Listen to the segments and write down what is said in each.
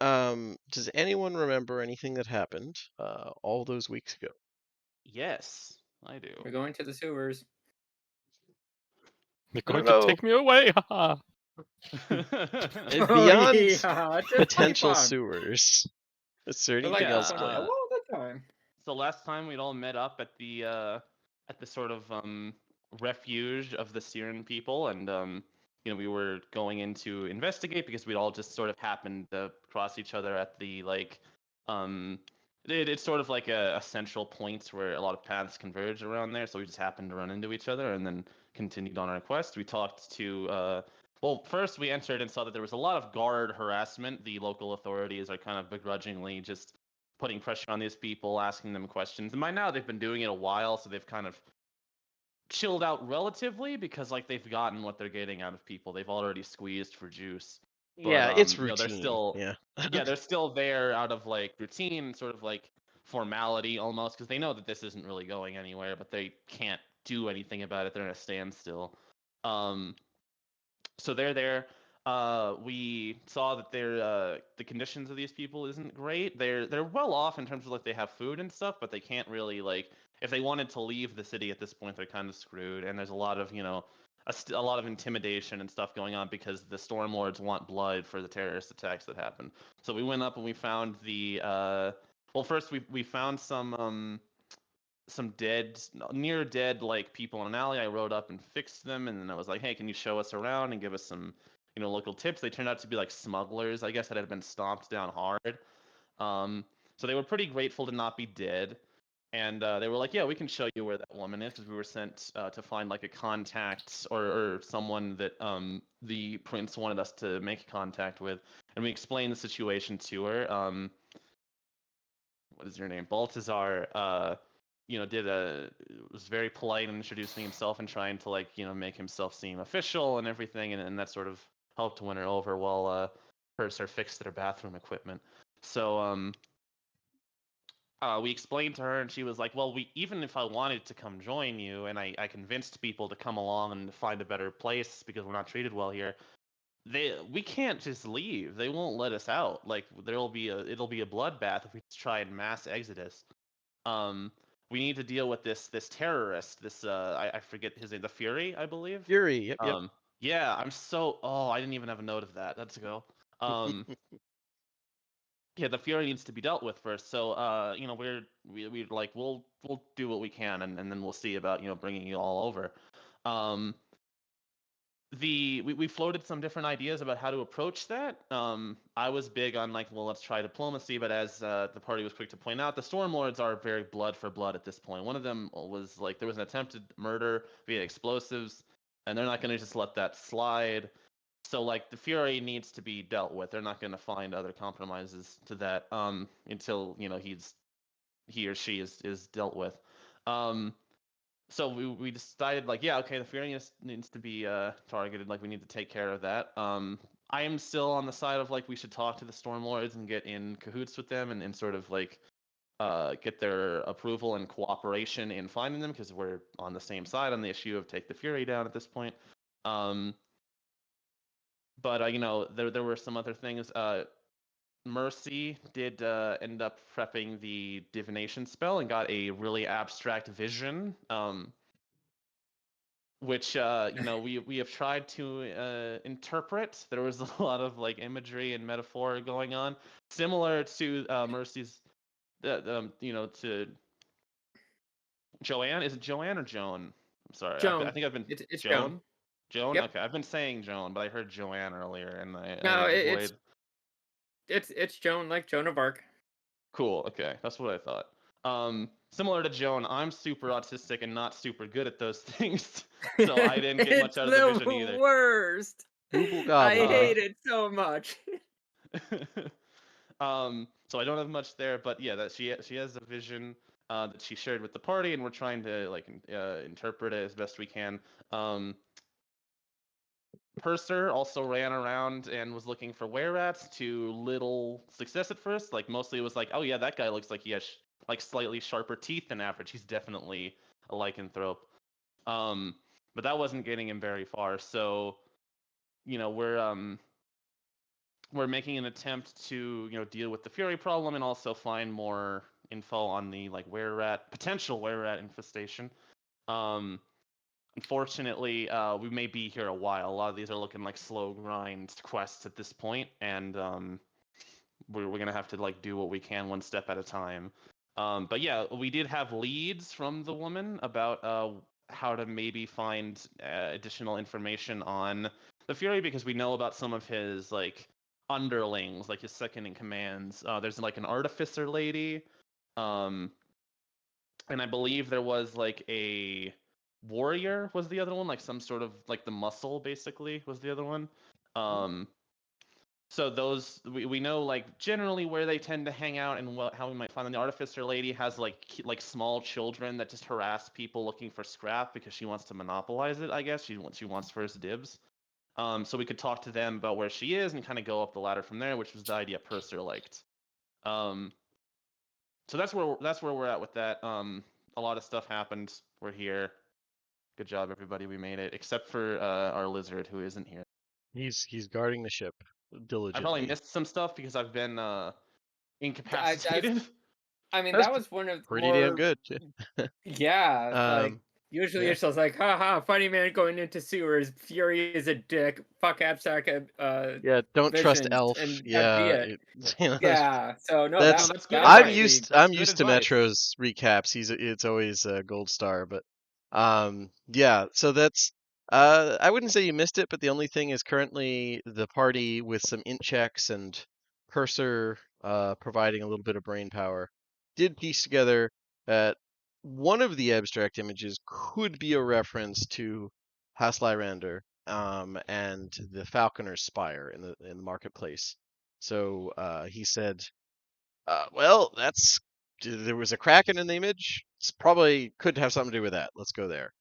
Does anyone remember anything that happened all those weeks ago? Yes, I do. We're going to the sewers. They're I going don't to know. take me away. Haha. Oh Beyond yeah, just play potential fun. sewers, is there I anything like else fun going on? all the time. So last time we'd all met up at the sort of refuge of the Syrian people, and we were going in to investigate because we'd all just sort of happened to cross each other at the um it's sort of like a central point where a lot of paths converge around there, so we just happened to run into each other and then continued on our quest. We talked to well, first we entered and saw that there was a lot of guard harassment. The local authorities are kind of begrudgingly just putting pressure on these people, asking them questions. And by now they've been doing it a while, so they've kind of chilled out relatively because like they've gotten what they're getting out of people. They've already squeezed for juice. But Yeah, it's they're routine. still Yeah. they're still there out of like routine, sort of like formality almost, because they know that this isn't really going anywhere, but they can't do anything about it. They're in a standstill. Um, so they're there. We saw that the conditions of these people isn't great. They're well off in terms of like they have food and stuff, but they can't really like if they wanted to leave the city at this point, they're kind of screwed. And there's a lot of a lot of intimidation and stuff going on because the Stormlords want blood for the terrorist attacks that happened. So we went up and we found the well, first we found some dead, near dead, like people in an alley. I rode up and fixed them, and then I was like, "Hey, can you show us around and give us some, local tips?" They turned out to be like smugglers, I guess, that had been stomped down hard. Um, so they were pretty grateful to not be dead, and they were like, "Yeah, we can show you where that woman is," because we were sent to find like a contact or someone that the prince wanted us to make contact with, and we explained the situation to her. What is your name? Baltazar, was very polite in introducing himself and trying to like, make himself seem official and everything, and that sort of helped win her over while her fixed their bathroom equipment. So we explained to her, and she was like, "Well, we even if I wanted to come join you, and I convinced people to come along and find a better place because we're not treated well here, we can't just leave. They won't let us out. Like it'll be a bloodbath if we try and mass exodus. Um, we need to deal with this terrorist. This I forget his name, the Fury, I believe. Fury. Yep. Yep. Yeah, I didn't even have a note of that. Let's go. Yeah, the Fury needs to be dealt with first. So we're like we'll do what we can, and then we'll see about bringing you all over. Um, we floated some different ideas about how to approach that. I was big on like, well, let's try diplomacy, but as the party was quick to point out, the Stormlords are very blood for blood at this point. One of them was like there was an attempted murder via explosives, and they're not going to just let that slide. So like the Fury needs to be dealt with. They're not going to find other compromises to that until he or she is dealt with. Um, so we decided like, yeah, okay, the Fury needs to be targeted. Like we need to take care of that. I am still on the side of like we should talk to the Stormlords and get in cahoots with them and sort of like get their approval and cooperation in finding them because we're on the same side on the issue of take the Fury down at this point. But there were some other things. Mercy did end up prepping the divination spell and got a really abstract vision. Which we have tried to interpret. There was a lot of like imagery and metaphor going on, similar to Mercy's, to Joanne. Is it Joanne or Joan? I'm sorry. I Joan. think I've been It's Joan. Joan. Joan. Yep. Okay, I've been saying Joan, but I heard Joanne earlier, and I No, avoid. it's Joan, like Joan of Arc. Cool. Okay, that's what I thought. Similar to Joan, I'm super autistic and not super good at those things, so I didn't get much It's out of the the vision either. worst. Google I Gobble. hate it so much. So I don't have much there, but yeah, that she has a vision that she shared with the party, and we're trying to like interpret it as best we can. Purser also ran around and was looking for were-rats to little success at first. Like mostly it was like, oh yeah, that guy looks like he has like slightly sharper teeth than average. He's definitely a lycanthrope. Um, but that wasn't getting him very far. So we're we're making an attempt to deal with the Fury problem and also find more info on the potential were rat infestation. Unfortunately, we may be here a while. A lot of these are looking like slow grind quests at this point, and we're gonna have to do what we can one step at a time. But yeah, we did have leads from the woman about how to maybe find additional information on the Fury, because we know about some of his underlings, like his second in commands. There's an artificer lady, and I believe there was a warrior was the other one, some sort of the muscle basically was the other one. So those we know generally where they tend to hang out and how we might find them. The artificer lady has small children that just harass people looking for scrap because she wants to monopolize it. I guess she wants first dibs. So we could talk to them about where she is and kind of go up the ladder from there, which was the idea Purser liked. So that's where we're at with that. A lot of stuff happened. We're here. Good job, everybody. We made it, except for our lizard who isn't here. He's guarding the ship I diligently. probably missed some stuff because I've been incapacitated. I mean, That's that was one of the pretty more, damn good. yeah, usually yeah. it's just haha, funny man going into sewers, Fury is a dick, fuck abstract, Yeah, don't trust visions, Elf. and that'd be Yeah, it. yeah. Yeah, so no, That's that's good that was I'm advice. actually, used That's I'm good used to advice. Metro's recaps. It's always a gold star, but yeah, so that's I wouldn't say you missed it, but the only thing is currently the party with some int checks and Purser providing a little bit of brain power did piece together that one of the abstract images could be a reference to Haslyrander and the Falconer's Spire in the marketplace. So he said, well, there was a Kraken in the image. It's probably could have something to do with that. Let's go there.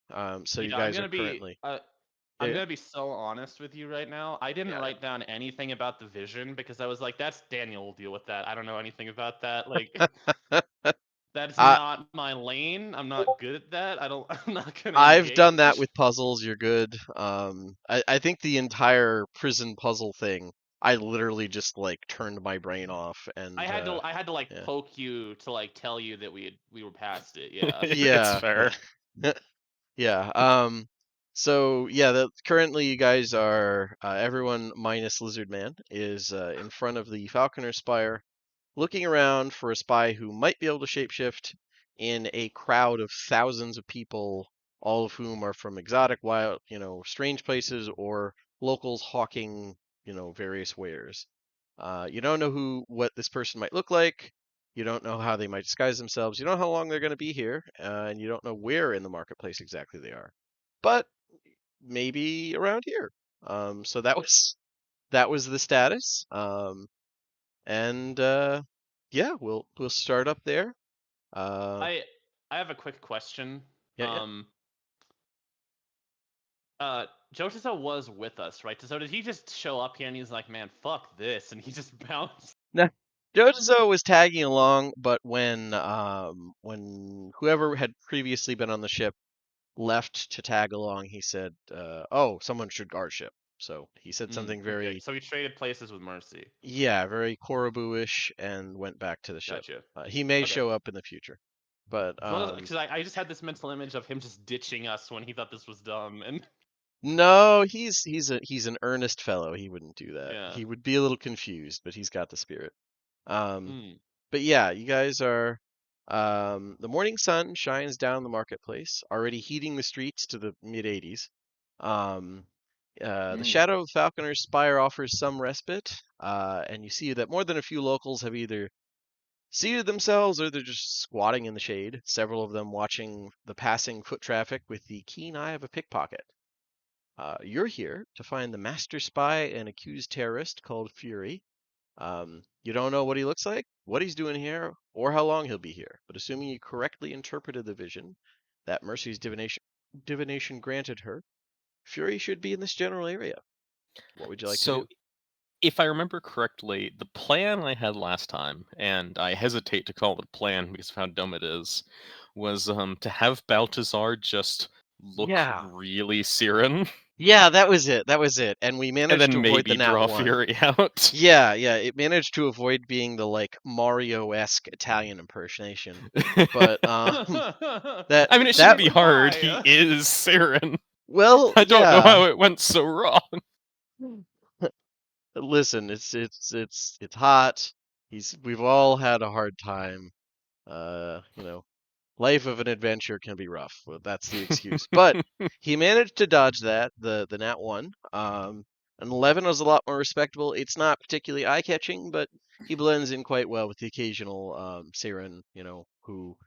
So you Yeah, guys are currently. I'm Yeah, gonna be so honest with you right now. I didn't yeah. write down anything about the vision because I was like, that's Daniel will deal with that. I don't know anything about that. That's I not my lane. I'm not good at that. I'm not gonna I've done that engage. with puzzles. You're good. I think the entire prison puzzle thing, I literally just turned my brain off and I had to yeah. poke you to tell you that we were past it. Yeah. It's Yeah, fair. yeah. So yeah, currently you guys are everyone minus Lizard Man is in front of the Falconer Spire, looking around for a spy who might be able to shapeshift in a crowd of thousands of people, all of whom are from exotic, wild, strange places or locals hawking, various wares. You don't know what this person might look like. You don't know how they might disguise themselves. You don't know how long they're going to be here, and you don't know where in the marketplace exactly they are. But maybe around here. So that was the status. And yeah, we'll start up there. Uh, I have a quick question. yeah, yeah. Um, Jotaso was with us, right? So did he just show up here and he's like, man, fuck this, and he just bounced? Now, Jojo was tagging along, but when whoever had previously been on the ship left to tag along, he said, "Oh, someone should guard ship." So he said something Okay, very, so we traded places with Mercy. yeah, very Korobu-ish, and went back to the ship. Gotcha. He may Okay. show up in the future, but Because I just had this mental image of him just ditching us when he thought this was dumb, and no, he's an earnest fellow. He wouldn't do that. yeah. He would be a little confused, but he's got the spirit. Um, Mm. but yeah, you guys are. The morning sun shines down the marketplace, already heating the streets to the mid 80s. The shadow of Falconer's Spire offers some respite, and you see that more than a few locals have either seated themselves or they're just squatting in the shade, several of them watching the passing foot traffic with the keen eye of a pickpocket. You're here to find the master spy and accused terrorist called Fury. You don't know what he looks like, what he's doing here, or how long he'll be here, but assuming you correctly interpreted the vision that Mercy's divination granted her, Fury should be in this general area. What would you like to do? So, if I remember correctly, the plan I had last time, and I hesitate to call it a plan because of how dumb it is, was to have Baltazar just look Yeah. really Siren. Yeah, that was it. That was it. And we And managed to then avoid the maybe nat draw one. Fury out. Yeah, it managed to avoid being the like Mario-esque Italian impersonation. But that I mean, it shouldn't that be hard. He Why? is Siren. well, I don't know yeah. how it went so wrong. Listen, it's hot. We've all had a hard time. You know, life of an adventure can be rough. Well, that's the excuse. But he managed to dodge that, the nat one. An 11 was a lot more respectable. It's not particularly eye-catching, but he blends in quite well with the occasional Siren, who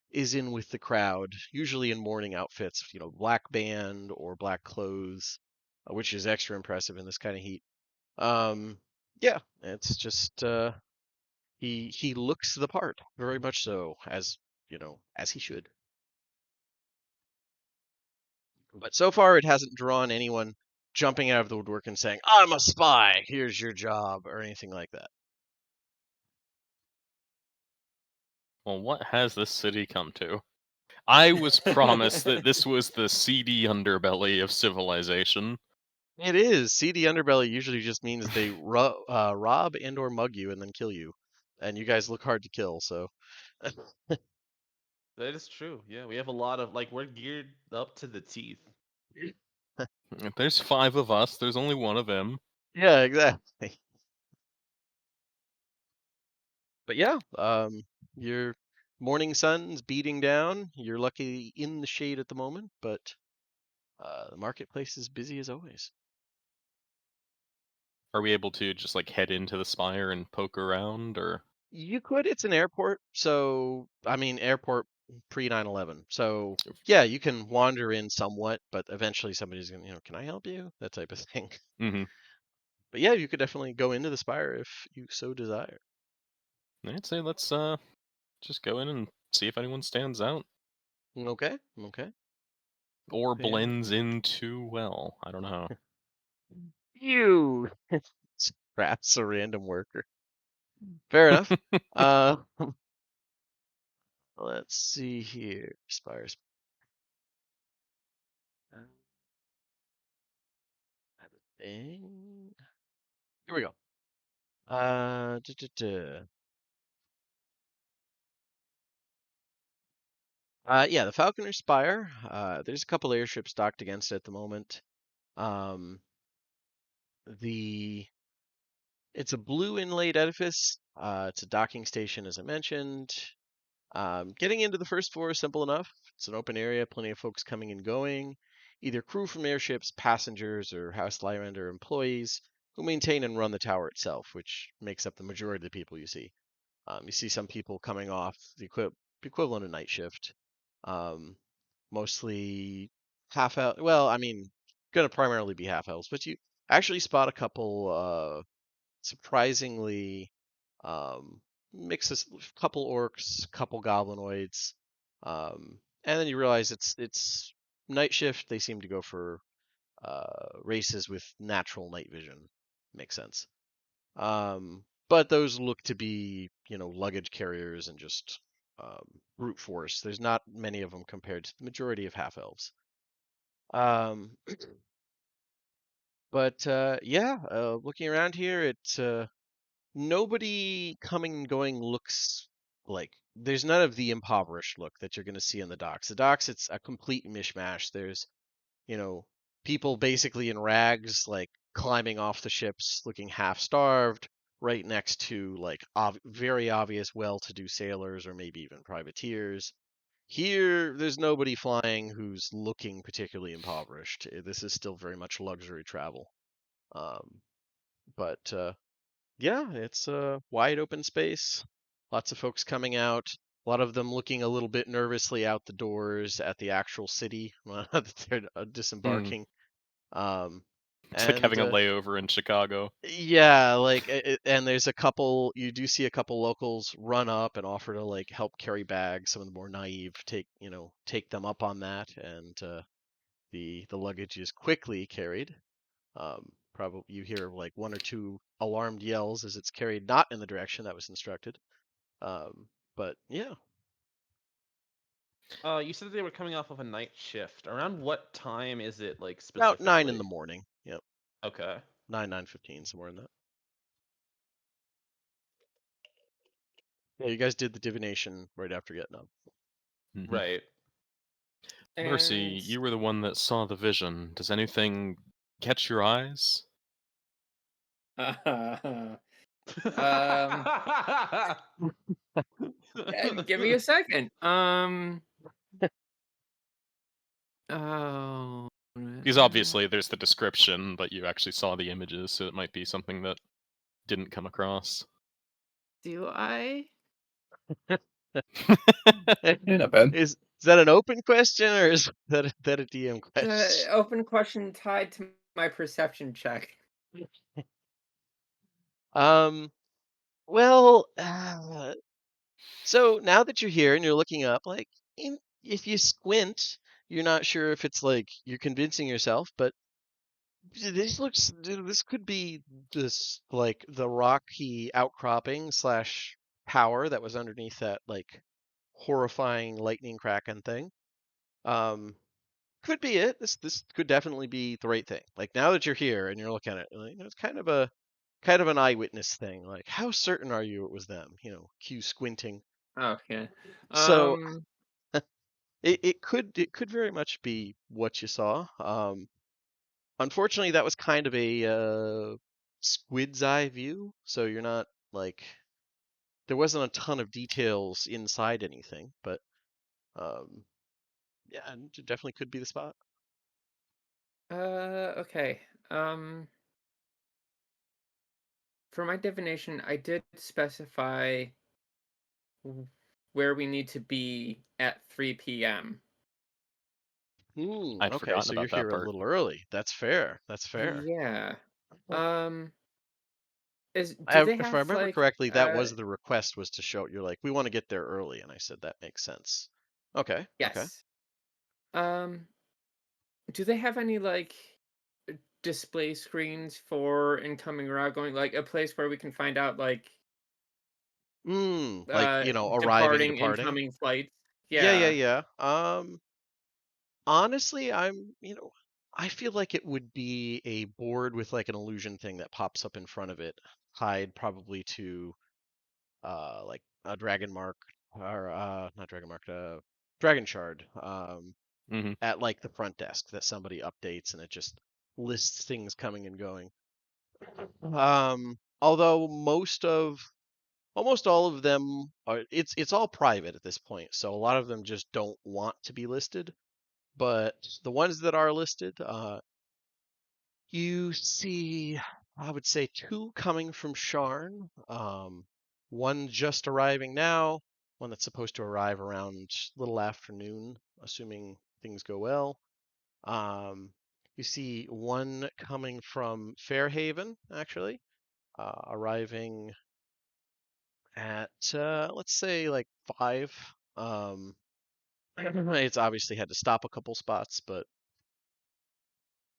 is in with the crowd, usually in morning outfits, black band or black clothes, which is extra impressive in this kind of heat. Um, yeah, it's just he looks the part very much so, as he should. But so far, it hasn't drawn anyone jumping out of the woodwork and saying, "I'm a spy. Here's your job," or anything like that. Well, what has this city come to? I was promised that this was the seedy underbelly of civilization. It is. Seedy underbelly usually just means they rob and or mug you and then kill you, and you guys look hard to kill. So, That is true. Yeah, we have a lot of we're geared up to the teeth. If there's 5 of us, there's only one of him. yeah, exactly. But yeah, your morning sun's beating down. You're lucky in the shade at the moment, but the marketplace is busy as always. Are we able to just head into the spire and poke around, or? You could. It's an airport, so I mean, airport pre 9/11. So yeah, you can wander in somewhat, but eventually somebody's gonna, can I help you? That type of thing. Mm-hmm. But yeah, you could definitely go into the spire if you so desire. I'd say let's just go in and see if anyone stands out Okay, okay. or Fair blends enough. in too well. I don't know. You scraps a random worker. Fair enough. Uh, let's see here. Spires. Thing. Here we go. Duh, duh, duh. Yeah, the Falconer Spire. There's a couple airships docked against it at the moment. Um, the it's a blue inlaid edifice. It's a docking station, as I mentioned. Getting into the first floor is simple enough. It's an open area, plenty of folks coming and going, either crew from airships, passengers, or House Lyrander employees who maintain and run the tower itself, which makes up the majority of the people you see. You see some people coming off the equivalent of night shift. Um, Mostly half elf. Well, I mean, gonna primarily be half elves, but you actually spot a couple surprisingly mixes, couple orcs, couple goblinoids, and then you realize it's night shift. They seem to go for races with natural night vision. Makes sense. But those look to be, luggage carriers and just brute force. There's not many of them compared to the majority of half elves. Um, but yeah, looking around here, nobody coming and going looks like there's none of the impoverished look that you're going to see in the docks. The docks, it's a complete mishmash. There's, you know, people basically in rags, like climbing off the ships, looking half starved, right next to like very obvious well-to-do sailors or maybe even privateers. Here, there's nobody flying who's looking particularly impoverished. This is still very much luxury travel. Um, but yeah, it's a wide open space. Lots of folks coming out. A lot of them looking a little bit nervously out the doors at the actual city that they're Hmm. disembarking. Um, It's like and having a layover in Chicago. yeah, like, and there's a couple. You do see a couple locals run up and offer to like help carry bags. Some of the more naive take them up on that, and the luggage is quickly carried. Probably you hear like one or two alarmed yells as it's carried not in the direction that was instructed. But yeah, You said they were coming off of a night shift. Around what time is it, like, About 9 in specifically? the morning. Yep, Okay. 9:15, somewhere in that. Yeah, you guys did the divination right after getting up. Mhm. Right. Mercy, And you were the one that saw the vision. Does anything catch your eyes? um, give me a second. Oh, Because obviously there's the description, but you actually saw the images, so it might be something that didn't come across. do I? Not bad. Is that an open question or is that a DM The question? open question tied to my perception check. Um, well, so now that you're here and you're looking up, like, if you squint, you're not sure if it's like you're convincing yourself, but this could be this like the rocky outcropping slash power that was underneath that like horrifying lightning kraken thing. Um, could be it. This could definitely be the right thing. Like now that you're here and you're looking at it, like, it's kind of an eyewitness thing. Like how certain are you it was them? Q squinting. Okay. So Um. it could very much be what you saw. Unfortunately, that was kind of a squid's eye view, so you're not like there wasn't a ton of details inside anything, but um, yeah, it definitely could be the spot. Okay. For my divination, I did specify where we need to be at 3 p.m. I'd Okay, forgotten so you're about that here a part. little early. That's fair. That's fair. Yeah. Well, Do they if I have remember like correctly, that was the request was to show you're like, we want to get there early, and I said that makes sense. Okay, okay. yes. Um, do they have any like display screens for incoming or outgoing, like a place where we can find out like Like, arriving, departing, departing. incoming flights? Yeah, yeah, Yeah. yeah. Honestly, I feel like it would be a board with like an illusion thing that pops up in front of it, tied probably to like a dragon mark or not dragon mark, dragon shard Hmm. at like the front desk that somebody updates and it just lists things coming and going. Although almost all of them are it's all private at this point, so a lot of them just don't want to be listed. But the ones that are listed, you see, I would say two coming from Sharn. One just arriving now, one that's supposed to arrive around little afternoon, assuming things go well. Um, you see one coming from Fairhaven, actually, arriving at let's say like 5. Um, it's obviously had to stop a couple spots, but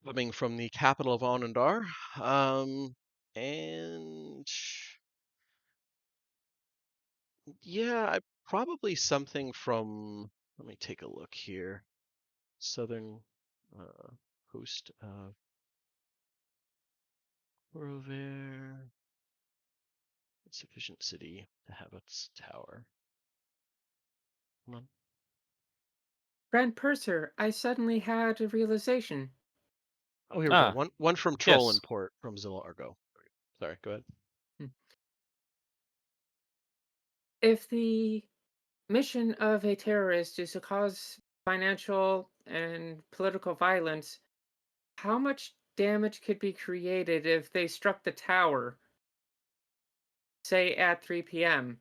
coming from the capital of Onundar. And yeah, probably something from. Let me take a look here. Southern coast of Rover. Sufficient city to have its tower. Come on. Grand Purser, I suddenly had a realization. Oh, here we go. Ah, One from Troll yes. and Port from Zilla Argo. Sorry, go ahead. Hmm. If the mission of a terrorist is to cause financial and political violence, how much damage could be created if they struck the tower, say at 3 p.m.?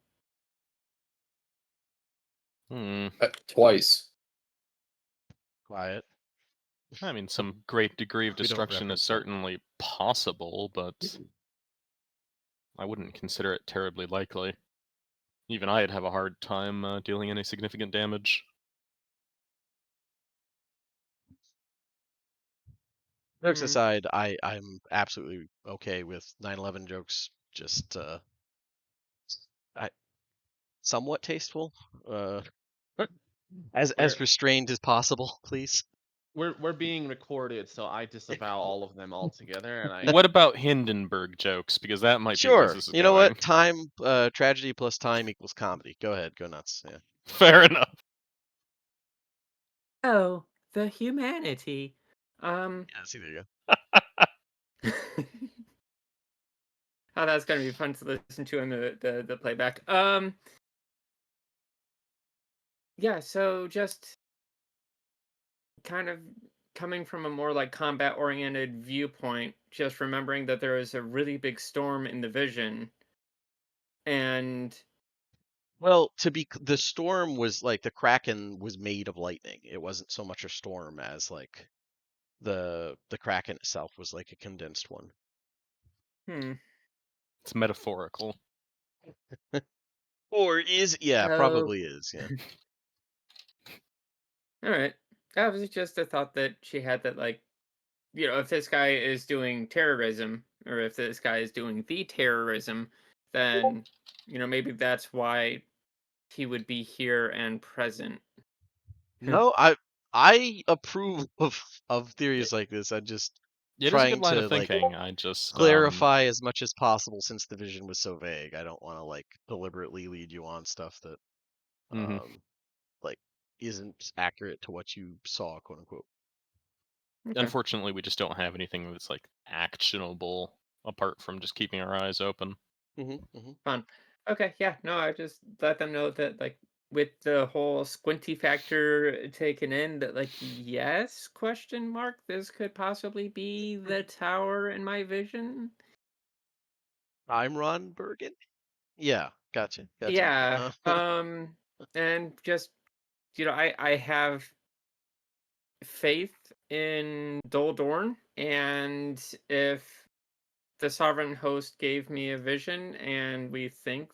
Hmm. Twice. Quiet. I mean, some great degree of We don't destruction is reference that. certainly possible, but I wouldn't consider it terribly likely. Even I'd have a hard time dealing any significant damage. Jokes Hmm. aside, I'm absolutely okay with 9/11 jokes. Just I somewhat tasteful. Uh, As restrained as possible, please. We're being recorded, so I disavow all of them altogether, and I What about Hindenburg jokes? Because that might be where Sure. this is You know going. what? Time, tragedy plus time equals comedy. Go ahead, go nuts. Yeah. Fair enough. Oh, the humanity. Um, Yeah. See, there you oh, that's gonna be fun to listen to in the playback. Yeah. So just kind of coming from a more like combat oriented viewpoint, just remembering that there is a really big storm in the vision, and Well, the storm was like the Kraken was made of lightning. It wasn't so much a storm as like the Kraken itself was like a condensed one. It's metaphorical. Or yeah, oh, probably is, yeah. all right. That was just a thought that she had that like, if this guy is doing terrorism, or if this guy is doing the terrorism, then maybe that's why he would be here and present. No, I approve of theories It, like this. I'm just it is a good trying line of to like thinking. I just clarify as much as possible since the vision was so vague. I don't want to like deliberately lead you on stuff that mhm. like isn't accurate to what you saw, quote unquote. Okay. Unfortunately, we just don't have anything that's like actionable apart from just keeping our eyes open. Fun. Okay, yeah, no, I just let them know that like with the whole squinty factor taken in that like yes question mark this could possibly be the tower in my vision. I'm Ron Bergen. Yeah, gotcha. Yeah. Uh, And just I have faith in Doldorn, and if the sovereign host gave me a vision and we think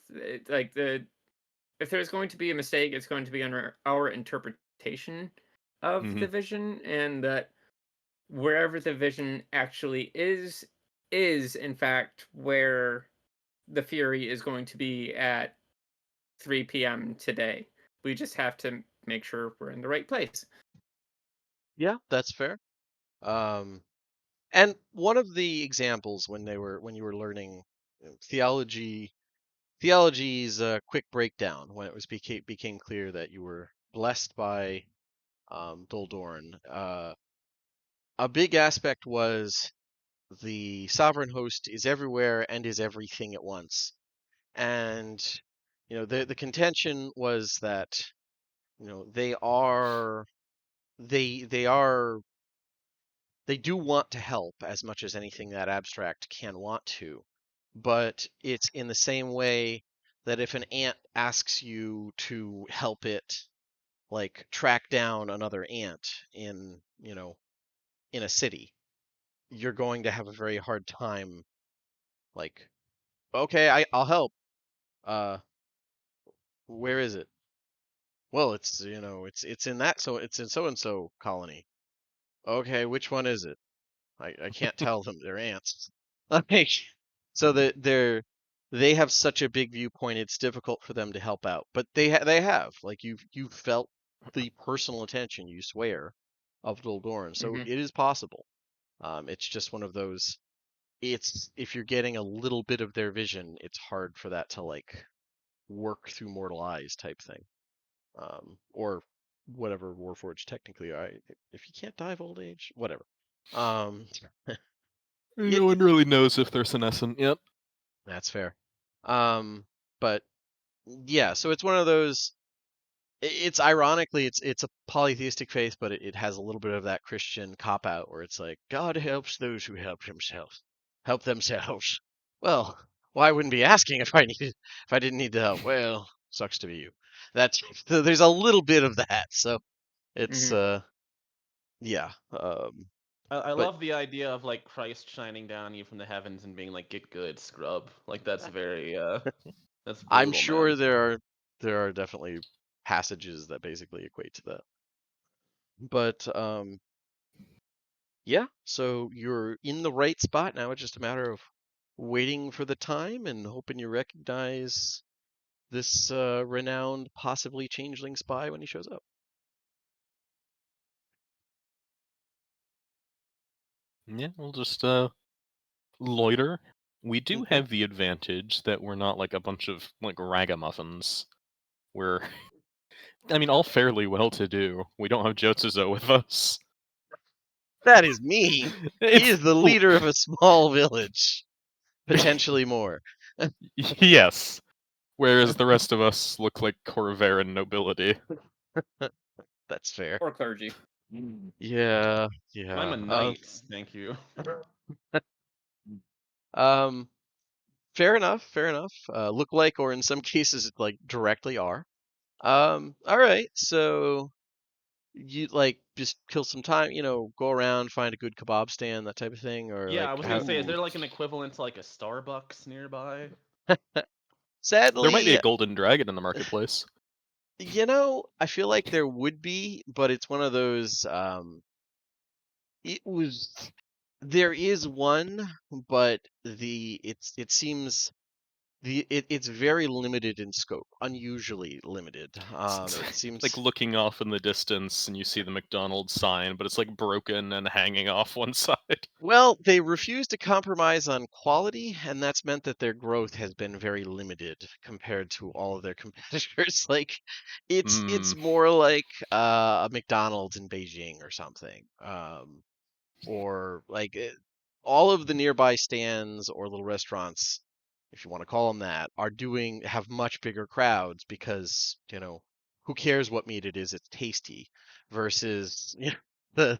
like if there's going to be a mistake, it's going to be under our interpretation of Mhm. the vision, and that wherever the vision actually is in fact where the Fury is going to be at 3 p.m. today. We just have to make sure we're in the right place. yeah, that's fair. And one of the examples when you were learning theology's quick breakdown when it was became clear that you were blessed by Doldorn. A big aspect was the sovereign host is everywhere and is everything at once. And the contention was that they are they do want to help as much as anything that abstract can want to, but it's in the same way that if an ant asks you to help it like track down another ant in a city, you're going to have a very hard time like, okay, I'll help. Uh, where is it? Well, it's in it's in so and so colony. Okay, which one is it? I can't tell them. They're ants. Like, so that they have such a big viewpoint, it's difficult for them to help out. But they have like you've felt the personal attention, you swear, of Doldorn. So Mm-hmm. it is possible. It's just one of those. It's if you're getting a little bit of their vision, it's hard for that to like work through mortal eyes type thing, or whatever Warforged technically are. If you can't die of old age, whatever. Um, No one really knows if they're senescent yet. That's fair. But yeah, so it's one of those. It's ironically, it's a polytheistic faith, but it has a little bit of that Christian cop out where it's like God helps those who help themselves. Well, well, I wouldn't be asking if I didn't need the help. Well, sucks to be you. That's so there's a little bit of that. So it's Mm-hmm. yeah. I But love the idea of like Christ shining down on you from the heavens and being like, "Get good, scrub." Like that's very that's I'm brutal, sure man. there are definitely passages that basically equate to that. But yeah, so you're in the right spot now. It's just a matter of waiting for the time and hoping you recognize this renowned, possibly changeling spy when he shows up. Yeah, we'll just loiter. We do Okay. have the advantage that we're not like a bunch of like ragamuffins. We're, I mean, all fairly well-to-do. We don't have Jotsuzo with us. That is mean. He It's is the leader of a small village, potentially more. yes. Whereas the rest of us look like Corvaran nobility. That's fair. Or clergy. Yeah, I'm a knight, thank you. Um, fair enough. Fair enough. Look like, or in some cases, like directly are. All right. So you like just kill some time, go around, find a good kebab stand, that type of thing, or Yeah, like I was how. gonna say, is there like an equivalent to like a Starbucks nearby? There might be Sadly, a golden dragon in the marketplace. I feel like there would be, but it's one of those. It was. There is one, but it seems it's very limited in scope, unusually limited. It Like seems. looking off in the distance and you see the McDonald's sign, but it's like broken and hanging off one side. Well, they refuse to compromise on quality, and that's meant that their growth has been very limited compared to all of their competitors. Like, it's Hmm. more like a McDonald's in Beijing or something, or like all of the nearby stands or little restaurants, if you want to call them that, have much bigger crowds because who cares what meat it is? It's tasty, versus the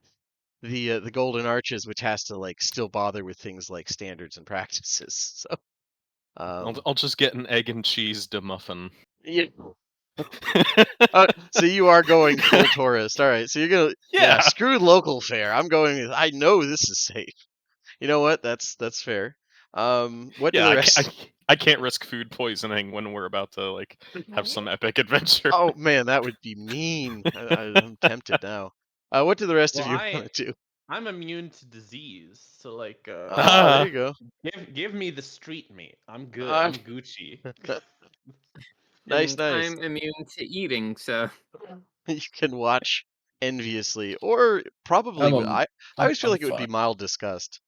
the Golden Arches, which has to like still bother with things like standards and practices. So, I'll just get an egg and cheese de muffin. yeah. So you are going full tourist. All right. So you're gonna, yeah, Yeah. screw local fare. I'm going with. I know this is safe. You know what? That's fair. What do Yeah, the I can't, rest? I can't risk food poisoning when we're about to like have some epic adventure. Oh man, that would be mean. I'm tempted now. What do the rest Well, of you want to do? I'm immune to disease, so like Ah, there Ah, you go. give me the street meat. I'm good. Uh, I'm Gucci. nice, And nice. I'm immune to eating, so You can watch enviously, or probably I'm a, I always feel I'm like it would be fine. mild disgust.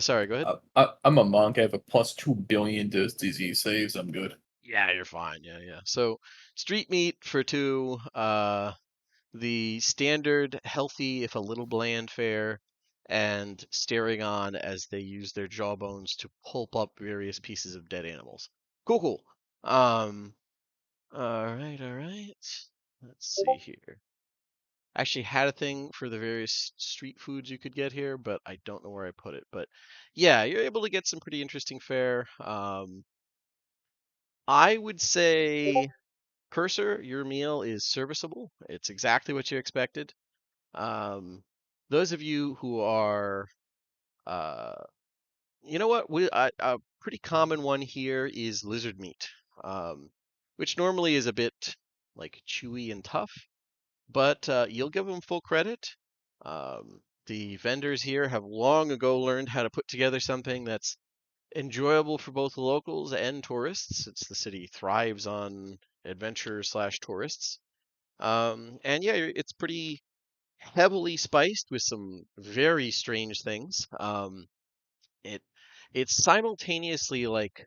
Sorry, go ahead. I'm a monk. I have a plus 2 billion to disease saves. I'm good. Yeah, you're fine. Yeah, yeah. So street meat for two. The standard healthy, if a little bland fare, and staring on as they use their jawbones to pulp up various pieces of dead animals. Cool, cool. All right, all right. Let's see here. I actually had a thing for the various street foods you could get here, but I don't know where I put it. But yeah, you're able to get some pretty interesting fare. I would say, Cursor, your meal is serviceable. It's exactly what you expected. Those of you who are, uh, you know what, a pretty common one here is lizard meat, which normally is a bit like chewy and tough, but you'll give them full credit. The vendors here have long ago learned how to put together something that's enjoyable for both the locals and tourists, since the city thrives on adventure slash tourists. And yeah, it's pretty heavily spiced with some very strange things. It it's simultaneously like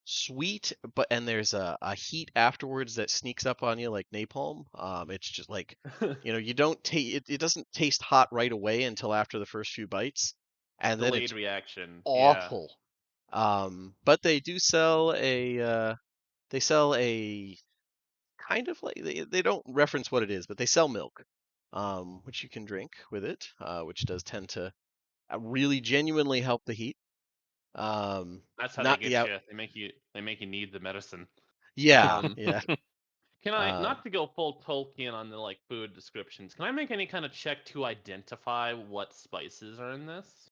sweet, and there's a heat afterwards that sneaks up on you like napalm. It's just like, you don't taste it doesn't taste hot right away until after the first few bites, and then Delayed it's reaction. Yeah. awful. But they do sell a kind of like, they don't reference what it is, but they sell milk, which you can drink with it, which does tend to really genuinely help the heat. That's how they Not the get out. you. They make you need the medicine. Yeah, Um, yeah. can I Um, not to go full Tolkien on the like food descriptions? Can I make any kind of check to identify what spices are in this?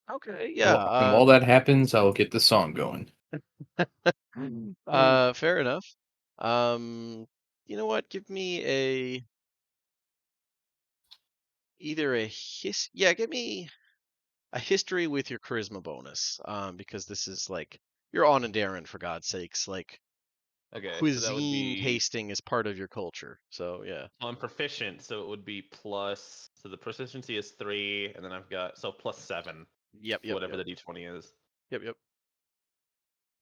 okay, And yeah. while that happens, I'll get the song going. Fair enough. You know what? Give me give me a history with your charisma bonus. Because this is like, you're on Andaran, for God's sakes. Like, Okay, so that would cuisine be. tasting is part of your culture. So yeah. I'm proficient, so it would be plus. So the proficiency is 3, and then I've got plus 7. Yep, yep, whatever yep, the d20 is. yep.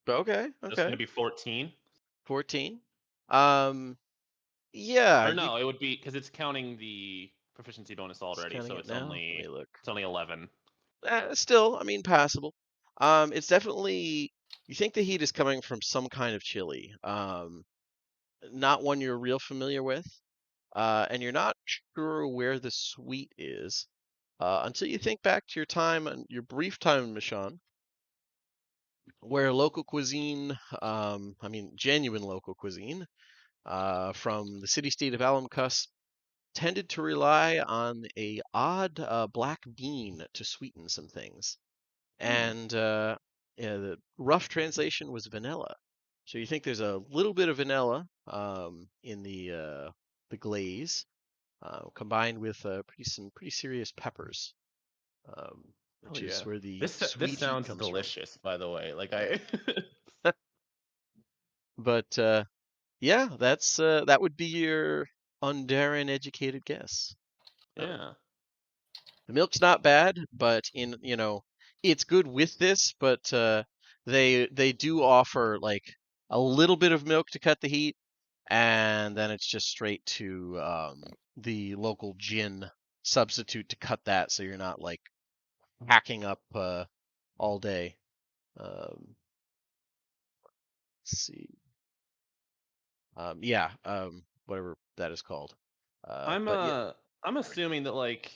But okay, It's going okay. to be 14. 14. Yeah, Or you no, it would be because it's counting the proficiency bonus just already, counting so it now. Let me look. it's only 11. Still, I mean, passable. It's definitely you think the heat is coming from some kind of chili. Not one you're real familiar with. And you're not sure where the sweet is until you think back to your brief time in Mishann, where local cuisine, I mean, genuine local cuisine, from the city-state of Alamcus tended to rely on a odd black bean to sweeten some things. And yeah, the rough translation was vanilla. So you think there's a little bit of vanilla in the glaze, combined with some pretty serious peppers, um, Oh which is yeah. where the This sweet heat sounds comes from. delicious, by the way. Like I But yeah, that would be your Undaren educated guess. Um, yeah. the milk's not bad, but it's good with this, but they do offer like a little bit of milk to cut the heat, and then it's just straight to the local gin substitute to cut that, so you're not like hacking up all day. Let's see. Yeah, whatever that is called. I'm But yeah, uh I'm assuming that like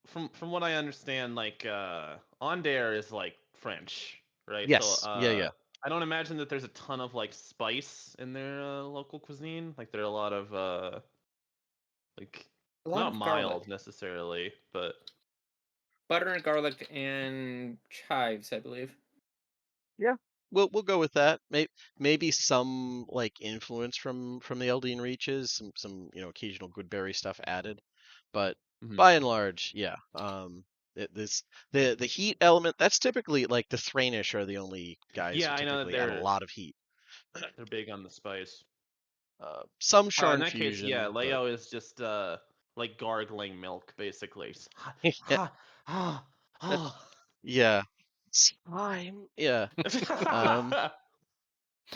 from what I understand, like Ondair is like French, right? So yes, yeah. I don't imagine that there's a ton of like spice in their local cuisine. Like there are a lot of like A lot not of garlic, mild necessarily, but butter and garlic and chives, I believe. Yeah, we'll go with that. Maybe some like influence from the Eldeen Reaches, some occasional Goodberry stuff added, but mhm. by and large, yeah. This the heat element that's typically like the Thranish are the only guys who Yeah, I know that typically add a lot of heat. they're big on the spice. Some In Sharn that case, yeah, fusion, but Leo is just like gargling milk basically. Just, yeah, ha, ha, ha, yeah, slime, yeah. Um, ha.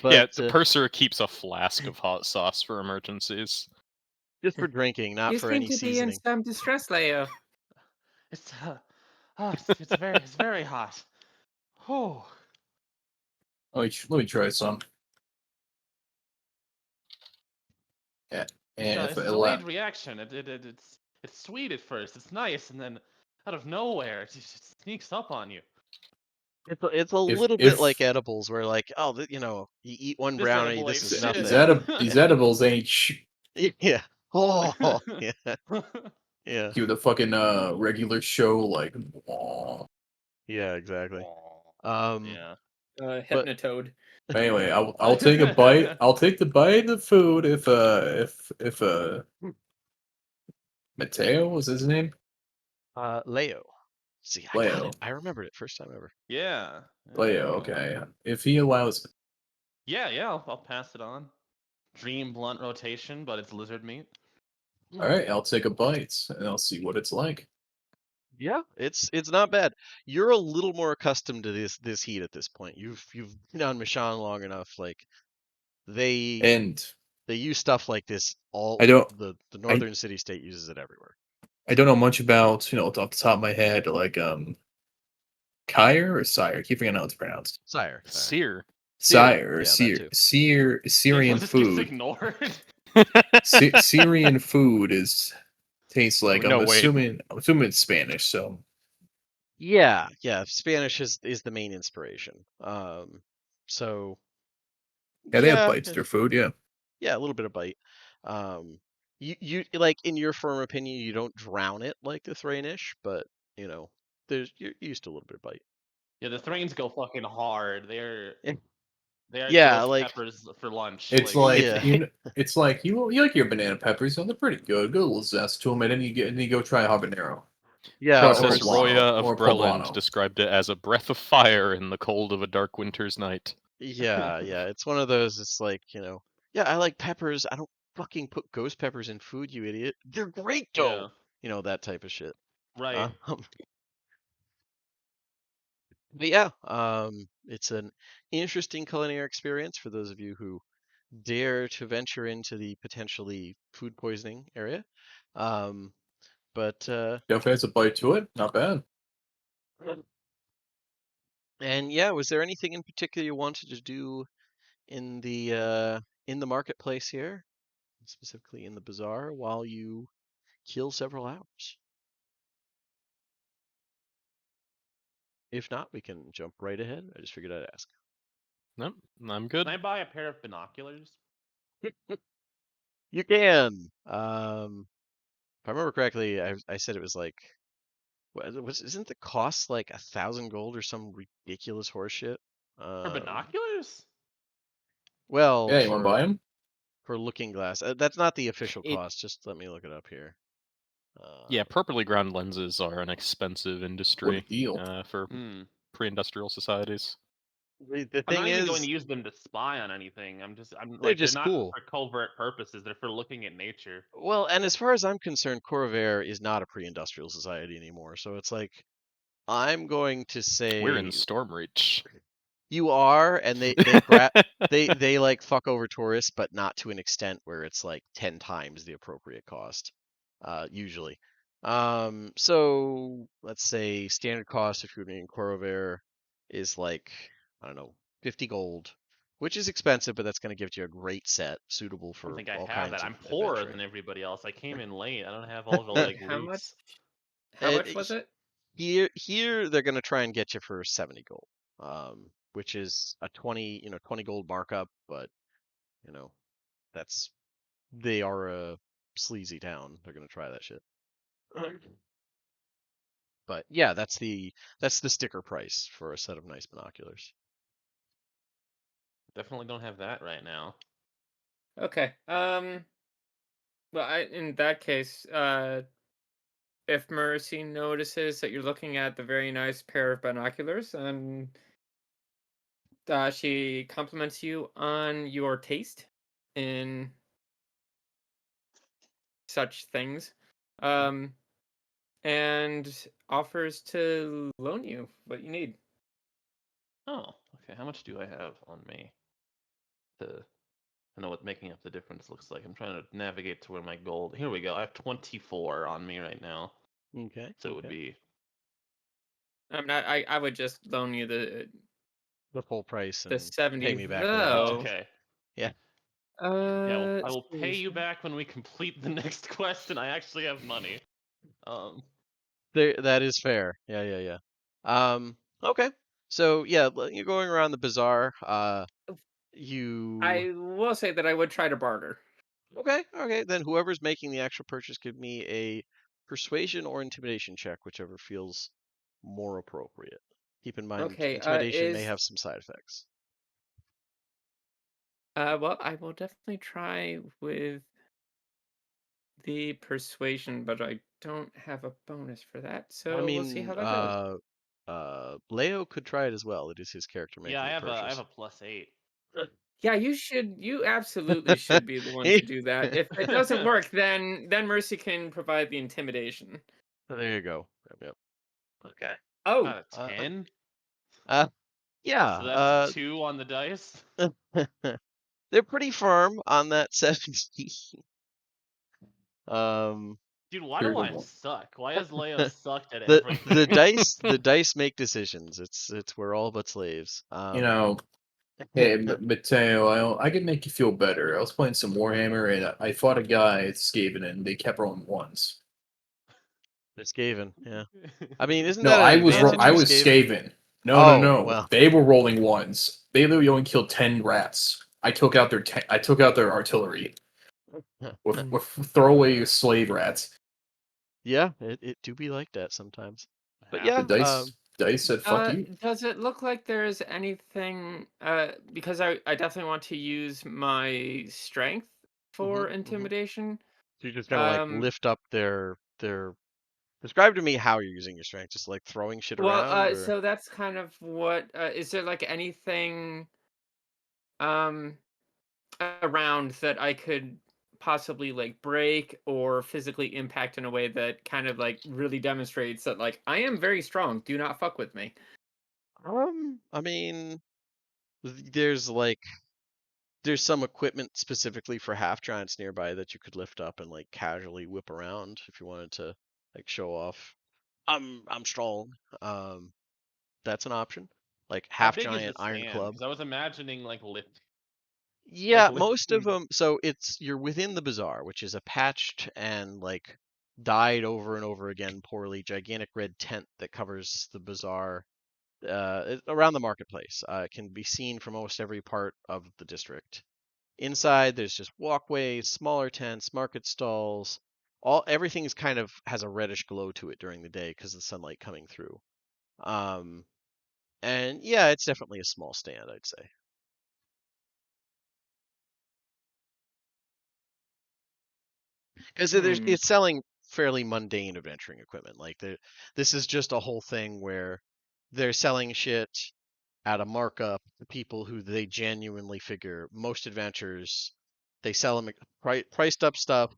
but Yeah, the purser keeps a flask of hot sauce for emergencies. just for drinking, not You for seem any to be in seasoning. some distress, Leo. It's it's very hot. Oh, Let me try some. Yeah, and if it's a it delayed allow, reaction. It's sweet at first. It's nice, and then out of nowhere, it just sneaks up on you. It's a if little bit like if edibles, where like, oh, you eat one This brownie, edible this ain't is these nothing. shit. these edibles ain't Yeah. Oh, yeah, yeah, give the fucking regular show like. Aw. yeah, exactly. Aw, Um, yeah. but Hypnotoad. Anyway, I'll take a bite. I'll take the bite of food if Mateo was his name. Leo. See, I got it. Leo. I remembered it first time ever. Yeah. There Leo. you go. Okay. If he allows. Yeah. I'll pass it on. Dream blunt rotation, but it's lizard meat. All right. I'll take a bite and I'll see what it's like. Yeah, it's not bad. You're a little more accustomed to this heat at this point. You've been on Mishan long enough. Like they And they use stuff like this all I don't the I northern city state uses it everywhere. I don't know much about off the top of my head like Kyre or Sire. I keep forgetting how it's pronounced. Sire. Sear. Sire or Yeah, that too. Syrian It just gets food. ignored. Syrian food tastes like No, wait. I'm assuming it's Spanish. So Yeah. Spanish is the main inspiration. So yeah, they have yeah, bites to their food. Yeah. yeah, a little bit of bite. Um, you like in your firm opinion, you don't drown it like the Thranish, but you're used to a little bit of bite. Yeah, the Thrains go fucking hard. Eh, They are Yeah, ghost like peppers for lunch. It's Like like yeah, it's like you like your banana peppers, they're pretty good. Good little zest to them, and then you go try habanero yeah, or or Princess s- Roya poblano of or Breland poblano. described it as a breath of fire in the cold of a dark winter's night. yeah. It's one of those. It's like yeah, I like peppers. I don't fucking put ghost peppers in food, you idiot. They're great yeah, though. That type of shit. right. Um, But yeah, it's an interesting culinary experience for those of you who dare to venture into the potentially food poisoning area. Um, but Definitely has a bite to it. Not bad. and yeah, was there anything in particular you wanted to do in the marketplace here, specifically in the bazaar, while you kill several hours? If not, we can jump right ahead. I just figured I'd ask. Nope, I'm Can good. I buy a pair of binoculars? You can. If I remember correctly, I said it was like, isn't the cost like 1,000 gold or some ridiculous horseshit? For binoculars? Well, Yeah, you want to buy them? for looking glass, that's not the official It cost. Just let me look it up here. Yeah, properly ground lenses are an expensive What a industry deal. for Hmm. Hmm. pre-industrial societies. The I'm thing not even going is, to use them to spy on anything. I'm they're like, they're just not cool. for covert purposes. They're for looking at nature. Well, and as far as I'm concerned, Corvair is not a pre-industrial society anymore. So it's like, I'm going to We're in say Stormreach. you are, and they like fuck over tourists, but not to an extent where it's like 10 times the appropriate cost, usually. So let's say standard cost if you're doing Corvair is like, I don't know, 50 gold, which is expensive, but that's going to give you a great set suitable I don't for think I all have kinds that. of I'm poorer adventuring. than everybody else. I came in late. I don't have all the wait, like how much? loots. How And much was it? here they're going to try and get you for 70 gold, which is a 20 gold markup, but you know, that's they are a sleazy town. They're gonna try that shit. But yeah, that's the sticker price for a set of nice binoculars. Definitely don't have that right now. Okay. Well, in that case, if Mercy notices that you're looking at the very nice pair of binoculars, and she compliments you on your taste in such things, um, and offers to loan you what you need. Oh, okay. How much do I have on me to know what making up the difference looks like? I'm trying to navigate to where my gold. Here we go. I have 24 on me right now. Okay, So it would okay. be I'm not. I would just loan you The full price the and pay 70 me back when I need oh, to. though. okay. Yeah, Yeah, I will pay you Seriously. back when we complete the next quest and I actually have money. Um, that is fair. Yeah, yeah, yeah. Okay. So yeah, you're going around the bazaar. You I will say that I would try to barter. Okay, okay. Then whoever's making the actual purchase, give me a persuasion or intimidation check, whichever feels more appropriate. Keep in mind, Okay. intimidation may Is have some side effects. well, I will definitely try with the persuasion, but I don't have a bonus for that, I so we'll see mean, how that goes. Leo could try it as well. It is his character yeah, making the I have purchase. a +8. Yeah, you absolutely should be the one to do that. If it doesn't work, then Mercy can provide the intimidation. There you go. Yep, yep. Okay. Oh, Got a Uh, 10. uh, yeah. So that's 2 on the dice. They're pretty firm on that 70. Um, Dude, why Here do you I go. suck? Why has Leo sucked at the everything? dice make decisions. It's we're all but slaves. You know, hey, Mateo, I can make you feel better. I was playing some Warhammer and I fought a guy at Skaven and they kept rolling ones. It's Skaven, yeah. I mean, isn't No, that an advantage I for um, was Skaven? Skaven. No, no, Oh, no. well, They were rolling ones. They literally only killed 10 rats. I took out their artillery with throwaway slave rats. yeah, it do be like that sometimes. But The yeah, Happens. dice said fuck you. does it look like there's anything? Because I definitely want to use my strength for hmm. intimidation. So you're just gonna like Um, lift up their. Describe to me how you're using your strength. Just like throwing shit well, around, or so that's kind of what. Is there like anything um around that I could possibly like break or physically impact in a way that kind of like really demonstrates that like I am very strong. Do not fuck with me. I mean, there's there's some equipment specifically for half giants nearby that you could lift up and like casually whip around if you wanted to like show off. I'm strong. That's an option. Like How half big is the giant iron stand? club. Because I was imagining like Yeah, most of lifting. them. So you're within the bazaar, which is a patched and like dyed over and over again poorly gigantic red tent that covers the bazaar around the marketplace. It can be seen from almost every part of the district. Inside, there's just walkways, smaller tents, market stalls. Everything's kind of has a reddish glow to it during the day because of the sunlight coming through. Um, and yeah, it's definitely a small stand, I'd say. Because Hmm. it's selling fairly mundane adventuring equipment. This is just a whole thing where they're selling shit at a markup to people who they genuinely figure most adventures they sell them priced up stuff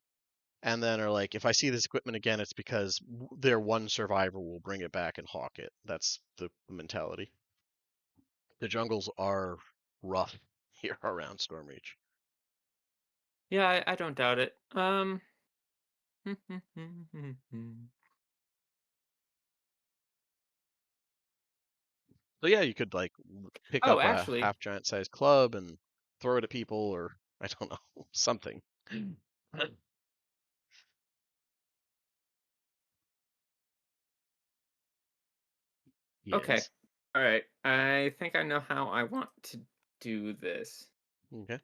and then are like, if I see this equipment again, it's because their one survivor will bring it back and hawk it. That's the mentality. The jungles are rough here around Stormreach. Yeah, I don't doubt it. So yeah, you could like pick Oh, up a actually, half giant sized club and throw it at people, or I don't know, something. okay. Yes. All right. I think I know how I want to do this. Okay.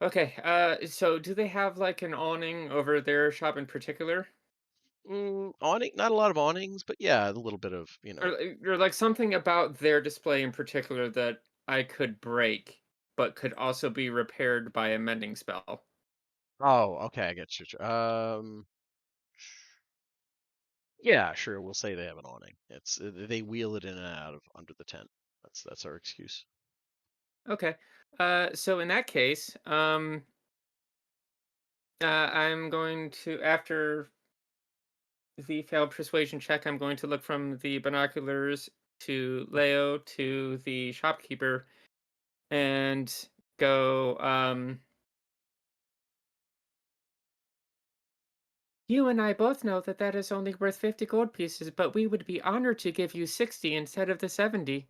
Okay. So do they have like an awning over their shop in particular, Awning, not a lot of awnings, but yeah, a little bit of, or like something about their display in particular that I could break, but could also be repaired by a mending spell? Oh, okay, I get you. Yeah, sure. We'll say they have an awning. They wheel it in and out of under the tent. That's our excuse. Okay. So in that case, I'm going to, after the failed persuasion check, I'm going to look from the binoculars to Leo to the shopkeeper and go, you and I both know that that is only worth 50 gold pieces, but we would be honored to give you 60 instead of the 70.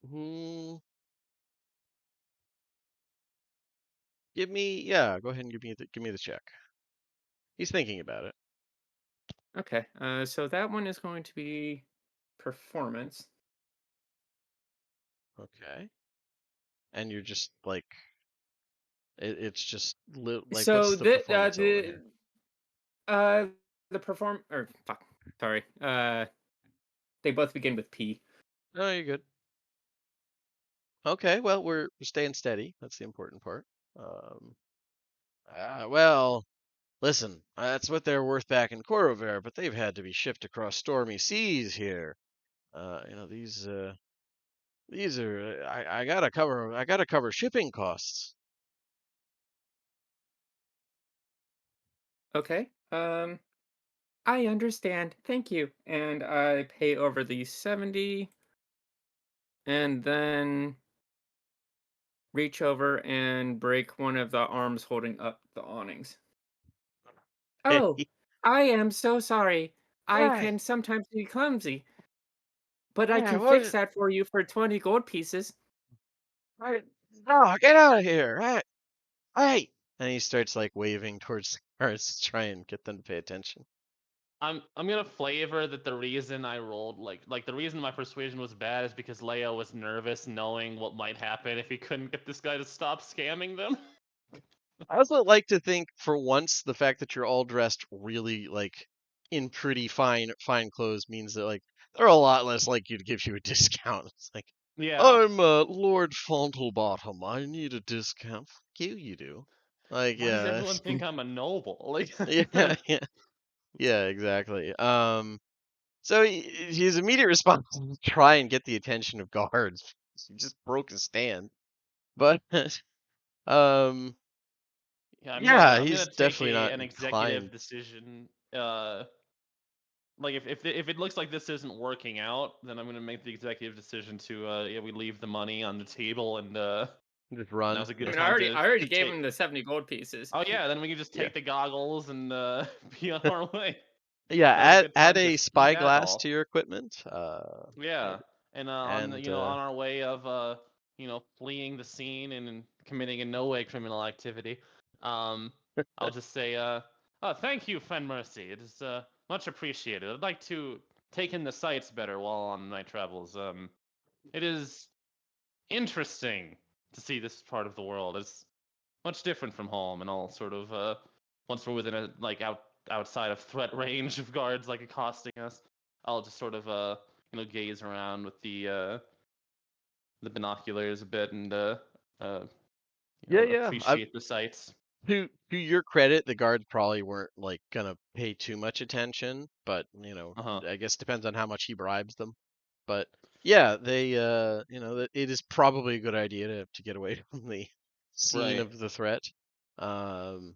Hmm. Go ahead and give me the check. He's thinking about it. Okay, so that one is going to be performance. Okay. And you're just like it's just like So what's the performance element here? uh the perform or fuck, sorry. They both begin with P. Oh, you're good. Okay, well we're staying steady. That's the important part. Um, well, listen, that's what they're worth back in Corvair, but they've had to be shipped across stormy seas here. These are I gotta cover shipping costs. Okay. I understand. Thank you. And I pay over the 70 and then reach over and break one of the arms holding up the awnings. Oh, I am so sorry. I Right. can sometimes be clumsy, but I Yeah, can fix what? that for you for 20 gold pieces. Right. Oh, get out of here! Right. Hey! And he starts like waving towards the cars to try and get them to pay attention. I'm gonna flavor that the reason I rolled like the reason my persuasion was bad is because Leo was nervous knowing what might happen if he couldn't get this guy to stop scamming them. I also like to think, for once, the fact that you're all dressed really like in pretty fine clothes means that like they're a lot less likely to give you a discount. It's like, Yeah. I'm Lord Fauntlerbottom. I need a discount. Fuck you, you do. Like, Why does yeah, everyone think I'm a noble? Like yeah, yeah, yeah, exactly. So his immediate response is to try and get the attention of guards. He just broke his stand, but um, Yeah, yeah, I'm gonna he's take definitely not an executive inclined. decision. like if it looks like this isn't working out, then I'm gonna make the executive decision to we leave the money on the table and Just run. now's a I good mean, time to I already to gave take. him the 70 gold pieces. Oh yeah, then we can just Yeah. take the goggles and be on our way. Yeah, Now's a good add time to a speed that spyglass all. to your equipment. Yeah, and on And on our way of fleeing the scene and committing in no way criminal activity, I'll just say oh, thank you, Fen Mercy. It is much appreciated. I'd like to take in the sights better while on my travels. It is interesting to see this part of the world. It's much different from home, and all sort of once we're within a outside of threat range of guards like accosting us, I'll just sort of gaze around with the binoculars a bit and yeah. appreciate the sights. To your credit, the guards probably weren't like gonna pay too much attention, but Uh-huh. I guess depends on how much he bribes them. But yeah, they it is probably a good idea to get away from the scene Right. of the threat. And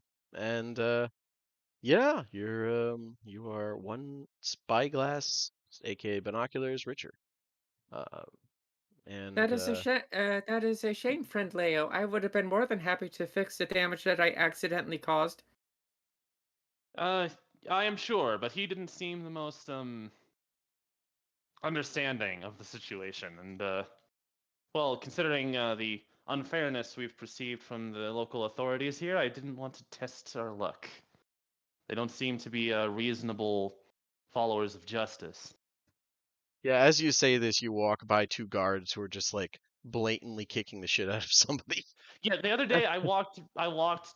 yeah, you are one spyglass, aka binoculars, richer. Uh, and That is a shame, friend Leo. I would have been more than happy to fix the damage that I accidentally caused. I am sure, but he didn't seem the most understanding of the situation, and well, considering the unfairness we've perceived from the local authorities here, I didn't want to test our luck. They don't seem to be reasonable followers of justice. yeah, as you say this, you walk by two guards who are just like blatantly kicking the shit out of somebody. Yeah, the other day I walked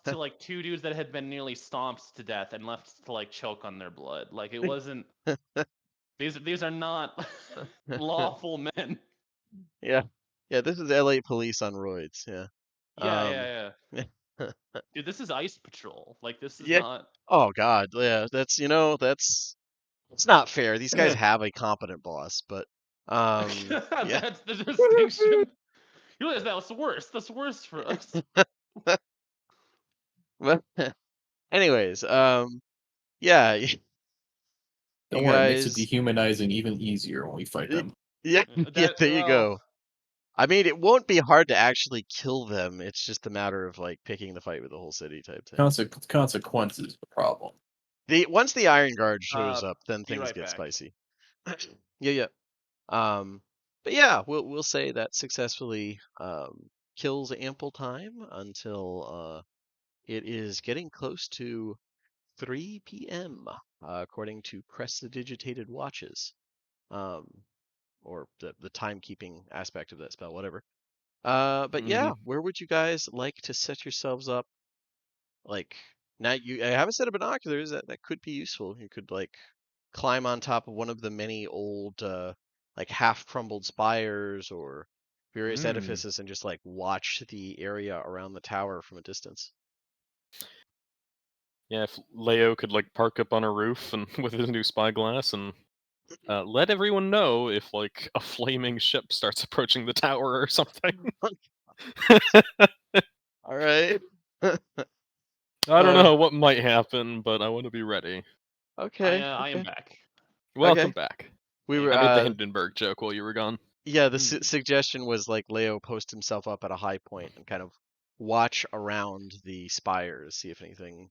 to like two dudes that had been nearly stomped to death and left to like choke on their blood. Like it wasn't these are not lawful men. Yeah. Yeah, this is LA police on roids. Yeah. Yeah, Um, yeah, yeah. Dude, this is Ice Patrol. Like this is yeah. not Oh God. Yeah. That's it's not fair. These guys have a competent boss, but yeah. that's the distinction. You realize that was worse. That's worse for us. But anyways, yeah, you Don't worry, it makes it guys. dehumanizing even easier when we fight them. Yeah. Yeah. That There you well, go. I mean, it won't be hard to actually kill them. It's just a matter of like picking the fight with the whole city type thing. Consequences is the problem. Once the Iron Guard shows up, then be things right get back. spicy. Yeah. But yeah, we'll say that successfully kills ample time until it is getting close to 3 p.m. According to prestidigitated watches, um, or the timekeeping aspect of that spell, whatever. But yeah, where would you guys like to set yourselves up? Like now, I have a set of binoculars that could be useful. You could like climb on top of one of the many old like half crumbled spires or various edifices and just like watch the area around the tower from a distance. Yeah, if Leo could like park up on a roof and with his new spyglass and let everyone know if like a flaming ship starts approaching the tower or something. All right. I don't know what might happen, but I want to be ready. Okay. I am back. Welcome back. We Thank were I made the Hindenburg joke while you were gone. yeah, the suggestion was like Leo post himself up at a high point and kind of watch around the spires, see if anything,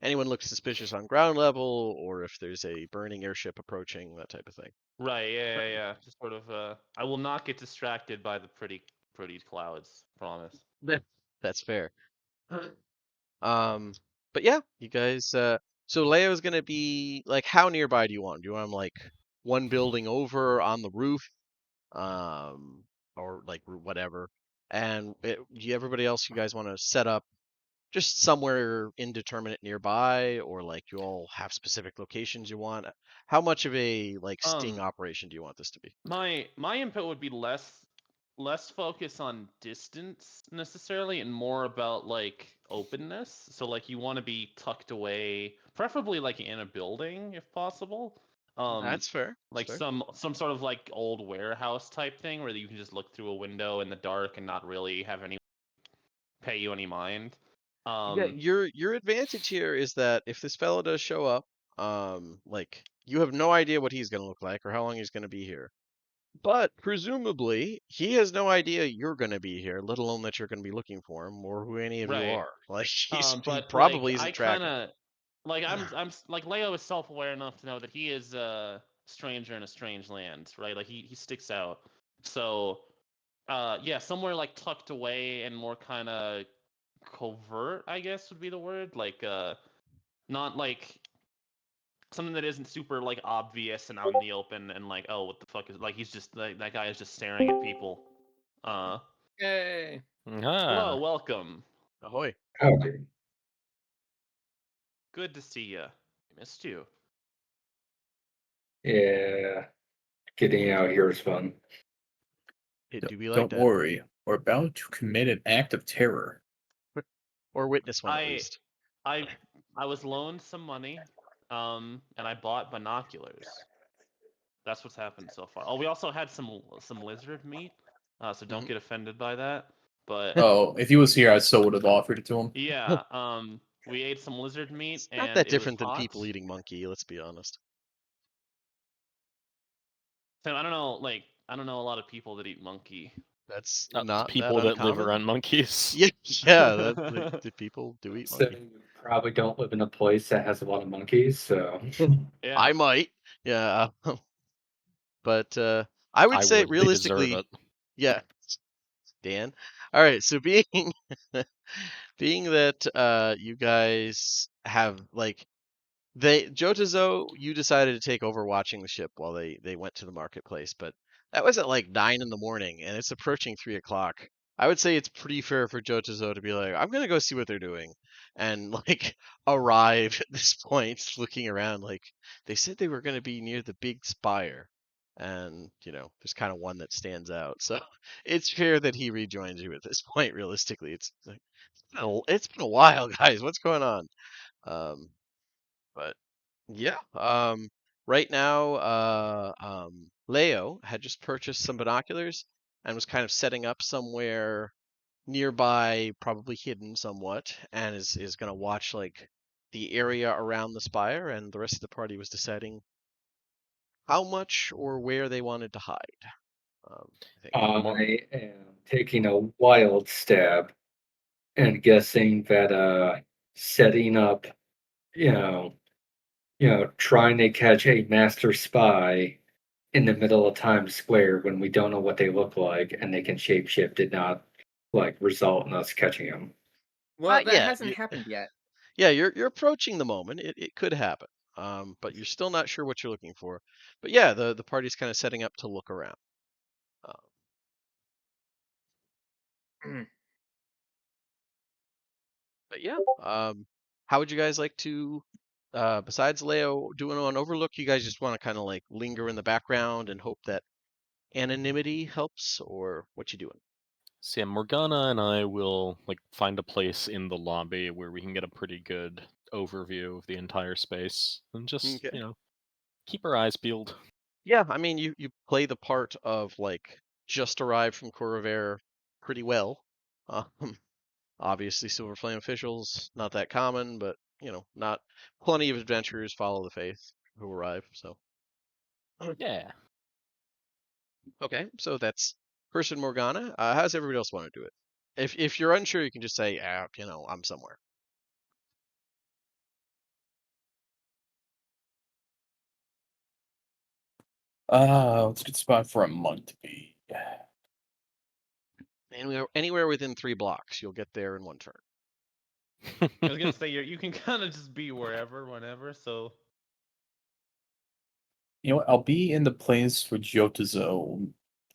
anyone looks suspicious on ground level or if there's a burning airship approaching, that type of thing. Right, yeah. Just sort of I will not get distracted by the pretty clouds, promise. That's fair. But yeah, you guys so Leo's gonna be like, how nearby do you want him? Do you want him like one building over on the roof? Or like whatever. And everybody else, you guys want to set up just somewhere indeterminate nearby, or like you all have specific locations you want? How much of a like sting operation do you want this to be? My input would be less focus on distance necessarily and more about like openness. So like you want to be tucked away, preferably like in a building if possible. That's fair. Like some sort of like old warehouse type thing where you can just look through a window in the dark and not really have any pay you any mind. Yeah, your advantage here is that if this fellow does show up, like You have no idea what he's going to look like or how long he's going to be here. But presumably, he has no idea you're going to be here, let alone that you're going to be looking for him or who any of you Right. are. Like he But like probably I isn't kind tracking. of like like Leo is self-aware enough to know that he is a stranger in a strange land, right? Like he sticks out. So yeah, somewhere like tucked away and more kind of covert, I guess would be the word. Like not like something that isn't super like obvious and out in the open and like, oh, what the fuck is, like, he's just like, that guy is just staring at people. Yay. Hello, Ah, welcome. Ahoy. Okay. Good to see you. Missed you. Yeah, getting out here is fun. It do be like Don't that. worry, we're about to commit an act of terror. Or witness one at I least. I I was loaned some money, and I bought binoculars. That's what's happened so far. Oh, we also had some lizard meat, so don't Mhm. get offended by that. But Oh, if he was here, I so would have offered it to him. yeah, we ate some lizard meat It's not and that it was different than hot. people eating monkey, let's be honest. Sam, I don't know, like I don't know a lot of people that eat monkey. That's the not that people that live uncommon. around monkeys. Yeah, yeah, the people do eat So monkey. you probably don't live in a place that has a lot of monkeys, so Yeah. I might. Yeah. But I would I say would. They deserve realistically, it. yeah, Dan. All right, so being being that you guys have like Jotazo, you decided to take over watching the ship while they went to the marketplace, but that was at like 9 in the morning, and it's approaching 3 o'clock. I would say it's pretty fair for Jotazo to be like, I'm gonna go see what they're doing, and like arrive at this point, looking around like they said they were gonna be near the big spire, and there's kind of one that stands out. So it's fair that he rejoins you at this point. Realistically, it's like it's been a while, guys. What's going on? Um, but yeah, right now, Leo had just purchased some binoculars and was kind of setting up somewhere nearby, probably hidden somewhat, and is gonna watch like the area around the spire, and the rest of the party was deciding how much or where they wanted to hide. I think. I am taking a wild stab and guessing that setting up, you know, trying to catch a master spy in the middle of Times Square when we don't know what they look like and they can shapeshift did not like result in us catching them. Well, that Yeah, hasn't happened yet. yeah, you're approaching the moment. It could happen. But you're still not sure what you're looking for. But yeah, the party's kind of setting up to look around. Um, But yeah, how would you guys like to, besides Leo doing an overlook, you guys just want to kind of like linger in the background and hope that anonymity helps, or what you doing? So yeah, Morgana and I will like find a place in the lobby where we can get a pretty good overview of the entire space and just, Okay. keep our eyes peeled. Yeah, I mean, you play the part of like just arrived from Corvair pretty well. Um, Obviously, Silver Flame officials not that common, but not plenty of adventurers follow the faith who arrive. So Yeah. okay, so that's person Morgana. How does everybody else want to do it? If you're unsure, you can just say, I'm somewhere. It's a good spot for a monk to be. Anywhere within 3 blocks, you'll get there in one turn. I was gonna say you can kind of just be wherever, whenever. So You know what? I'll be in the place where Jotazo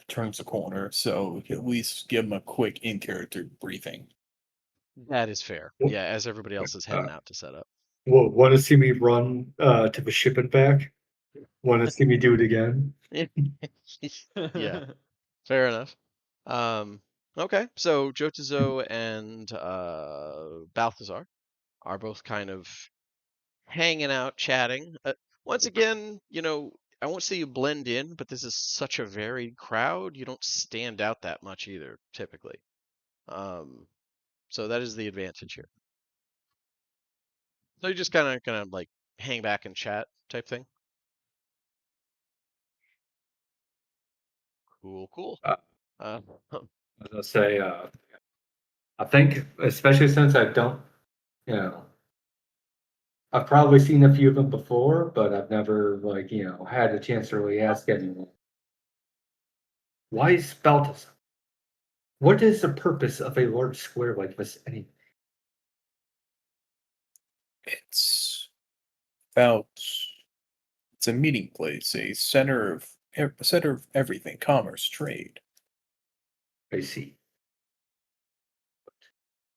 turns the corner, so we can at least give him a quick in-character briefing. That is fair. Yeah, as everybody else is heading out to set up. Well, want to see me run to the ship and back? Want to see me do it again? Yeah, fair enough. Okay, so Jotazo and Balthazar are both kind of hanging out, chatting. Once again, I won't say you blend in, but this is such a varied crowd. You don't stand out that much either, typically. So that is the advantage here. So you just kind of like hang back and chat type thing. Cool. Uh, Uh, As I say, I think, especially since I don't, you know, I've probably seen a few of them before, but I've never, like, had a chance to really ask anyone. Why Speltism? What is the purpose of a large square like this anyway? It's about it's a meeting place, a center of everything, commerce, trade. I see.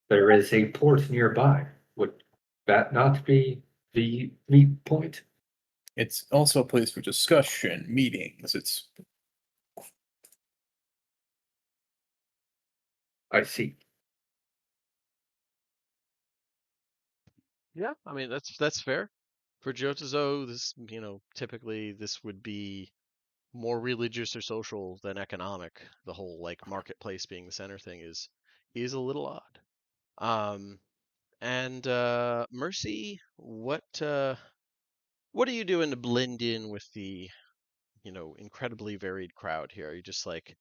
There is a port nearby. Would that not be the meet point? It's also a place for discussion, meetings. It's I see. yeah, I mean that's fair. For Jotazo, this typically this would be more religious or social than economic. The whole like marketplace being the center thing is a little odd. Um, and Mercy, what are you doing to blend in with the incredibly varied crowd here? Are you just like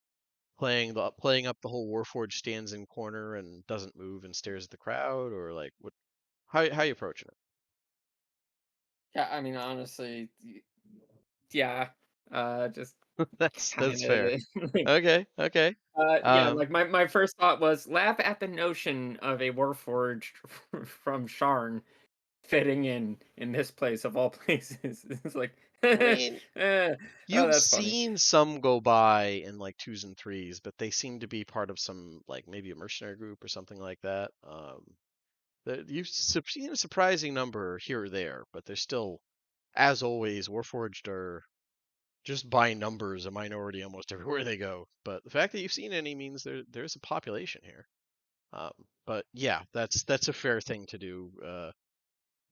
playing up the whole Warforged stands in corner and doesn't move and stares at the crowd, or like what? How you approaching Yeah, I mean, honestly, yeah. Just it? That's kind fair. of. Okay. Yeah, Um, like my first thought was laugh at the notion of a Warforged from Sharn fitting in this place of all places. It's like, I mean, oh, you've that's funny. seen some go by in like twos and threes, but they seem to be part of some like maybe a mercenary group or something like that. You've seen a surprising number here or there, but they're still, as always, Warforged are just by numbers a minority almost everywhere they go. But the fact that you've seen any means there's a population here. Um, but yeah, that's a fair thing to do.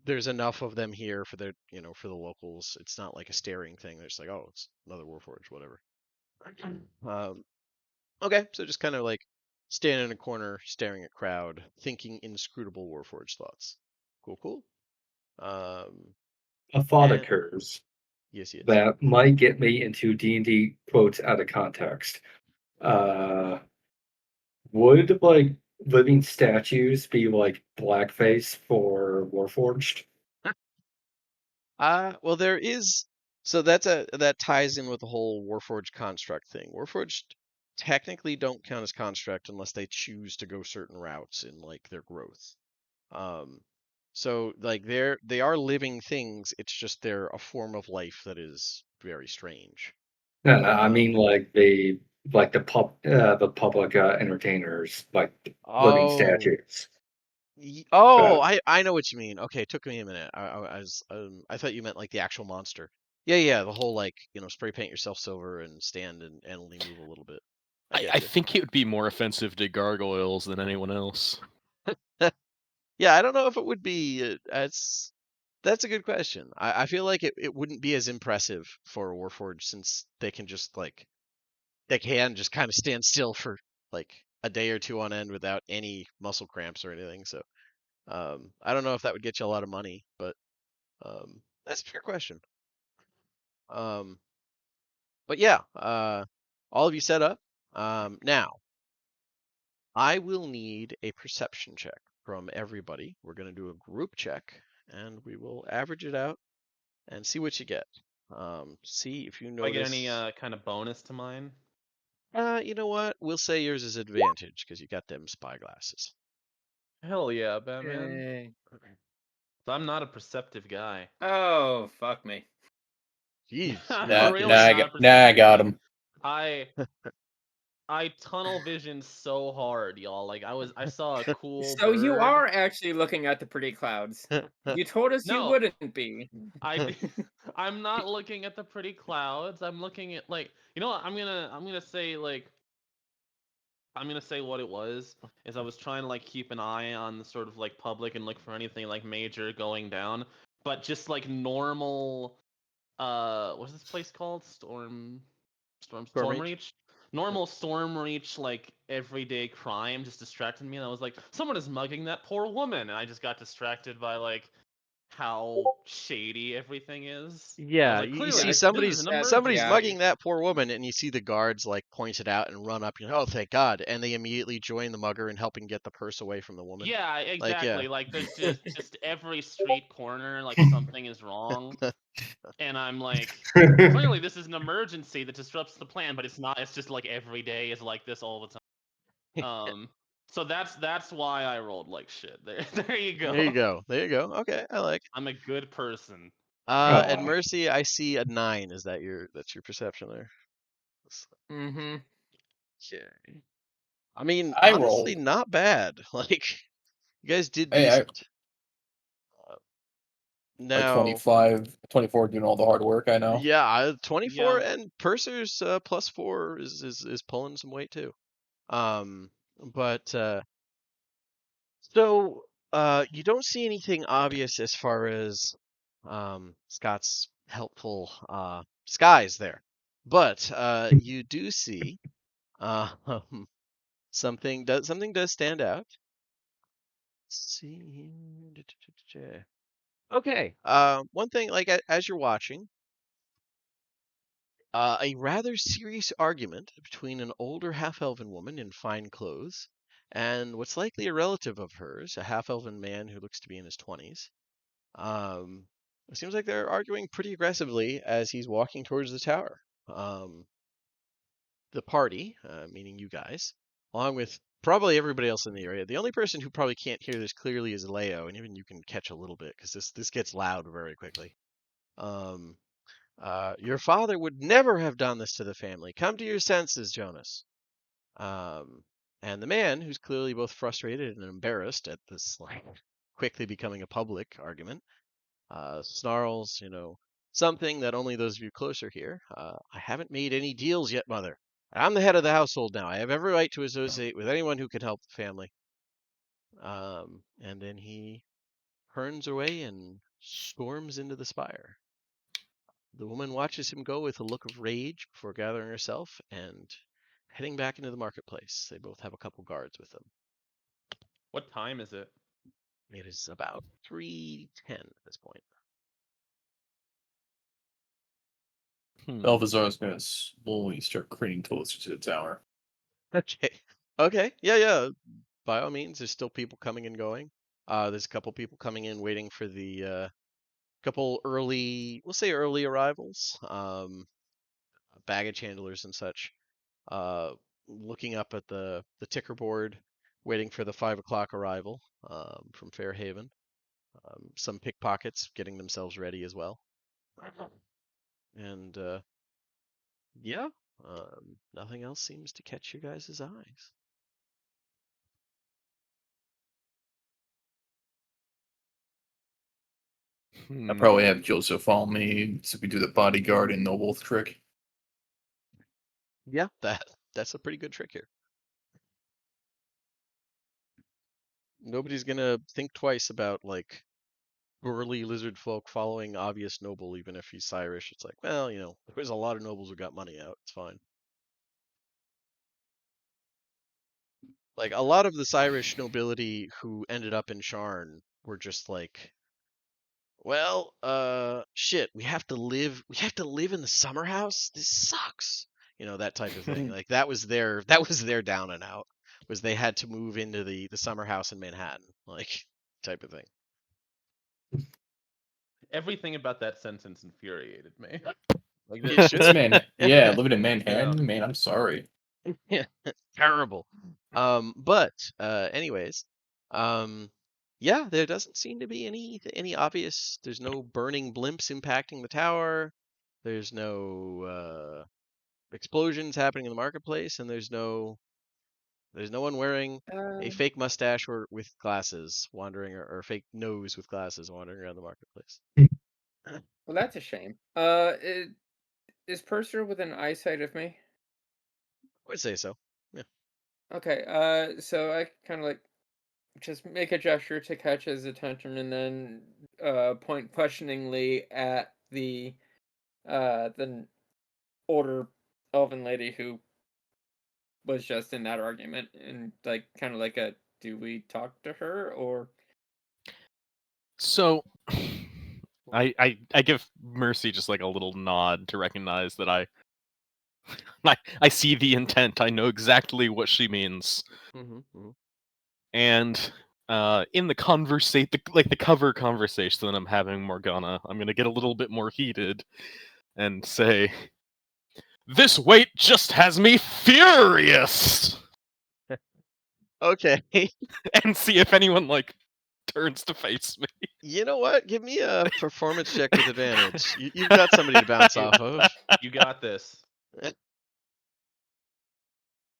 There's enough of them here for for the locals. It's not like a staring thing. They're just like, oh, it's another Warforged, whatever. Um, okay, so just kind of like standing in a corner, staring at crowd, thinking inscrutable Warforged thoughts. Cool. Um, A thought and occurs yes. that might get me into D&D quotes out of context. Uh, would like living statues be like blackface for Warforged? Well, there is. So that ties in with the whole Warforged construct thing. Warforged technically don't count as construct unless they choose to go certain routes in like their growth. Um, so like they are living things. It's just they're a form of life that is very strange. No, no, I mean Um, the public entertainers, like living oh, statues. oh, Uh, I know what you mean. Okay, it took me a minute. I thought you meant like the actual monster. Yeah, the whole like spray paint yourself silver and stand and only move a little bit. I I get you. think it would be more offensive to gargoyles than anyone else. Yeah, I don't know if it would be. That's a good question. I feel like it wouldn't be as impressive for a Warforged since they can just kind of stand still for like a day or two on end without any muscle cramps or anything. So I don't know if that would get you a lot of money, but that's a fair question. Um, but yeah, all of you set up. Now I will need a perception check from everybody. We're going to do a group check and we will average it out and see what you get. See if you Do I get any notice. kind of bonus to mine? You know what? We'll say yours is advantage because you got them spy glasses. Hell yeah, Batman. Yay. So I'm not a perceptive guy. Oh, fuck me. Jeez, I'm you're lucky really this. not a I perceptive got guy. him. I I tunnel vision so hard, y'all. Like I saw a cool So you bird. are actually looking at the pretty clouds. You told us you No, wouldn't be. I'm not looking at the pretty clouds. I'm looking at like what? I'm gonna say like I'm gonna say what it was is I was trying to like keep an eye on the sort of like public and look for anything like major going down, but just like normal what's this place called? Storm Storm Reach. Reach? Normal Storm Reach like everyday crime just distracted me and I was like, someone is mugging that poor woman and I just got distracted by like how shady everything is. I was Yeah, like, you clearly, see Yeah, this is an somebody's yeah. mugging that poor woman, and you see the guards like point it out and run up. You know, oh thank God, and they immediately join the mugger in helping get the purse away from the woman. Yeah, Like, yeah, exactly. Like there's just every street corner, like something is wrong. And I'm like, clearly this is an emergency that disrupts the plan, but it's not. It's just like every day is like this all the time. So that's why I rolled like shit. There you go. there you go, there you go. Okay, I like it. I'm a good person. And Aw. Mercy, I see a 9. Is that that's your perception there? Mm-hmm. Okay. I mean, I honestly, rolled. not bad. Like, you guys did Hey, decent. like Now, 25, 24 doing all the hard work. I know. yeah, 24 Yeah. and Purser's +4 is pulling some weight too. But so you don't see anything obvious as far as Scott's helpful disguise there, but you do see uh, something does stand out. Let's see here. Okay. One thing, like as you're watching, a rather serious argument between an older half-elven woman in fine clothes and what's likely a relative of hers, a half-elven man who looks to be in his 20s. It seems like they're arguing pretty aggressively as he's walking towards the tower. The party, meaning you guys, along with probably everybody else in the area. The only person who probably can't hear this clearly is Leo, and even you can catch a little bit because this gets loud very quickly. Um, your father would never have done this to the family. Come to your senses, Jonas. Um, and the man, who's clearly both frustrated and embarrassed at this like quickly becoming a public argument, snarls, something that only those of you closer hear. I haven't made any deals yet, Mother. I'm the head of the household now. I have every right to associate with anyone who can help the family. And then he turns away and storms into the spire. The woman watches him go with a look of rage before gathering herself and heading back into the marketplace. They both have a couple guards with them. What time is it? It is about 3:10 at this point. Balthazar's gonna slowly start craning closer to the tower. Okay. Okay. Yeah. By all means, there's still people coming and going. There's a couple people coming in waiting for the couple we'll say early arrivals, baggage handlers and such, looking up at the ticker board, waiting for the 5 o'clock arrival from Fairhaven. Some pickpockets getting themselves ready as well. And yeah, nothing else seems to catch you guys' eyes. I probably have Joseph follow me so we do the bodyguard and no wolf trick. Yeah, that's a pretty good trick here. Nobody's gonna think twice about like burly lizard folk following obvious noble, even if he's Irish. It's like, well, there's a lot of nobles who got money out. It's fine. Like a lot of this Irish nobility who ended up in Sharn were just like, well, shit, we have to live in the summer house. This sucks. That type of thing. Like that was their down and out, was they had to move into the summer house in Manhattan, like type of thing. Everything about that sentence infuriated me. Like It should. Yeah, living in Manhattan, man, I'm sorry. Yeah, terrible. But anyways, yeah, there doesn't seem to be any obvious. There's no burning blimps impacting the tower. There's no explosions happening in the marketplace, and there's no one wearing a fake mustache or with glasses wandering, or fake nose with glasses wandering around the marketplace. Well, that's a shame. Is Purser within eyesight of me? I would say so. Yeah. Okay. So I kind of like just make a gesture to catch his attention, and then point questioningly at the older elven lady who was just in that argument, and like kind of like do we talk to her or? So, I give Mercy just like a little nod to recognize that I see the intent. I know exactly what she means. And in the the cover conversation that I'm having with Morgana, I'm gonna get a little bit more heated and say, "This wait just has me furious," Okay. and see if anyone like turns to face me. You know what? Give me a performance check with advantage. You've got somebody to bounce off of. You got this.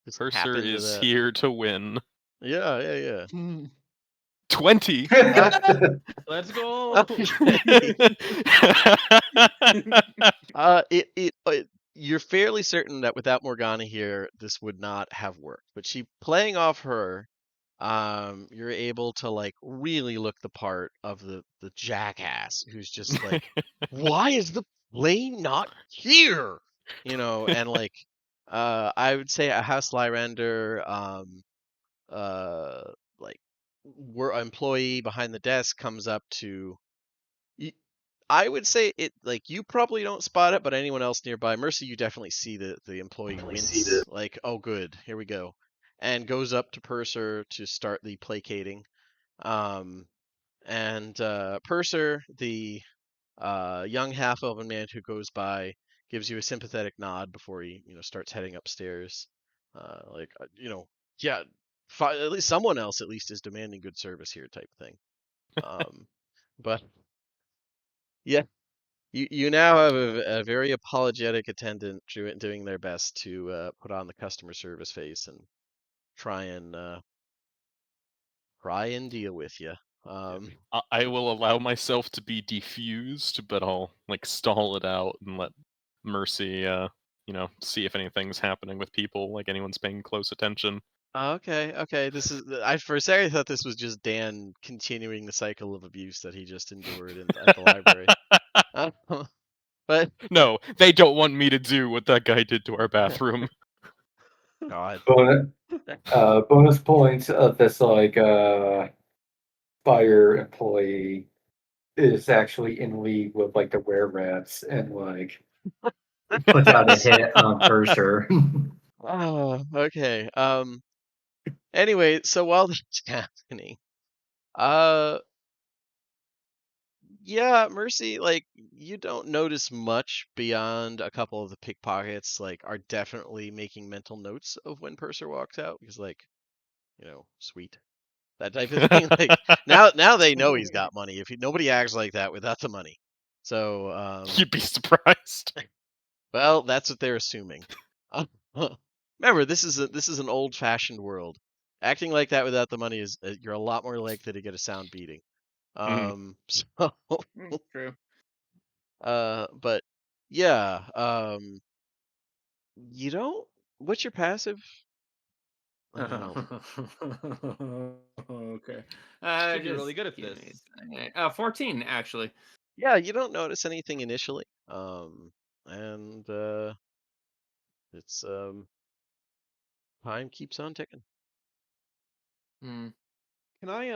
Just tap Purser into is that. here to win. Yeah. 20. Let's go. You're fairly certain that without Morgana here, this would not have worked. But she playing off her, you're able to like really look the part of the jackass who's just like, why is the plane not here? And like, I would say a House Lyrander, like, employee behind the desk comes up to. I would say it like you probably don't spot it, but anyone else nearby, Mercy, you definitely see the employee wince, like, oh good, here we go, and goes up to Purser to start the placating. And Purser, the young half-elven man who goes by, gives you a sympathetic nod before he starts heading upstairs. Like yeah, at least someone else at least is demanding good service here, type thing. But yeah. You now have a very apologetic attendant doing their best to put on the customer service face and try and deal with you. I will allow myself to be defused, but I'll like stall it out and let Mercy, see if anything's happening with people, like anyone's paying close attention. Okay. This is I for a second I thought this was just Dan continuing the cycle of abuse that he just endured at the library. But No, they don't want me to do what that guy did to our bathroom. God. Bonus points of this like fire employee is actually in league with like the were rats and like puts out a hit on Purser. Oh, okay. Anyway, so while that's happening, uh yeah, Mercy, like you don't notice much beyond a couple of the pickpockets, like are definitely making mental notes of when Purser walks out because like, sweet. That type of thing. Like now they know he's got money. Nobody acts like that without the money. So You'd be surprised. well, that's what they're assuming. Remember, this is an old-fashioned world. Acting like that without the money is you're a lot more likely to get a sound beating. So True. but yeah, you don't. What's your passive? I don't know. Okay. Should be really good at give me this. a second. 14 actually. Yeah, you don't notice anything initially. And it's time keeps on ticking. Hmm. Can I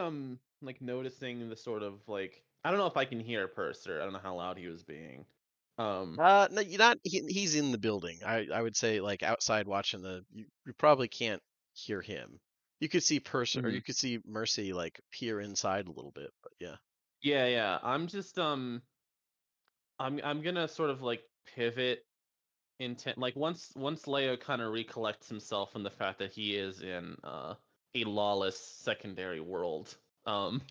like noticing the sort of like I don't know if I can hear Purser. I don't know how loud he was being. No, you're not. He's in the building. I would say like outside watching you probably can't hear him. You could see Purser or you could see Mercy like peer inside a little bit, but yeah. Yeah. I'm just I'm gonna sort of like pivot intent like once Leo kind of recollects himself from the fact that he is in a lawless secondary world. I'm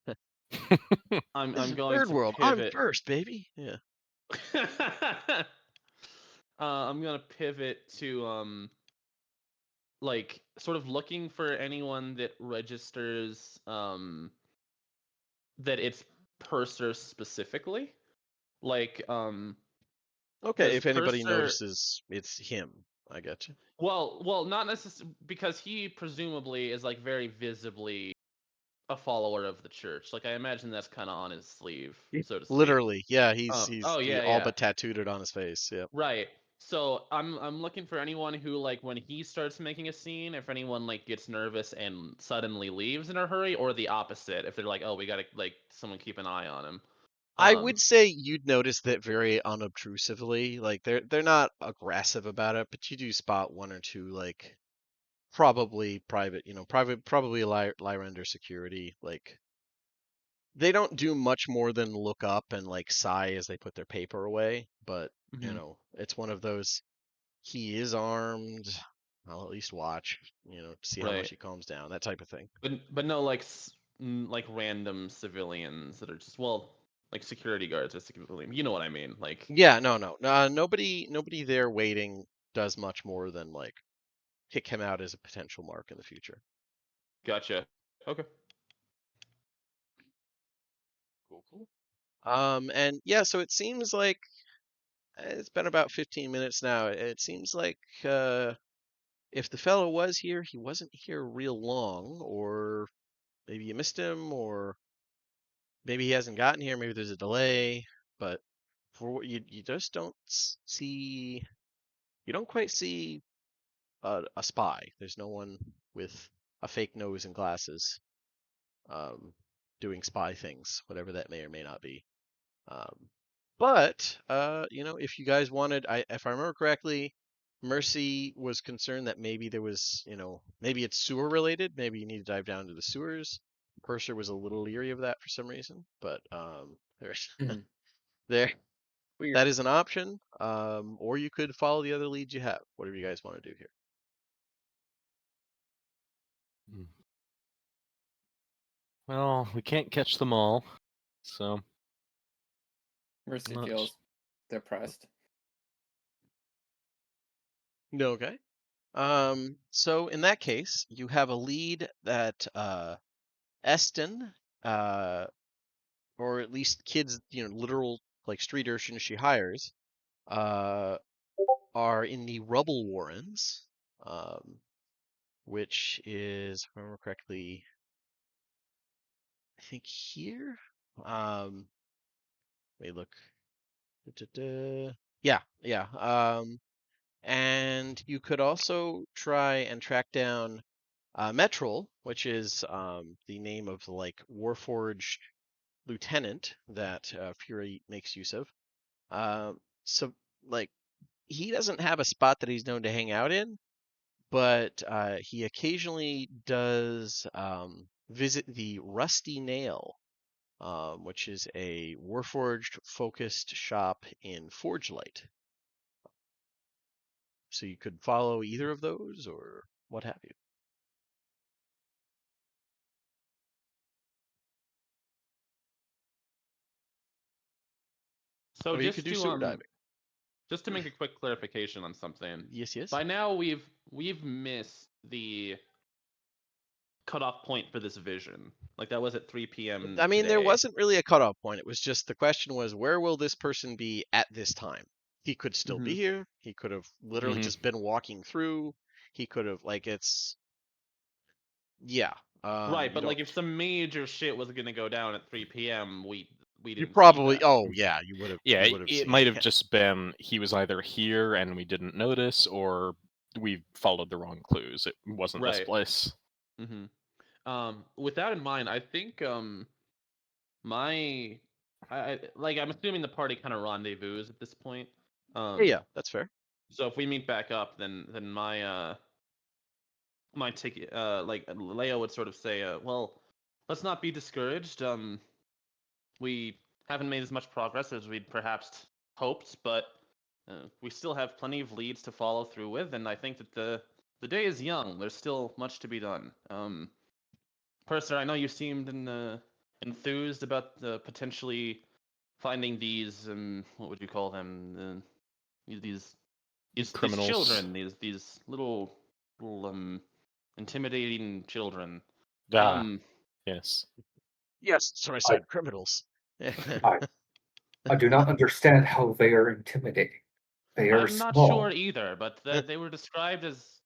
This is going third to world. I'm pivot. first, baby. Yeah. I'm gonna pivot to like sort of looking for anyone that registers that it's Purser specifically. Like Okay, because if anybody Purser notices it's him, I get you. well not necessarily because he presumably is like very visibly a follower of the church. Like I imagine that's kind of on his sleeve, so to speak. Literally, yeah. He's Oh he yeah, all yeah. but tattooed it on his face. Yeah. Right. So I'm looking for anyone who like when he starts making a scene, if anyone like gets nervous and suddenly leaves in a hurry, or the opposite, if they're like, oh, we gotta like someone keep an eye on him. I would say you'd notice that very unobtrusively. Like they're not aggressive about it, but you do spot one or two like probably private, probably lie under security. Like they don't do much more than look up and like sigh as they put their paper away, but Mhm. it's one of those he is armed. I'll at least watch, to see how much Right. he calms down, that type of thing. But no like like random civilians that are just like security guards or civilians. You know what I mean? Like Yeah, no, nobody there waiting does much more than like kick him out as a potential mark in the future. gotcha. Okay. Cool. And yeah, so it seems like it's been about 15 minutes now. It seems like if the fellow was here, he wasn't here real long, or maybe you missed him, or maybe he hasn't gotten here. Maybe there's a delay, but for what you just don't see, you don't quite see a spy. There's no one with a fake nose and glasses, doing spy things, whatever that may or may not be. But if you guys wanted, if I remember correctly, Mercy was concerned that maybe there was, maybe it's sewer related. Maybe you need to dive down to the sewers. Purser was a little leery of that for some reason, but there's Mhm. there Weird. that is an option. Or you could follow the other leads you have. Whatever you guys want to do here. Well, we can't catch them all, so Mercy Not- feels depressed. No, okay. So in that case, you have a lead that Eston, or at least kids, literal like street urchins she hires, uh, are in the Rubble Warrens, which is, if I remember correctly, I think here. Wait, look. Da-da-da. Yeah, yeah. And you could also try and track down Metrol, which is the name of the like Warforged lieutenant that Fury makes use of. So like he doesn't have a spot that he's known to hang out in, but he occasionally does visit the Rusty Nail, which is a Warforged focused shop in Forgelight. So you could follow either of those or what have you. So Or you could do sewer diving. just to make a quick clarification on something. Yes, yes. By now we've missed the cutoff point for this vision. Like that was at 3 p.m. I mean, there today. wasn't really a cutoff point. It was just the question was, where will this person be at this time? He could still be here. He could have literally Mhm. just been walking through. He could have yeah. Right, but don't. like if some major shit was gonna go down at 3 p.m., we You didn't probably. see that. Oh yeah, you would have. Yeah, You would have it seen. might have just been he was either here and we didn't notice, or we followed the wrong clues. It wasn't this Right. place. With that in mind, I think my I'm assuming the party kind of rendezvous at this point. Yeah, that's fair. So if we meet back up, then my ticket like Leo would sort of say, well, let's not be discouraged. We haven't made as much progress as we'd perhaps hoped, but we still have plenty of leads to follow through with, and I think that the day is young. There's still much to be done. Purser, I know you seemed enthused about potentially finding these what would you call them? These Criminals. children, these little intimidating children. Ah, yes. Yes, that's what I said. Criminals. I do not understand how they are intimidating. They are I'm not small. sure either, but they were described as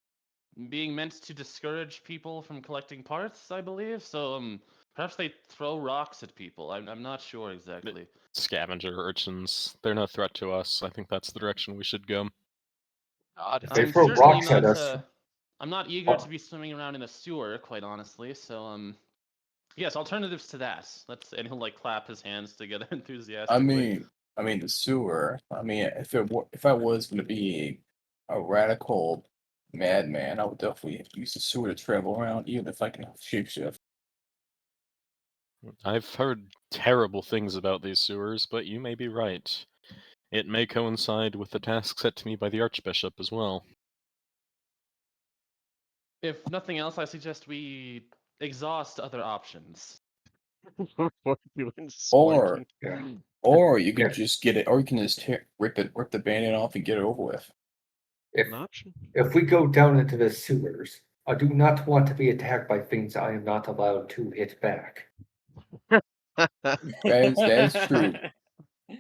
being meant to discourage people from collecting parts, I believe. So perhaps they throw rocks at people. I'm not sure exactly. Scavenger urchins. They're no threat to us. I think that's the direction we should go. God, If they I'm throw certainly rocks at not. us, I'm not eager to be swimming around in a sewer, quite honestly. So Yes, alternatives to that. And he'll like clap his hands together I enthusiastically. mean the sewer. I mean, if I was going to be a radical madman, I would definitely use the sewer to travel around, even if I can shapeshift. I've heard terrible things about these sewers, but you may be right. It may coincide with the task set to me by the Archbishop as well. If nothing else, I suggest we exhaust other options. What you been Or swanking? Yeah. or you could Yeah. just get it, or you can just rip the band-aid off and get it over with. If An option? if we go down into the sewers, I do not want to be attacked by things I am not allowed to hit back. That is true.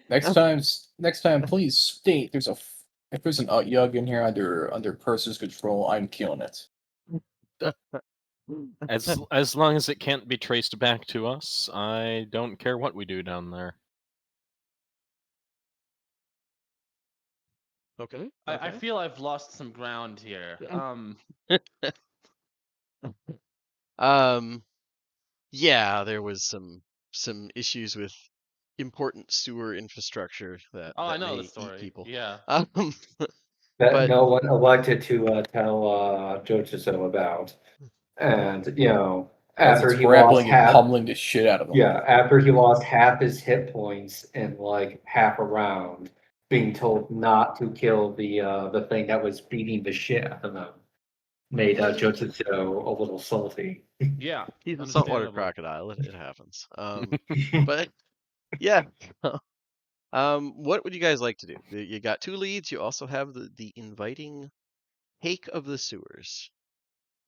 Next time, please state if there's an Yug in here under Purser's control, I'm killing it. As long as it can't be traced back to us, I don't care what we do down there. Okay. I feel I've lost some ground here. Yeah, there was some issues with important sewer infrastructure Oh, I that know the may eat story. people. Yeah. Um, That but no one elected to tell Jochiso about. And As after it's he lost grappling and half, pummeling the shit out of them. yeah, after he lost half his hit points in like half a round, being told not to kill the thing that was beating the shit out of him made Jochiso a little salty. Yeah. he's a saltwater Understandable. crocodile. It happens. But yeah. What would you guys like to do? You got two leads. You also have the inviting hake of the sewers,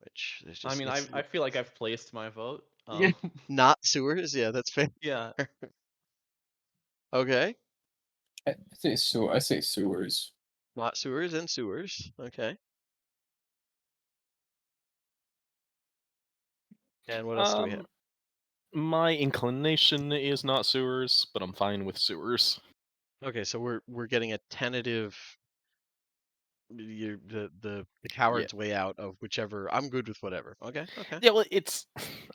which is I just mean, it's I feel like I've placed my vote. yeah, not sewers. Yeah, that's fair. Yeah. Okay, I say I say sewers. not sewers and sewers. Okay, and what else do we have? My inclination is not sewers, but I'm fine with sewers. Okay, so we're getting a tentative the Yeah. coward's way out of whichever. I'm good with whatever. Okay, okay. Yeah, well, it's.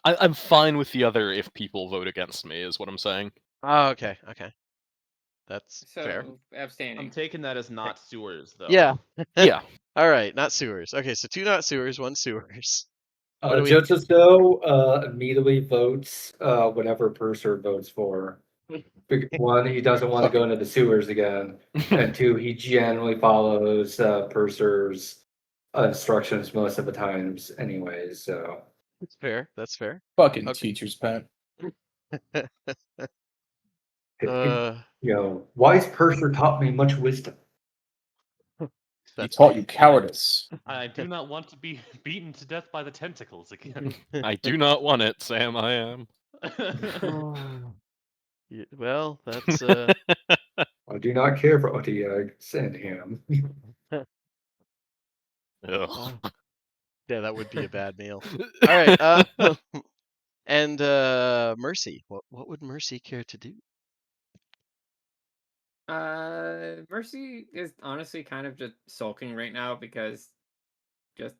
I'm fine with the other if people vote against me, is what I'm saying. Oh, okay, okay. That's fair. So I'm abstaining. taking that as not sewers, though. Yeah. Yeah. All right, not sewers. Okay, so two not sewers, one sewers. What do we? Jochiso immediately votes whatever Purser votes for. One, he doesn't want to go into the sewers again, and two, he generally follows Purser's instructions most of the times, anyways. So That's fair. That's fair. Fucking Okay. teacher's pet. Uh, wise Purser taught me much wisdom. He that's taught you cowardice. I do not want to be beaten to death by the tentacles again. I do not want it, Sam. I am. yeah, well, that's I do not care for what he sent him. Ugh. yeah, that would be a bad meal. All right. And Mercy. What would Mercy care to do? Mercy is honestly kind of just sulking right now because just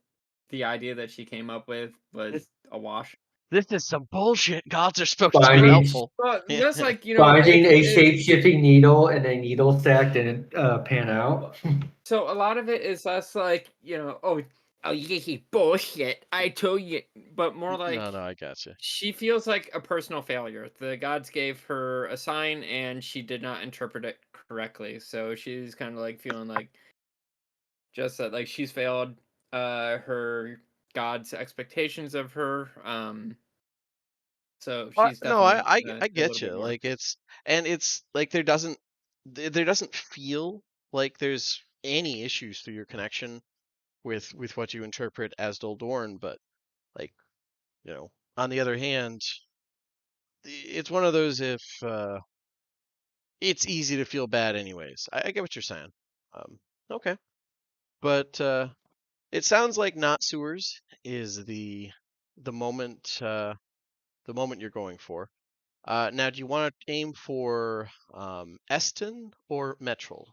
the idea that she came up with was a wash. This is some bullshit. Gods are supposed to be Finding, helpful. But Yeah. just like finding a shape-shifting needle and a needle stack didn't pan out. so a lot of it is less like oh yeah, bullshit. I told you, but more like No, I gotcha. she feels like a personal failure. The gods gave her a sign and she did not interpret it correctly. So she's kind of like feeling like just that like she's failed her god's expectations of her. So she's No, definitely I a little get bit you. more. Like it's like there doesn't feel like there's any issues through your connection with what you interpret as Doldorn, but like on the other hand, it's one of those if it's easy to feel bad anyways. I get what you're saying. Okay, but it sounds like not sewers is the moment the moment you're going for. Now, do you want to aim for Eston or Metrol?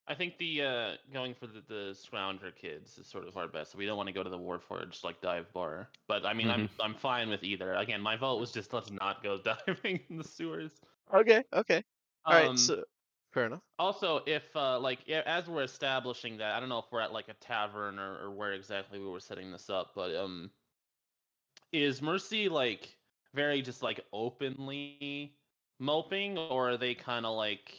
I think the going for the Scrounger kids is sort of our best. We don't want to go to the Warforged like dive bar, but I mean I'm fine with either. Again, my vote was just let's not go diving in the sewers. Okay. Okay. All right. Um, So fair enough. Also, if as we're establishing that, I don't know if we're at like a tavern or where exactly we were setting this up, but is Mercy like very just like openly moping, or are they kind of like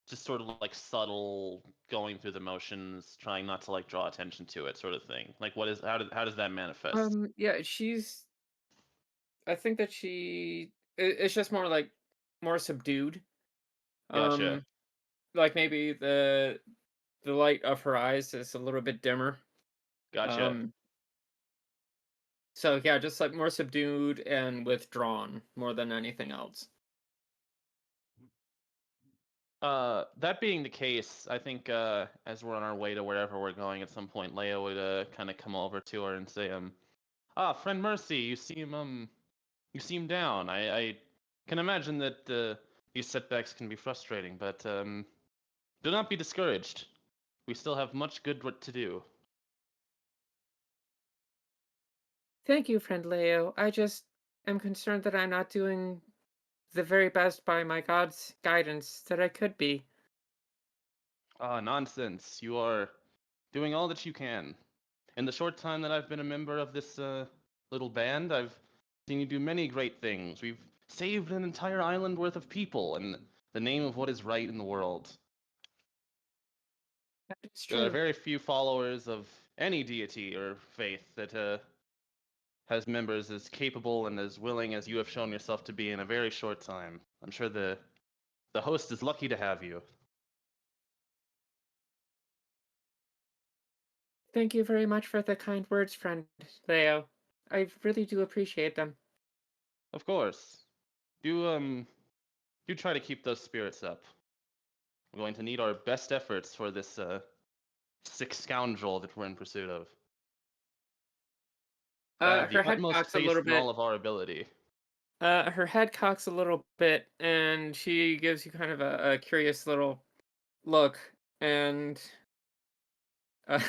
just sort of like subtle, going through the motions, trying not to like draw attention to it, sort of thing? Like, how does that manifest? Yeah, I think that it's just more like more subdued. Gotcha. Like maybe the light of her eyes is a little bit dimmer. Gotcha. So yeah, just like more subdued and withdrawn more than anything else. That being the case, I think as we're on our way to wherever we're going, at some point, Leia would kind of come over to her and say, friend Mercy, you seem down. I can imagine that these setbacks can be frustrating, but do not be discouraged. We still have much good work to do. Thank you, friend Leo. I just am concerned that I'm not doing the very best by my god's guidance that I could be. Nonsense. You are doing all that you can. In the short time that I've been a member of this little band, I've seen you do many great things. We've saved an entire island worth of people in the name of what is right in the world. It's There are true. very few followers of any deity or faith that has members as capable and as willing as you have shown yourself to be in a very short time. I'm sure the host is lucky to have you. Thank you very much for the kind words, friend Leo. I really do appreciate them. Of course. Do try to keep those spirits up. We're going to need our best efforts for this sick scoundrel that we're in pursuit of. I have the Her head utmost cocks a faith little in all bit. of our ability. Her head cocks a little bit, and she gives you kind of a curious little look, and uh,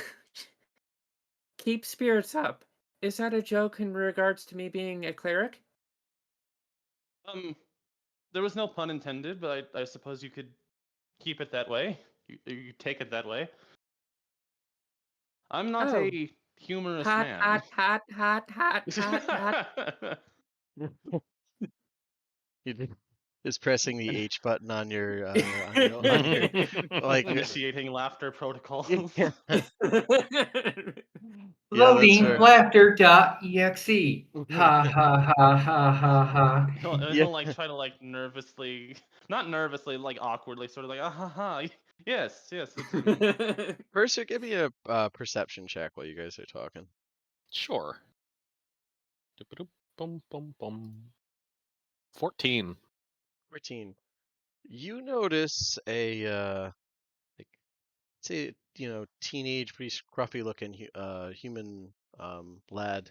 keep spirits up. Is that a joke in regards to me being a cleric? There was no pun intended, but I suppose you could keep it that way. You take it that way. I'm not Oh, a humorous hot, man. hot, hot, hot, hot, hot, hot. You just pressing the H button on your on your like Initiating laughter protocols. yeah. Yeah, that's Loading right. laughter.exe. Ha ha ha ha ha ha. Yeah. He'll like try to like nervously, not nervously, like awkwardly, sort of like, ah ha ha. Yes. Mercer, give me a perception check while you guys are talking. Sure. Bum, bum, bum. 14. 14. You notice a like say teenage, pretty scruffy looking human lad.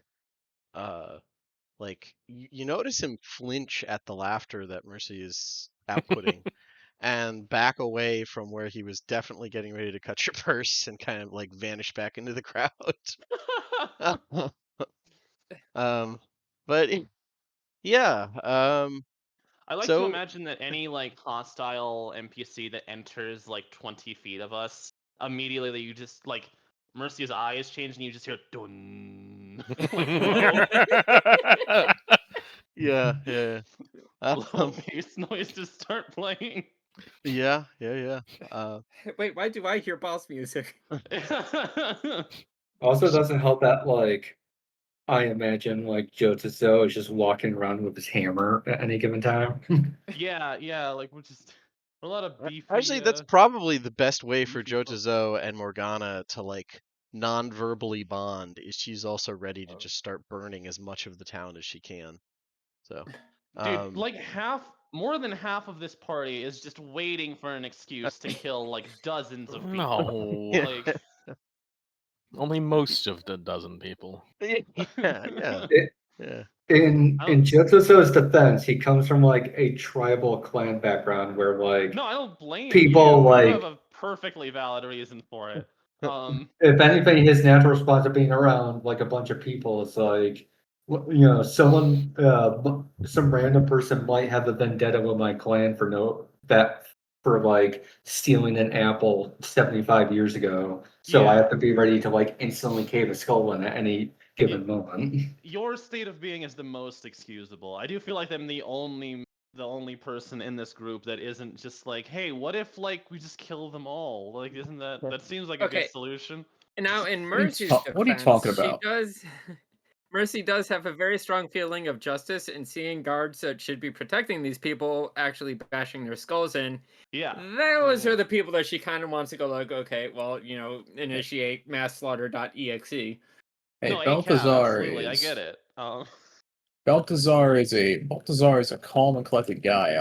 Like you notice him flinch at the laughter that Mercy is outputting and back away from where he was definitely getting ready to cut your purse and kind of like vanish back into the crowd. But yeah, I like to so imagine that any like hostile NPC that enters like 20 feet of us, immediately you just like Mercy's eyes change and you just hear dun. Like yeah. low bass noises start playing. Yeah. Wait, why do I hear boss music? Also, doesn't help that, like, I imagine, like, Jotazo is just walking around with his hammer at any given time. yeah, like we're a lot of beefy. Actually, that's probably the best way for beefy folk. Jotazo and Morgana to like non-verbally bond is she's also ready to just start burning as much of the town as she can. So, Dude, like more than half of this party is just waiting for an excuse to kill like dozens of people. No. Like Only most of the dozen people. yeah. In Jotazo's defense, he comes from like a tribal clan background where like no, I don't blame people you. like You have a perfectly valid reason for it. If anything, his natural response to being around like a bunch of people is like, someone, some random person might have a vendetta with my clan for like stealing an apple 75 years ago. So I Yeah. have to be ready to like instantly cave a skull in at any given moment. Your state of being is the most excusable. I do feel like I'm the only person in this group that isn't just like, hey, what if like we just kill them all? Like, isn't that seems like a good Okay. solution? Now, in What are you Mercy's what are you talking defense, she about? does. Mercy does have a very strong feeling of justice in seeing guards that should be protecting these people actually bashing their skulls in. Yeah. Those Yeah. are the people that she kind of wants to go like, okay, well, initiate masslaughter.exe. Hey, No, ACAB, Balthazar absolutely. I get is it. Balthazar is a calm and collected guy.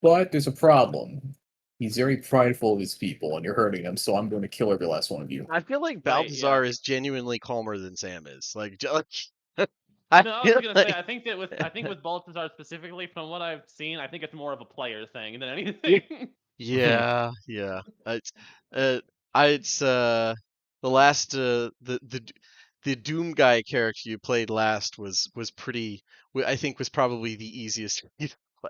But there's a problem. He's very prideful of his people, and you're hurting him. So I'm going to kill every last one of you. I feel like Right, yeah. Balthazar is genuinely calmer than Sam is. I No, I was feel gonna say, like I think with Balthazar specifically, from what I've seen, I think it's more of a player thing than anything. yeah, yeah. Uh, the last the Doom guy character you played last was pretty. I think was probably the easiest. for you to play.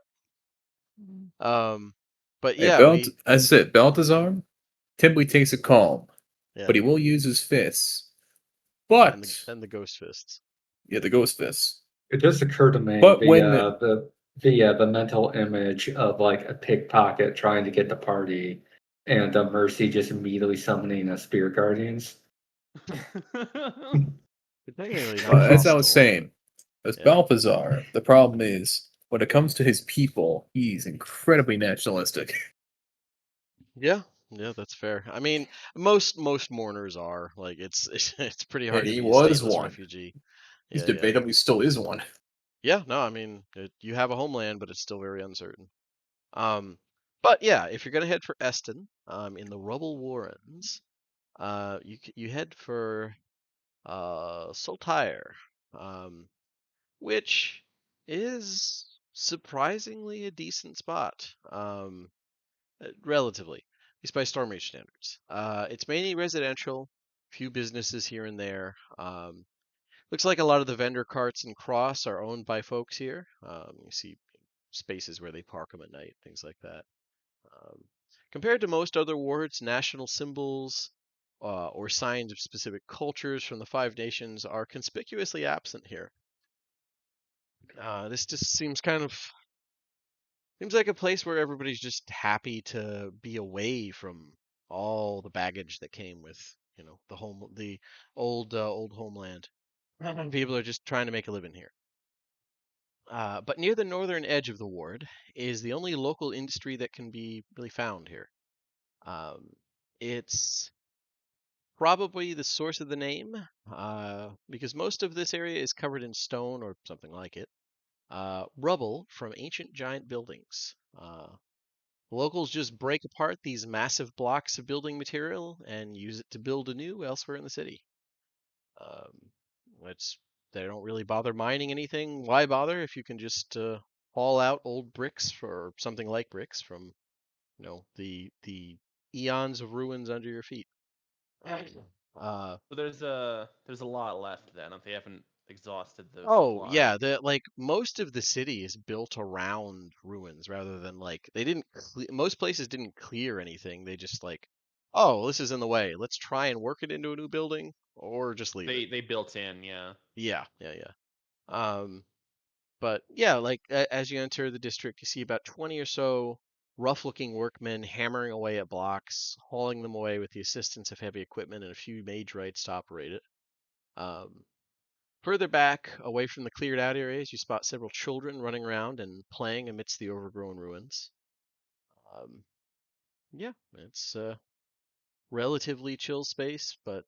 But Hey, yeah, as I said, Balthazar typically takes it calm, yeah, but he will use his fists. and But the ghost fists. yeah, the ghost fists. It just occurred to me But the mental image of like a pickpocket trying to get the party, and Mercy just immediately summoning a spirit guardians. Technically not as I was hostile. saying, as Yeah. Balthazar, the problem is when it comes to his people, he's incredibly nationalistic. Yeah, yeah, that's fair. I mean, most mourners are like it's pretty And hard to he be a was stateless one. refugee. He's Yeah, yeah. debatably still is one. Yeah, no, I mean, you have a homeland, but it's still very uncertain. Um, but yeah, if you're gonna head for Eston, in the Rubble Warrens, you head for Saltire, um, which is surprisingly a decent spot. Relatively, at least by Stormreach standards. It's mainly residential, few businesses here and there. Looks like a lot of the vendor carts and cross are owned by folks here. You see spaces where they park them at night, things like that. Um, Compared to most other wards, national symbols or signs of specific cultures from the Five Nations are conspicuously absent here. This just seems like a place where everybody's just happy to be away from all the baggage that came with, the old homeland. People are just trying to make a living here. But near the northern edge of the ward is the only local industry that can be really found here. Um, it's probably the source of the name, because most of this area is covered in stone or something like it, rubble from ancient giant buildings. Locals just break apart these massive blocks of building material and use it to build anew elsewhere in the city. Um, it's They don't really bother mining anything. Why bother if you can just haul out old bricks for something like bricks from the eons of ruins under your feet. Uh, So there's a lot left then if they haven't exhausted those oh supplies. yeah, the like most of the city is built around ruins rather than like they didn't most places didn't clear anything. They just like, oh, this is in the way. Let's try and work it into a new building or just leave it. They built in, yeah. Yeah, yeah, yeah. But yeah, like as you enter the district, you see about 20 or so rough-looking workmen hammering away at blocks, hauling them away with the assistance of heavy equipment and a few mage rights to operate it. Um, Further back, away from the cleared out areas, you spot several children running around and playing amidst the overgrown ruins. Um, yeah, it's a relatively chill space, but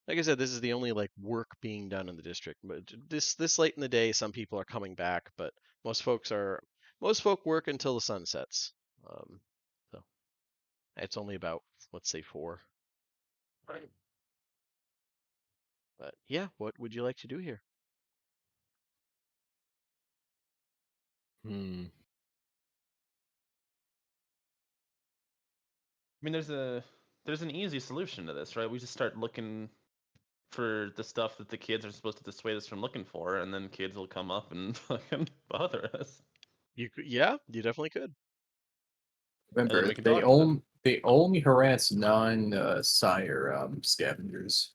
like I said, this is the only like work being done in the district. But this late in the day, some people are coming back, but most folk work until the sun sets. So it's only about, let's say, 4. Right. But yeah, what would you like to do here? Hmm. mean, there's an easy solution to this, right? We just start looking for the stuff that the kids are supposed to dissuade us from looking for, and then kids will come up and fucking bother us. Yeah, you definitely could. And then Remember, we can talk to them. they only harass sire scavengers.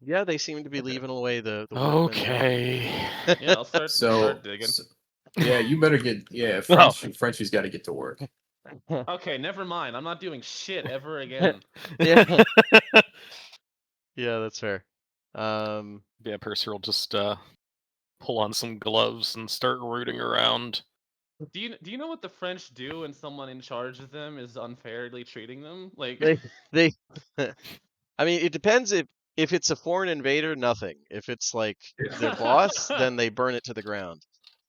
Yeah, they seem to be Okay. leaving away the workmen now. Okay. Yeah, I'll start digging. Yeah, you better get Oh. Frenchie's got to get to work. Okay, never mind. I'm not doing shit ever again. Yeah, yeah, that's fair. Yeah, Purser will just pull on some gloves and start rooting around. Do you know what the French do when someone in charge of them is unfairly treating them? Like, they I mean, it depends if it's a foreign invader, nothing. If it's like their boss, then they burn it to the ground.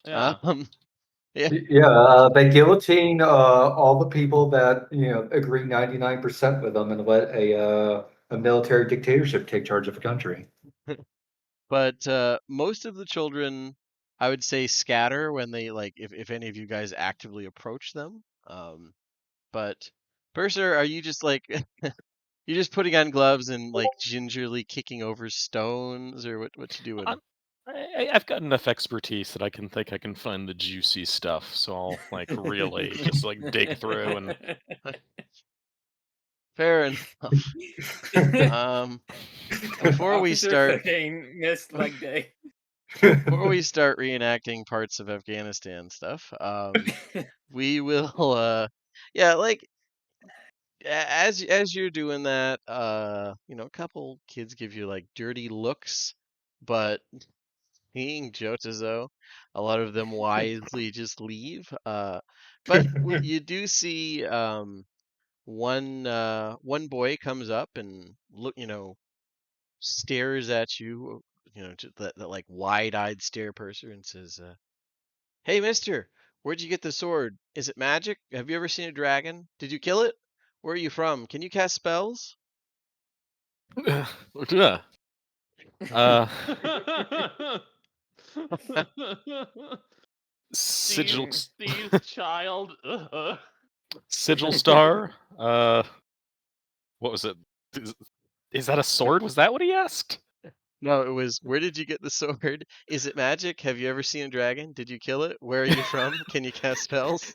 yeah. Yeah. Yeah, they guillotine all the people that agree 99% with them and let a military dictatorship take charge of a country. But most of the children, I would say, scatter when they like if any of you guys actively approach them. But Purser, are you just like you're just putting on gloves and like gingerly kicking over stones, or what you doing? I've got enough expertise that I can find the juicy stuff, so I'll like really just like dig through and Fair enough. Before we Officer start, fucking missed leg day. before we start reenacting parts of Afghanistan stuff, we will, yeah, like as you're doing that, a couple kids give you like dirty looks, but being Jotazo, a lot of them wisely just leave. But you do see one boy comes up and stares at you, that like wide-eyed stare Purser and says, "Hey, mister, where'd you get the sword? Is it magic? Have you ever seen a dragon? Did you kill it? Where are you from? Can you cast spells?" yeah. Sigil Steve's child. Sigil Star. What was it? Is that a sword? Was that what he asked? No, it was, "Where did you get the sword? Is it magic? Have you ever seen a dragon? Did you kill it? Where are you from? Can you cast spells?"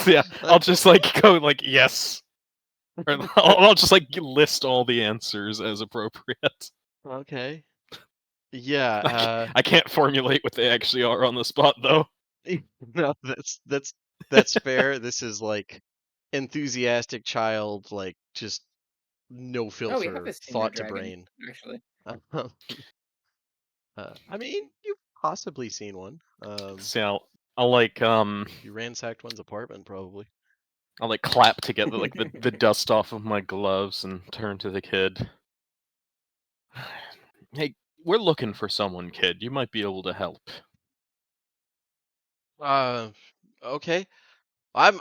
Yeah, I'll just like go like yes. Or I'll just like list all the answers as appropriate. Okay. Yeah, I can't formulate what they actually are on the spot though. no, that's fair. This is like enthusiastic child, like just no Oh, we have filter, a senior thought to dragon, brain. actually. I mean, you've possibly seen one. So I'll like You ransacked one's apartment, probably. I'll like clap together like the dust off of my gloves and turn to the kid. Hey, we're looking for someone, kid. You might be able to help. Okay. I'm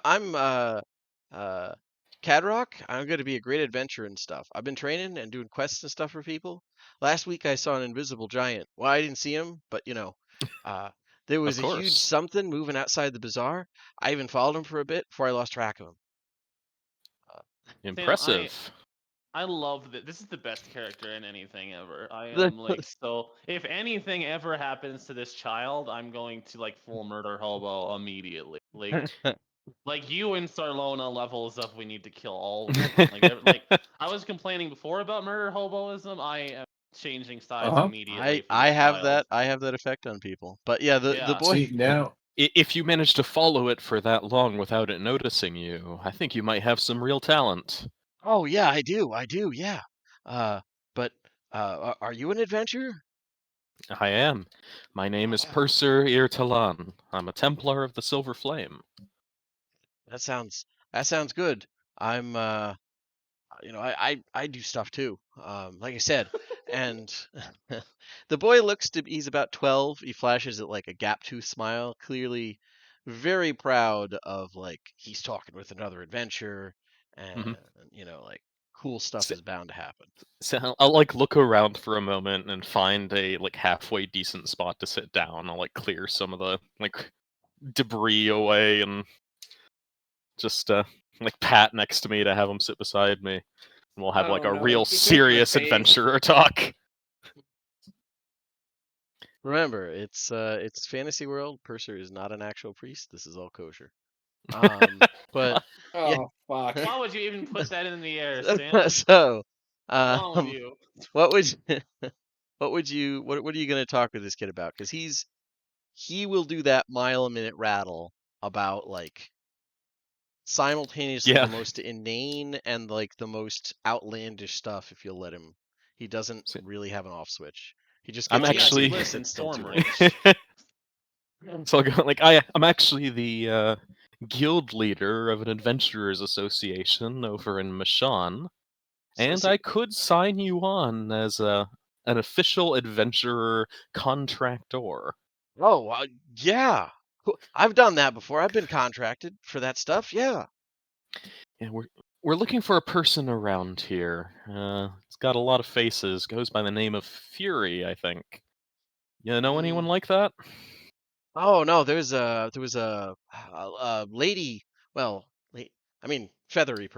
Cadroc. I'm going to be a great adventurer and stuff. I've been training and doing quests and stuff for people. Last week I saw an invisible giant. Well, I didn't see him, but uh, there Of was a huge course. something moving outside the bazaar. I even followed him for a bit before I lost track of him. Impressive. I love that. This is the best character in anything ever. I The- am like, so if anything ever happens to this child, I'm going to like full murder hobo immediately. Like you and Sarlona levels of we need to kill all of them. Like I was complaining before about murder hoboism. I am changing sides immediately for I this have child. that. I have that effect on people. But yeah, the Yeah. boy. See, now If you manage to follow it for that long without it noticing you, I think you might have some real talent. Oh yeah, I do. Yeah. But are you an adventurer? I am. My name is Purser Irtalan. I'm a Templar of the Silver Flame. That sounds good. I'm I do stuff too. Like I said, and the boy he's about 12. He flashes at like a gap tooth smile, clearly very proud of like he's talking with another adventurer, and Mhm. like cool stuff So, is bound to happen. so I'll like look around for a moment and find a like halfway decent spot to sit down. I'll like clear some of the like debris away and just like Pat next to me to have him sit beside me, and we'll have like Oh, a no, real keep it in my serious face. adventurer talk. Remember, it's fantasy world. Purser is not an actual priest. This is all kosher. But yeah. Oh, fuck. Why would you even put that in the air, Sam? So, Wrong with um, you? what would what are you gonna talk with this kid about? Because he will do that mile a minute rattle about like simultaneously Yeah. the most inane and like the most outlandish stuff if you'll let him. He doesn't So, really have an off switch. He just I'm gets Well, yeah, antsy he and actually he lives in sits still too long. Stormreach. so I'll go, like I'm actually the guild leader of an adventurers association over in Mishann, and I could sign you on as an official adventurer contractor. Oh, yeah. I've done that before. I've been contracted for that stuff. Yeah. Yeah, we're looking for a person around here. It's got a lot of faces. Goes by the name of Fury, I think. You know anyone like that? Oh no, there was a lady. Well, I mean, feathery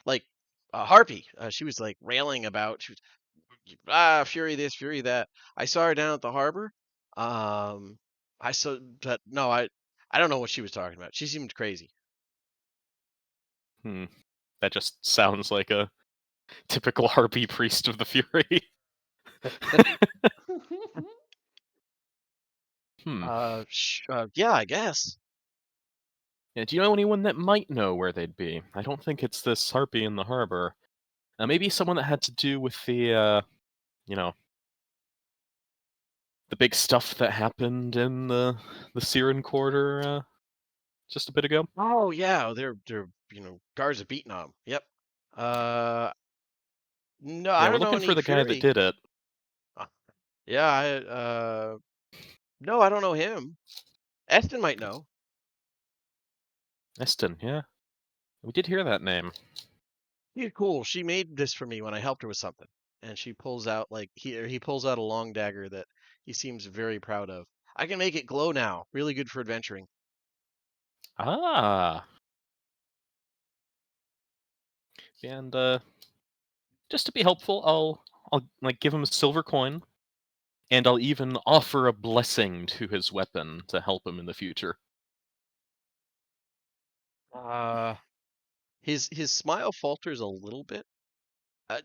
like a harpy. She was like railing about. She was Fury this, Fury that. I saw her down at the harbor. Um, I saw that. No, I don't know what she was talking about. She seemed crazy. Hmm. That just sounds like a typical harpy priest of the Fury. Hmm. Yeah, I guess. Yeah, do you know anyone that might know where they'd be? I don't think it's this harpy in the harbor. Maybe someone that had to do with the, you know, the big stuff that happened in the Siren Quarter just a bit ago. Oh yeah, they're guards are beating on 'em. Yep. Uh, no, I Yeah, we're don't know looking for any the guy that Fury. did it. Uh, Yeah, no, I don't know him. Eston might know. Eston, yeah. We did hear that name. She's cool. She made this for me when I helped her with something, and she pulls out like he pulls out a long dagger that he seems very proud of. I can make it glow now. Really good for adventuring. Ah. And just to be helpful, I'll like give him a silver coin, and I'll even offer a blessing to his weapon to help him in the future. Uh, his smile falters a little bit. Uh,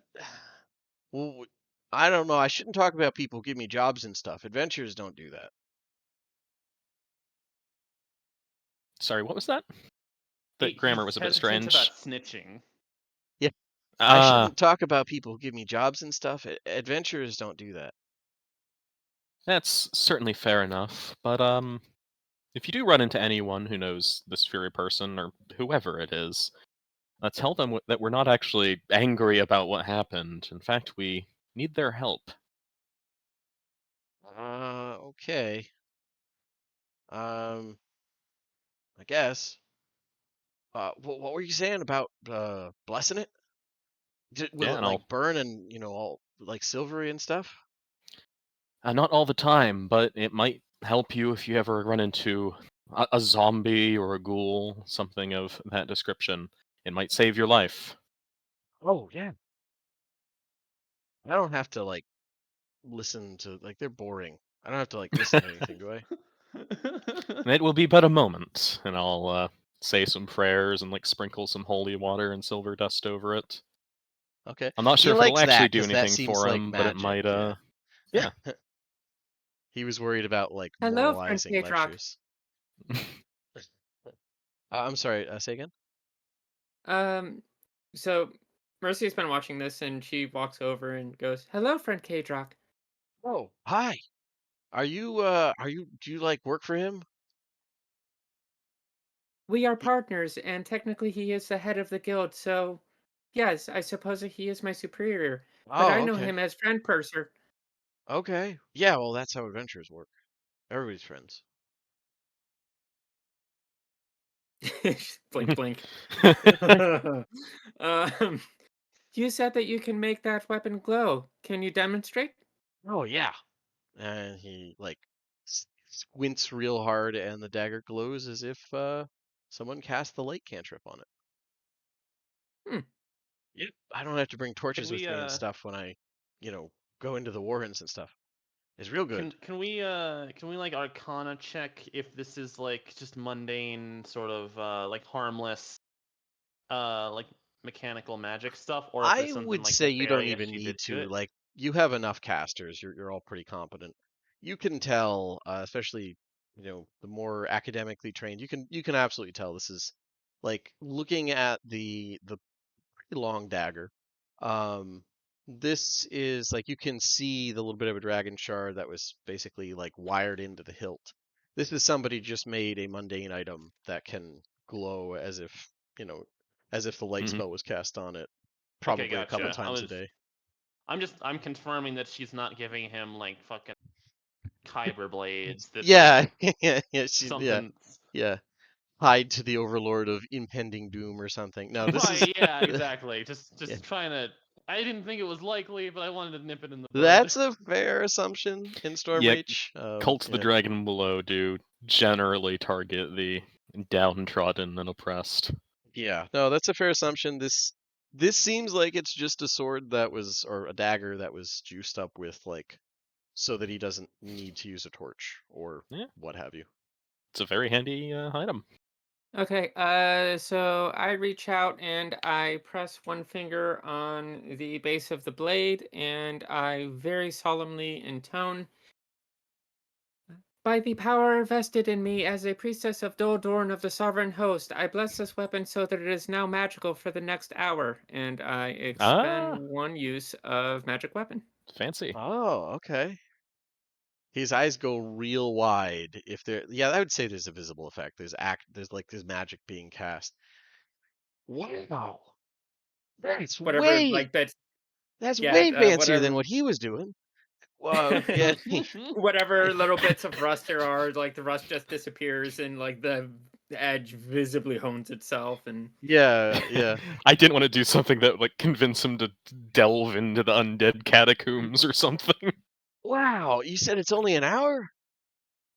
well, I don't know. I shouldn't talk about people who give me jobs and stuff. Adventurers don't do that. Sorry, what was that? The grammar was He's a bit hesitant strange. about snitching. Yeah, I Ah, shouldn't talk about people who give me jobs and stuff. Adventurers don't do that. that's certainly fair enough. But if you do run into anyone who knows this Fury person or whoever it is, tell them that we're not actually angry about what happened. In fact, we need their help. Okay. I guess. What were you saying about blessing it? Will Yeah, it and I'll like burn and all like silvery and stuff? not all the time, but it might help you if you ever run into a zombie or a ghoul, something of that description. It might save your life. Oh yeah. I don't have to like listen to like they're boring. I don't have to like listen to anything, do I? And it will be but a moment, and I'll say some prayers and like sprinkle some holy water and silver dust over it. Okay. I'm not He sure if it'll likes that actually do because that anything seems for like him, but it magic. might Yeah. yeah. He was worried about like Hello, friend moralizing Cadroc. lectures. I'm sorry. Say again. So Mercy has been watching this, and she walks over and goes, "Hello, friend Cadroc. Oh, hi. Do you like work for him? We are partners, and technically he is the head of the guild, so yes, I suppose that he is my superior. But I Oh, know okay. him as friend Purser." Okay. Yeah, well, that's how adventures work. Everybody's friends. Blink, blink. um, you said that you can make that weapon glow. Can you demonstrate? Oh, yeah. And he like squints real hard and the dagger glows as if someone cast the light cantrip on it. Hmm. Yep. I don't have to bring torches we, with me and stuff when I, go into the warrens and stuff. It's real good. Can we like Arcana check if this is like just mundane sort of like harmless like mechanical magic stuff, or if I there's something would like say you don't nefarious even she need did to to, it? like, you have enough casters. You're all pretty competent. You can tell, especially, the more academically trained, you can absolutely tell this is like looking at the pretty long dagger. Um, this is like you can see the little bit of a dragon shard that was basically like wired into the hilt. This is somebody just made a mundane item that can glow as if the light Mhm. spell was cast on it, Okay, probably a couple gotcha. times a day. I'm confirming that she's not giving him like fucking kyber blades. That's Yeah, like yeah, something. yeah. Tied to the overlord of impending doom or something. No, this is Right, yeah, exactly. Just yeah. trying to. I didn't think it was likely, but I wanted to nip it in the bud. That's a fair assumption in Yeah, Stormreach. cults of the Yeah. dragon below do generally target the downtrodden and oppressed. Yeah, no, that's a fair assumption. This seems like it's just a sword that was, or a dagger that was juiced up with like, so that he doesn't need to use a torch or Yeah. what have you. It's a very handy item. Okay, so I reach out and I press one finger on the base of the blade, and I very solemnly intone, by the power vested in me as a priestess of Doldorn of the Sovereign Host, I bless this weapon so that it is now magical for the next hour, and I expend Ah, one use of magic weapon. fancy. Oh, okay. His eyes go real wide. If there, yeah, I would say there's a visible effect. There's like this magic being cast. Wow, that's Whatever, way like that's that's yeah, way fancier than whatever. what he was doing. Yeah, Whatever little bits of rust there are, like the rust just disappears and like the edge visibly hones itself and yeah. I didn't want to do something that like convince him to delve into the undead catacombs or something. Wow, you said it's only an hour?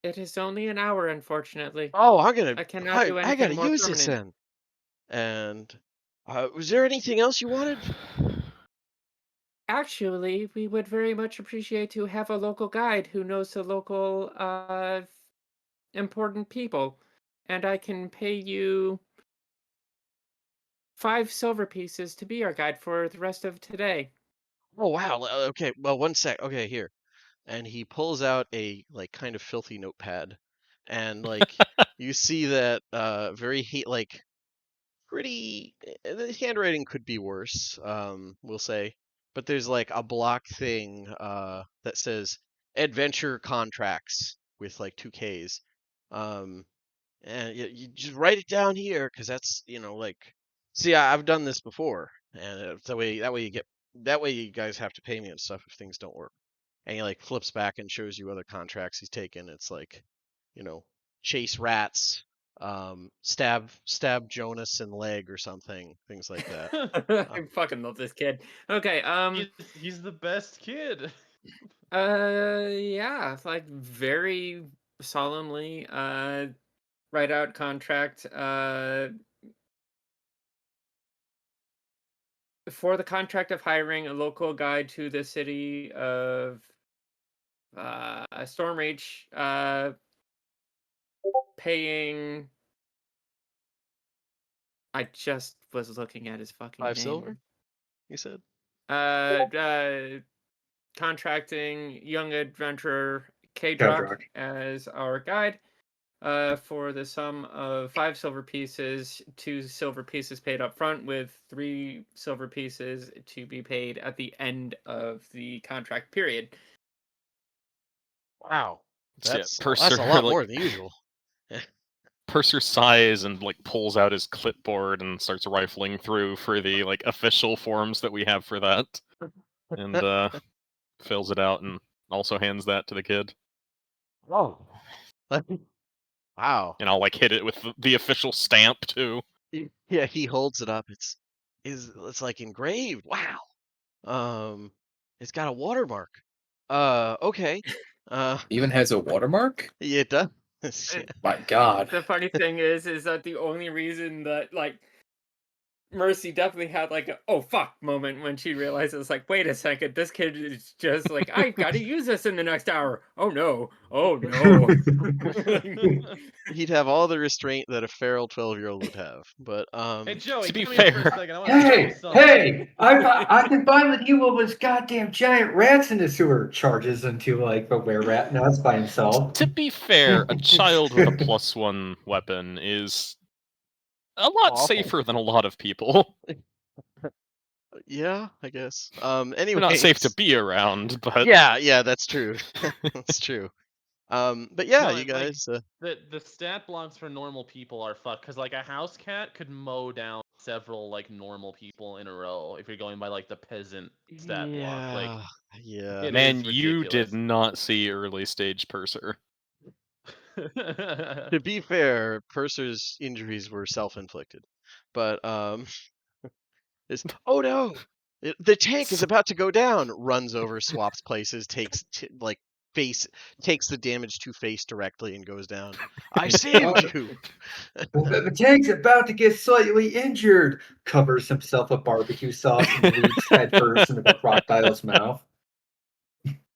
it is only an hour, unfortunately. Oh, I cannot do I gotta anything more use this permanent. then. And was there anything else you wanted? Actually, we would very much appreciate to have a local guide who knows the local important people, and I can pay you 5 silver pieces to be our guide for the rest of today. Oh wow. Okay, well, one sec. Okay, here. And he pulls out a like kind of filthy notepad, and like you see that very like pretty. The handwriting could be worse. We'll say, but there's like a block thing that says adventure contracts with like two K's. Um, and you just write it down here because that's like, see, I've done this before, and that way you guys have to pay me and stuff if things don't work. And he like flips back and shows you other contracts he's taken. It's like, you know, chase rats, stab Jonas in leg or something, things like that. I fucking love this kid. Okay, he's the best kid. yeah, it's like very solemnly, write out contract, for the contract of hiring a local guide to the city of, Stormreach, paying. I just was looking at his fucking 5 silver, name. he said. Uh, uh, Contracting young adventurer Cadroc Cadroc. as our guide, for the sum of 5 silver pieces, 2 silver pieces paid up front, with 3 silver pieces to be paid at the end of the contract period. Wow, So yeah, that's Purser a lot like more than usual. Purser sighs and like pulls out his clipboard and starts rifling through for the like official forms that we have for that, and fills it out and also hands that to the kid. Oh, wow. And I'll like hit it with the official stamp too. Yeah, he holds it up. It's like engraved. Wow. It's got a watermark. Okay. Even has a watermark? Yeah, it does. Yeah. My God. The funny thing is that the only reason that Mercy definitely had like a oh fuck moment when she realizes like wait a second, this kid is just like I've got to use this in the next hour. Oh no, oh no. He'd have all the restraint that a feral 12-year-old would have. But Hey Joey, To be come here for a fair- second. I want to show you Hey, something. hey! I can finally deal with those goddamn giant rats in the sewer. Charges into like a were rat nuts by himself. To be fair, a child with a +1 weapon is a lot Awful. safer than a lot of people. yeah, I guess. They're Anyway, not safe to be around, but yeah, that's true. That's true. But yeah, No, you like, guys. the stat blocks for normal people are fucked because like a house cat could mow down several like normal people in a row if you're going by like the peasant stat block. Like, yeah. it man, is you did ridiculous. not see early stage Purser. To be fair, Purser's injuries were self-inflicted, but it's oh no, the tank is about to go down. Runs over, swaps places, takes takes the damage to face directly and goes down. I saved you. The tank's about to get slightly injured. Covers himself with barbecue sauce and leaps headfirst into the crocodile's mouth.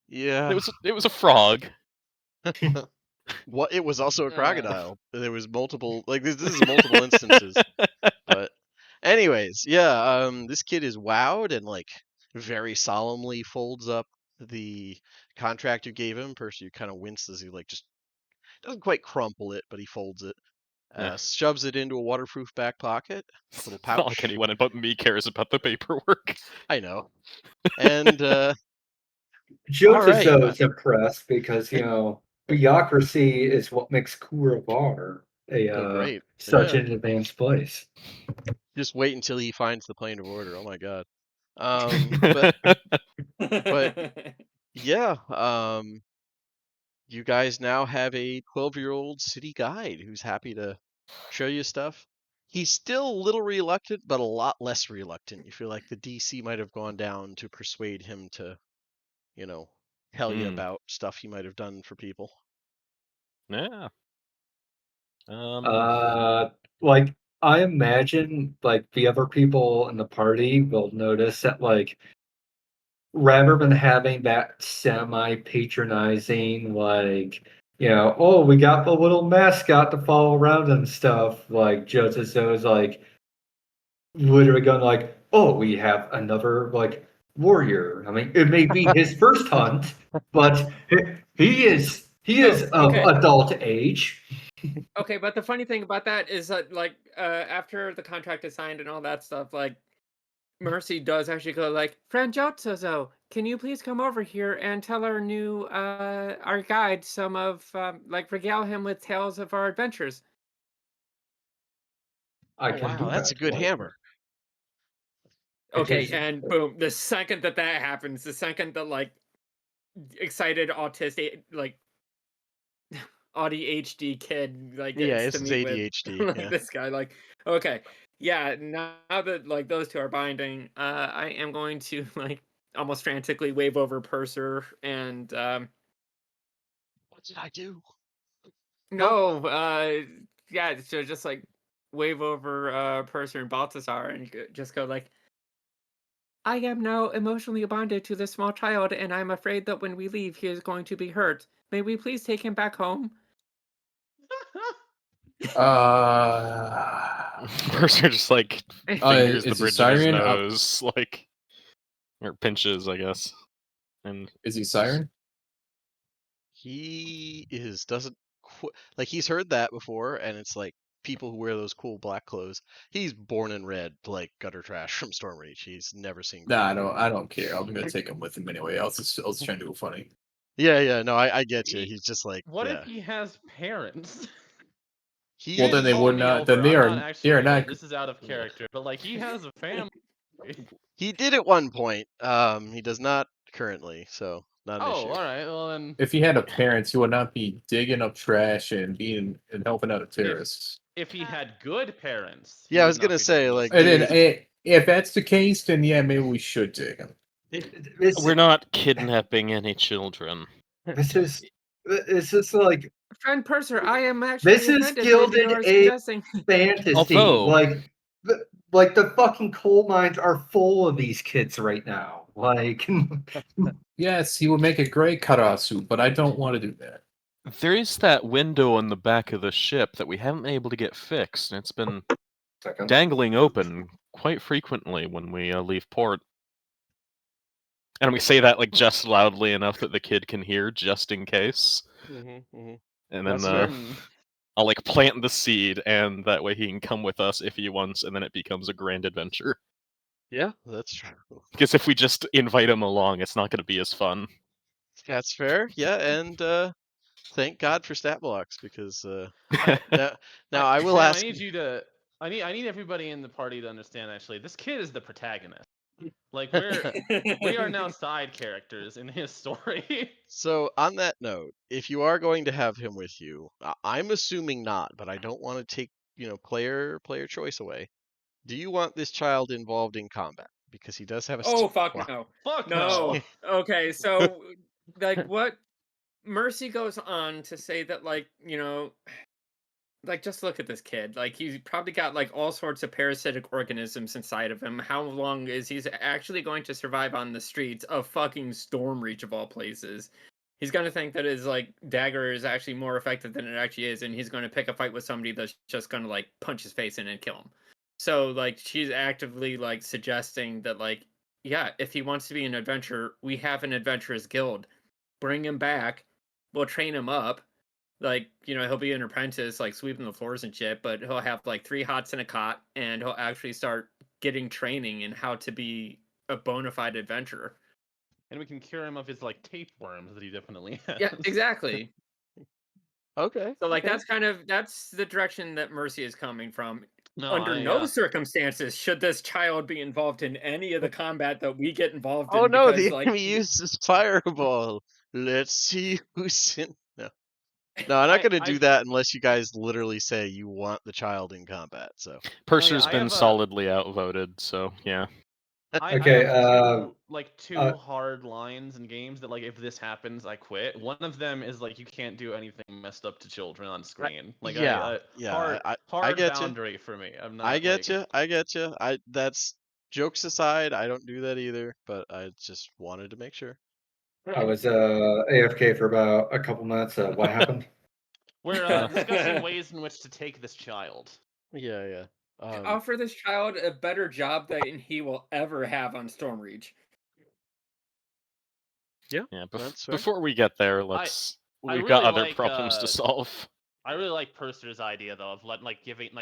Yeah. It was a frog. What? It was also a crocodile. There was multiple this is multiple instances. But anyways, yeah, this kid is wowed and like very solemnly folds up the contract you gave him. Percy kind of winces. He like just doesn't quite crumple it, but he folds it. Yeah. Shoves it into a waterproof back pocket, little It's not like pouch. anyone but me cares about the paperwork. I know. And Jokes as Alright. though it's impressed because bureaucracy is what makes Kuravar Right. such Yeah. an advanced place. Just wait until he finds the plane of order. Oh my god. But yeah, you guys now have a 12-year-old city guide who's happy to show you stuff. He's still a little reluctant, but a lot less reluctant. You feel like the DC might have gone down to persuade him to, tell you about stuff he might have done for people. Yeah. Like I imagine like the other people in the party will notice that like rather than having that semi-patronizing like oh, we got the little mascot to follow around and stuff, like just as though it's like literally going like, oh, we have another like warrior. I mean, it may be his first hunt, but he is of okay. adult age. Okay, but the funny thing about that is that after the contract is signed and all that stuff, like Mercy does actually go like, Franjotsozo, can you please come over here and tell our new our guide some of regale him with tales of our adventures. I Oh, can wow, do that's that. a good Like, hammer. Okay, is- and boom, the second that happens, the second that excited autistic ADHD kid Yeah, gets it's to his meet with ADHD. Yeah. this guy, okay, yeah, now that those two are binding, I am going to almost frantically wave over Purser and What did I do? no, yeah, so just wave over Purser and Balthazar and just go I am now emotionally bonded to this small child, and I'm afraid that when we leave, he is going to be hurt. May we please take him back home? Purser just fingers the is he bridge of his siren? nose, or pinches, I guess. And Is he siren? He doesn't he's heard that before, and it's like people who wear those cool black clothes. He's born and read like gutter trash from Stormreach. He's never seen. Nah, Cool. I don't care. I'm gonna take him with him anyway. I was trying to go funny. Yeah, no, I get you. He's just What yeah. if he has parents? Well, then they would not. Then they are not. This is out of character, but he has a family. He did at one point. He does not currently, so not an issue. All right. Well then, If he had a parents, he would not be digging up trash and helping out a terrorist. if he had good parents. Yeah, I was gonna say And then, if that's the case, then yeah, maybe we should take him. we're not kidnapping any children. This is like Friend Purser, I am actually This is offended that you gilded are age suggesting. fantasy. Although- Like the fucking coal mines are full of these kids right now. Like, Yes, he would make a great Karasu, but I don't want to do that. There is that window on the back of the ship that we haven't been able to get fixed, and it's been second. dangling open quite frequently when we leave port. And we say that like just loudly enough that the kid can hear, just in case. Mm-hmm, mm-hmm. And That's then fair. I'll like plant the seed, and that way he can come with us if he wants, and then it becomes a grand adventure. Yeah, that's true. Because if we just invite him along, it's not going to be as fun. That's fair. Yeah, and thank God for stat blocks because I, now I will Sam, ask. I need you to. I need everybody in the party to understand. Actually, this kid is the protagonist. Like we are now side characters in his story. So on that note, if you are going to have him with you, I'm assuming not, but I don't want to take player choice away. Do you want this child involved in combat? Because he does have a. Oh fuck Wow. no. Fuck No. no. Okay, so like what Mercy goes on to say that like just look at this kid. Like he's probably got like all sorts of parasitic organisms inside of him. How long is he's actually going to survive on the streets of fucking Stormreach of all places? He's gonna think that his like dagger is actually more effective than it actually is, and he's gonna pick a fight with somebody that's just gonna like punch his face in and kill him. So like she's actively like suggesting that like yeah, if he wants to be an adventurer, we have an adventurers guild. Bring him back. We'll train him up. Like, he'll be an apprentice, like sweeping the floors and shit, but he'll have like 3 hots and a cot, and he'll actually start getting training in how to be a bona fide adventurer. And we can cure him of his like tapeworms that he definitely has. Yeah, exactly. Okay. So like okay. that's the direction that Mercy is coming from. No, Under no circumstances should this child be involved in any of the combat that we get involved Oh in no, because the like enemy uses fireball. Let's see who's in. No, I'm not gonna do that unless you guys literally say you want the child in combat. So Purser's I been have a- solidly outvoted, so yeah. I Okay, have two hard lines in games that like if this happens I quit. One of them is like you can't do anything messed up to children on screen. Like yeah, hard I get you. boundary for me. I'm not I get like you. I get you. That's jokes aside. I don't do that either, but I just wanted to make sure. I was AFK for about a couple minutes. What happened? we're discussing ways in which to take this child. Yeah, yeah. offer this child a better job than he will ever have on Stormreach. Yeah, Yeah, that's fair. before we get there, I we've really got other like, problems to solve. I really like Purser's idea though of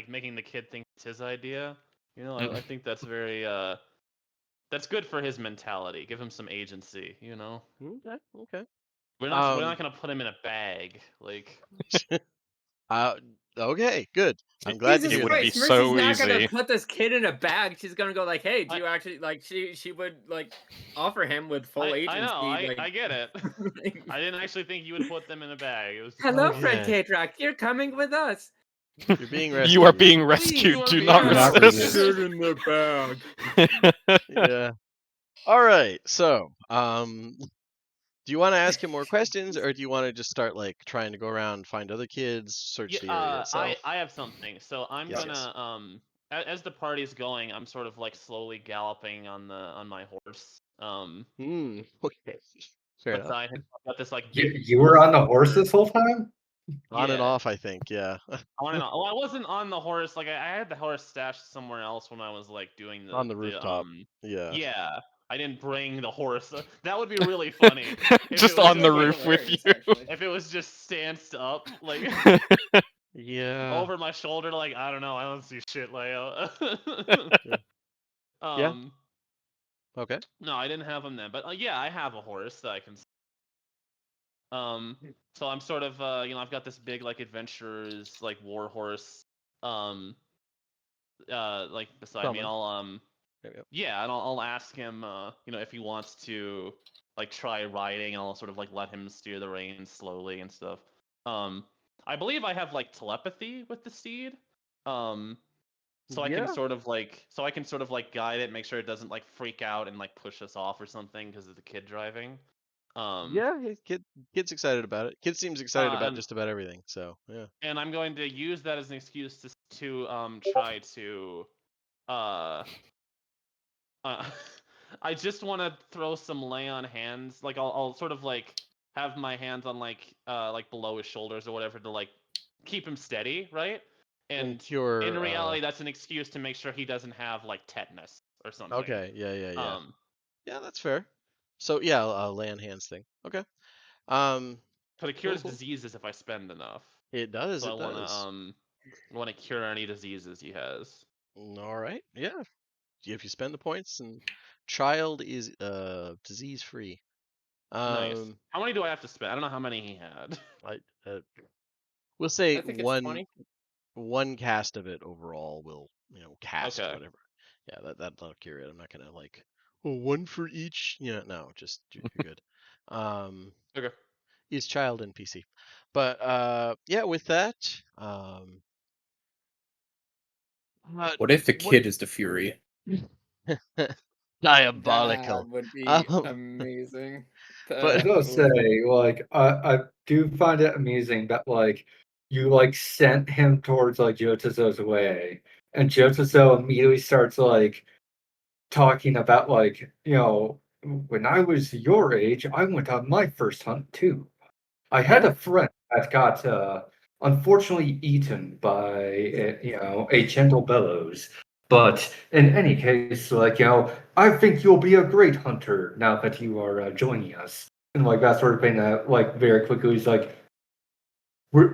making the kid think it's his idea. I think that's very that's good for his mentality. Give him some agency. Okay, okay. We're not gonna put him in a bag. Like Okay, good. I'm glad to Jesus hear would that. be Christ, so Mercy's not easy. gonna put this kid in a bag. She's gonna go like, "Hey, do you actually like?" She would like offer him with full agency. I know, like, I get it. I didn't actually think you would put them in a bag. It was Hello, Okay. friend Cadroc. You're coming with us. You're being rescued. You are being Please, rescued. you are Do being not rescued. resist. Sit in the bag. Yeah. All right. So, do you want to ask him more questions, or do you want to just start like trying to go around, find other kids, search the area itself? I have something. So I'm Yes, gonna as the party's going, I'm sort of like slowly galloping on my horse. Okay. Fair enough. Beside him, I've got this like You were on the horse this whole time? On and Yeah. off, I think. Yeah. On and on. Well, I wasn't on the horse. Like I had the horse stashed somewhere else when I was like doing On the rooftop. Yeah. Yeah, I didn't bring the horse. That would be really funny. if Just it was on the That'd be roof with hilarious, you. actually. If it was just stanced up, like Yeah. over my shoulder, like I don't know, I don't see shit, Leo. Yeah. Okay. No, I didn't have him then, but yeah, I have a horse that I can. So I'm sort of I've got this big like adventurer's like war horse, like beside me, and I'll Yep. yeah, and I'll ask him if he wants to like try riding. I'll sort of like let him steer the reins slowly and stuff. I believe I have like telepathy with the steed. So I can Yeah. sort of like guide it, make sure it doesn't like freak out and like push us off or something because of the kid driving. Yeah, kid's excited about it. Kid seems excited about and just about everything. So yeah. and I'm going to use that as an excuse to try to uh uh I just want to throw some lay on hands. Like I'll sort of like have my hands on like below his shoulders or whatever to like keep him steady, right? And And in cure. reality, that's an excuse to make sure he doesn't have like tetanus or something. Okay. Yeah. Um, Yeah, that's fair. So yeah, lay on hands thing. Okay. Um. because it Cool. cures Cool. diseases if I spend enough. It does. So It does. I wanna cure any diseases he has. All right. Yeah. If you spend the points, and child is disease free. Nice. How many do I have to spend? I don't know how many he had. I we'll say I think it's 20. one cast of it overall will cast Okay. whatever. Yeah, that'll cure it. I'm not gonna like, oh, one for each. Yeah, no, just you're good. Okay. Is child in PC, but yeah, with that, What if the what kid is the Fury? diabolical. That would be Um, amazing. I was but gonna say, like, I do find it amusing that like you like sent him towards like Jotazo's way, and Jotazo immediately starts like talking about like, when I was your age, I went on my first hunt too. I had a friend that got unfortunately eaten by a gentle bellows. But in any case, like I think you'll be a great hunter now that you are joining us. And like that sort of thing. Like very quickly, he's like, we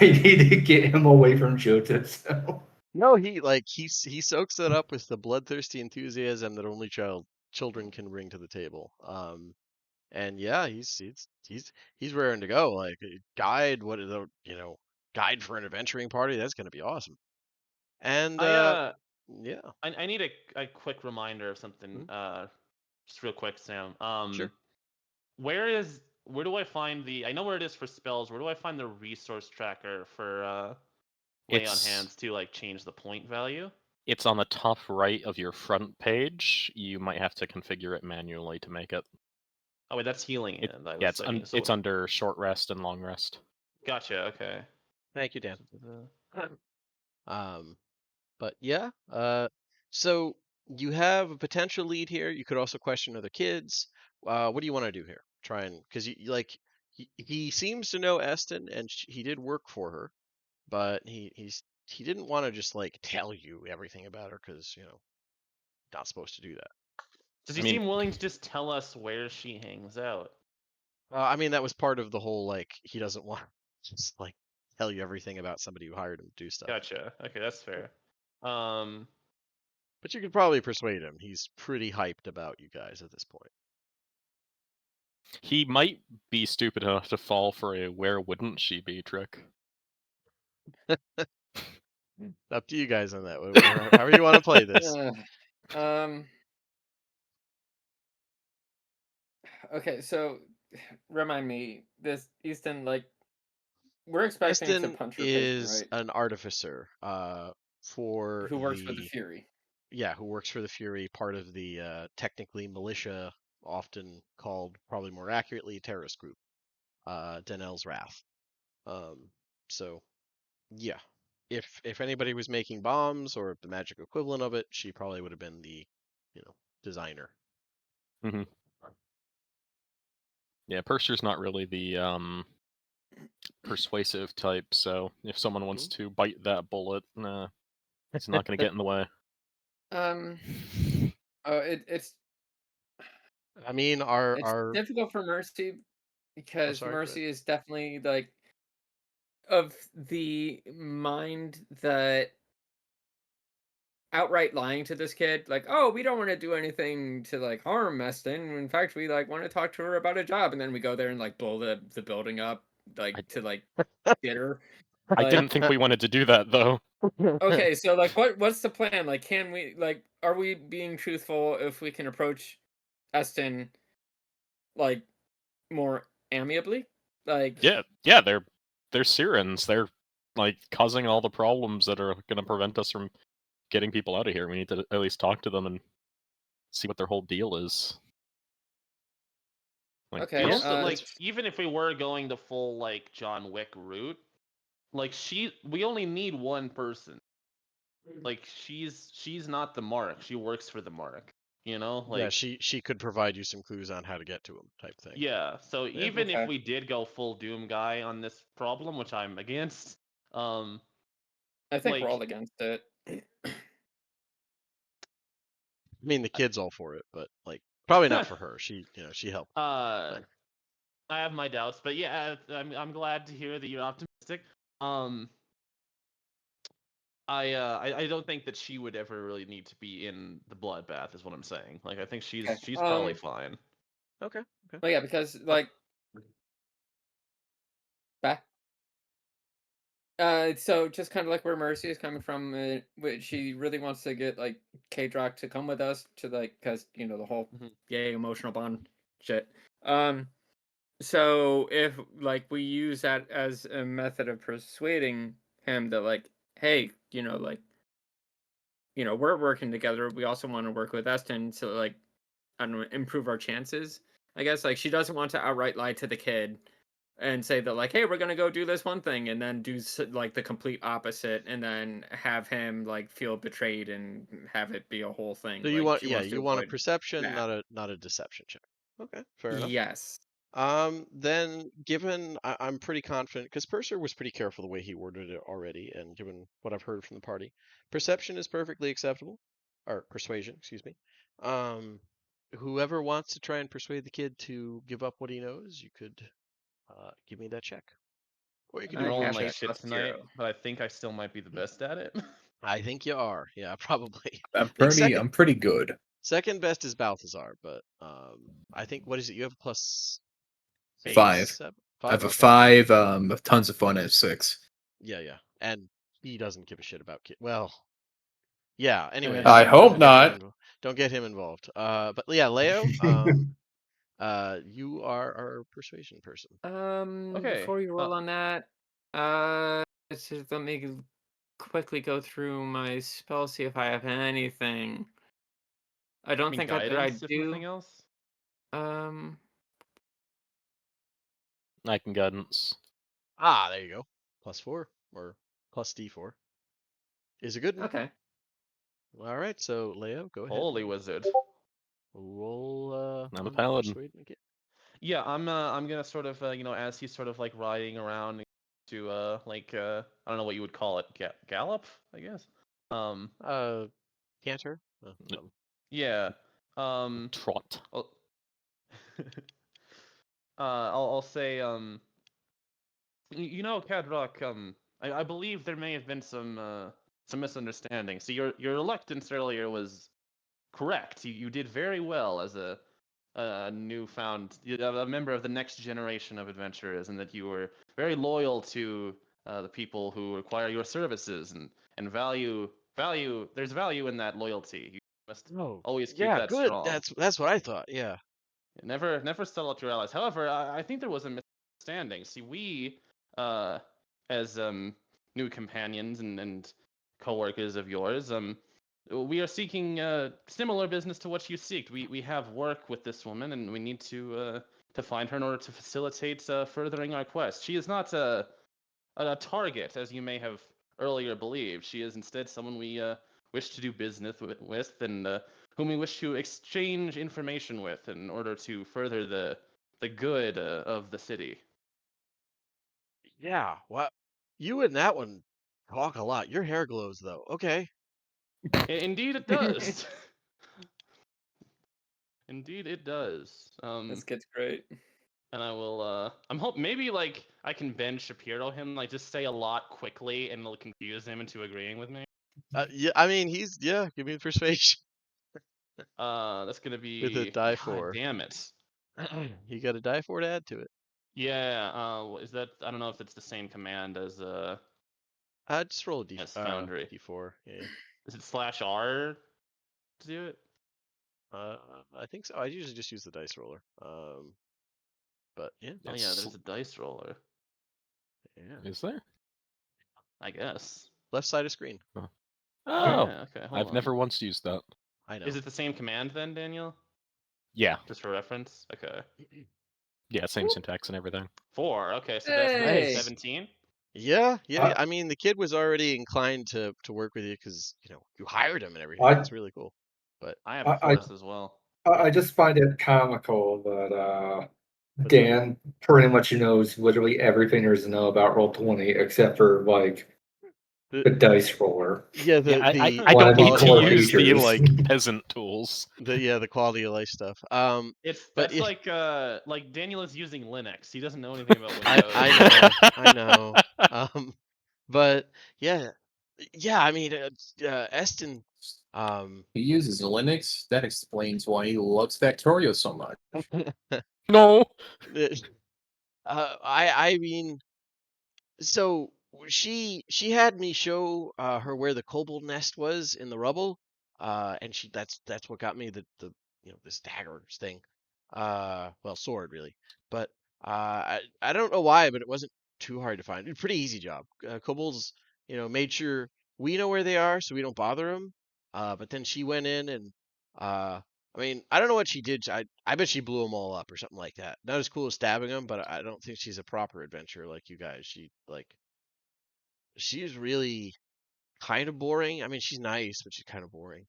need to get him away from Jotaro. no, he soaks that up with the bloodthirsty enthusiasm that only children can bring to the table. And yeah, he's raring to go. Like guide, what is a guide for an adventuring party? That's gonna be awesome. And I yeah, I need a quick reminder of something. mhm, Just real quick, Sam. sure. Where do I find the? I know where it is for spells. Where do I find the resource tracker for lay on It's hands to like change the point value? it's on the top right of your front page. You might have to configure it manually to make it. Oh wait, that's healing It hand. I yeah, was thinking. it's So under short rest and long rest. gotcha. Okay. Thank you, Dan. Um, but yeah, so you have a potential lead here. You could also question other kids. What do you want to do here? Try and because like he seems to know Eston, and he did work for her, but he didn't want to just like tell you everything about her because not supposed to do that. Does I he mean, seem willing to just tell us where she hangs out? I mean that was part of the whole like he doesn't want to just like tell you everything about somebody who hired him to do stuff. Gotcha. Okay, that's fair. But you could probably persuade him. He's pretty hyped about you guys at this point. he might be stupid enough to fall for a "where wouldn't she be" trick. Up to you guys on that. However you want to play this. Um. Okay, so remind me, this Easton, like, we're expecting to Eston punch replacement, is right? an artificer for Who works for the Fury? yeah, who works for the Fury, part of the technically militia, often called, probably more accurately, terrorist group, Denel's Wrath. Um, so yeah, if anybody was making bombs or the magic equivalent of it, she probably would have been the designer. hmm Yeah, Purser's not really the persuasive type, so if someone wants Mhm. to bite that bullet, it's not going to get in the way. Oh, it's I mean, it's difficult for Mercy oh, because sorry, go ahead. Mercy is definitely like of the mind that outright lying to this kid, like, oh, we don't want to do anything to like harm Eston. In fact, we like want to talk to her about a job, and then we go there and like blow the building up, like I, to like get her. I Like, didn't think we wanted to do that though. okay, so like, what's the plan? Like, can we like, are we being truthful if we can approach Eston like more amiably? Like, Yeah, they're Sirens. They're like causing all the problems that are going to prevent us from getting people out of here. We need to at least talk to them and see what their whole deal is. Like, Okay, And just- also, it's- even if we were going the full like John Wick route, we only need one person. Like she's not the mark. She works for the mark. You know, Yeah, she could provide you some clues on how to get to him, type thing. Yeah. So Yeah, even if okay. we did go full Doom guy on this problem, which I'm against, I think we're like- all against it. I mean, the kid's all for it, but like probably not for her. She helped. I have my doubts, but yeah, I'm glad to hear that you're optimistic. I don't think that she would ever really need to be in the bloodbath, is what I'm saying. Like I think she's Okay, probably fine. Okay. Well, yeah, because like back. So just kind of like where Mercy is coming from, she really wants to get like Cadroc to come with us to like, because the whole Mhm. yay emotional bond shit. So if like we use that as a method of persuading him that like, hey, we're working together. We also want to work with Eston to like, I don't know, improve our chances. I guess like she doesn't want to outright lie to the kid and say that like, hey, we're gonna go do this one thing, and then do like the complete opposite, and then have him like feel betrayed and have it be a whole thing. So you Like, want she wants to you want a avoid perception, that. not a deception check. Okay, fair enough. Yes. Then given I'm pretty confident because Purser was pretty careful the way he worded it already, and given what I've heard from the party, perception is perfectly acceptable, or persuasion, excuse me. Whoever wants to try and persuade the kid to give up what he knows, you could give me that check, or you can I'm do a I rolling full have like check. that shit plus tonight, 0. but I think I still might be the best at it. I think you are. Yeah, probably. I'm think second I'm pretty good. second best is Balthazar, but I think what is it? You have a plus 5. 7? I have a Okay. 5. Tons of fun at 6. Yeah. And he doesn't give a shit about kid. Well, yeah. Anyways, I hope don't get him not. don't get him involved. But yeah, Leo, you are our persuasion person. Okay, Before you roll on that, let me quickly go through my spell, see if I have anything. I don't think that I guidance, if nothing do. else. I can guidance. There you go. +4 or plus D4 is a good one. Okay. All right, so Leo, go ahead. Holy wizard. Roll. I'm a on paladin. persuade and get- Yeah, I'm gonna sort of as he's sort of like riding around to I don't know what you would call it, gallop, I guess. Canter. Yeah. Trot. I'll, I'll say Cadroc, I believe there may have been some misunderstanding. So your reluctance earlier was correct. You did very well as a a member of the next generation of adventurers, and that you were very loyal to the people who require your services and value. There's value in that loyalty. You must always keep that good. strong. That's what I thought. Yeah. Never sell out your allies. However, I think there was a misunderstanding. See, we, as new companions and co-workers of yours, we are seeking similar business to what you seek. We have work with this woman, and we need to find her in order to facilitate furthering our quest. She is not a target, as you may have earlier believed. She is instead someone we wish to do business with and whom we wish to exchange information with in order to further the good of the city. Yeah. What? You and that one talk a lot. Your hair glows though. Okay. Indeed, it does. Indeed, it does. This kid's great. And I will. I'm hope maybe like I can Ben Shapiro him, like just say a lot quickly, and it'll confuse him into agreeing with me. Yeah. I mean, give me the persuasion That's gonna be with a die God 4. damn it. You got a die 4 to add to it. Yeah. Is that? I don't know if it's the same command as Just roll a as Foundry. D4. Yeah. Is it /R to do it? I think so. I usually just use the dice roller. But yeah. Oh yeah, there's a dice roller. Yeah. Is there? I guess. Left side of screen. Oh, Yeah, okay. Hold I've on. never once used that. I know. Is it the same command then, Daniel? Yeah. Just for reference? Okay. Yeah, same syntax and everything. 4. Okay, so that's Hey! 17. Yeah, yeah. I- I mean, the kid was already inclined to work with you because you hired him and everything. I That's really cool. But I have I, a I force as well. I just find it comical that What's that? Dan pretty much knows literally everything there is to know about Roll20 except for like The, the dice roller. yeah, Yeah, I One don't of the need to core use the features. like peasant tools. the quality of life stuff. But That's yeah, like Daniel is using Linux. He doesn't know anything about I know. But yeah, yeah. I mean, Eston. He uses Linux. That explains why he loves Factorio so much. No. I mean, so she had me show her where the kobold nest was in the rubble, and that's what got me the this dagger thing, well, sword really, but I don't know why, but it wasn't too hard to find. Pretty easy job. Kobolds, made sure we know where they are so we don't bother them. But then she went in and I mean, I don't know what she did. I bet she blew them all up or something like that. Not as cool as stabbing them, but I don't think she's a proper adventurer like you guys. She's really kind of boring. I mean, she's nice, but she's kind of boring.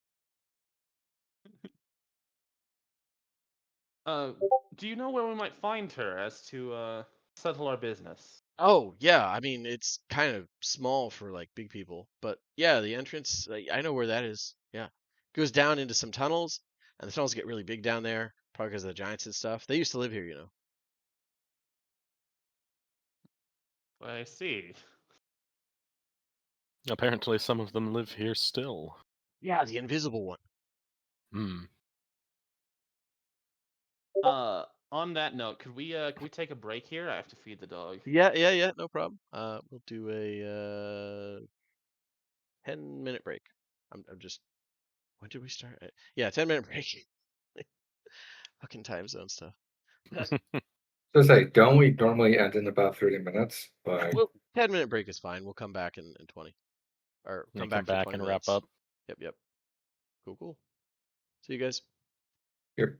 Do you know where we might find her as to settle our business? Oh, yeah. I mean, it's kind of small for like big people, but yeah, the entrance, like, I know where that is. Yeah. Goes down into some tunnels, and the tunnels get really big down there, probably because of the giants and stuff. They used to live here. I see. Apparently, some of them live here still. Yeah, the invisible one. Hmm. On that note, could we take a break here? I have to feed the dog. Yeah, yeah, yeah, no problem. We'll do a 10-minute break. I'm just when did we start? Yeah, 10-minute break. Fucking time zone stuff. So say, don't we normally end in about 30 minutes? But Well, 10-minute break is fine. We'll come back in 20. Or You come come back for back 20 and wrap minutes. up. Yep, yep. Cool, cool. See you guys. here,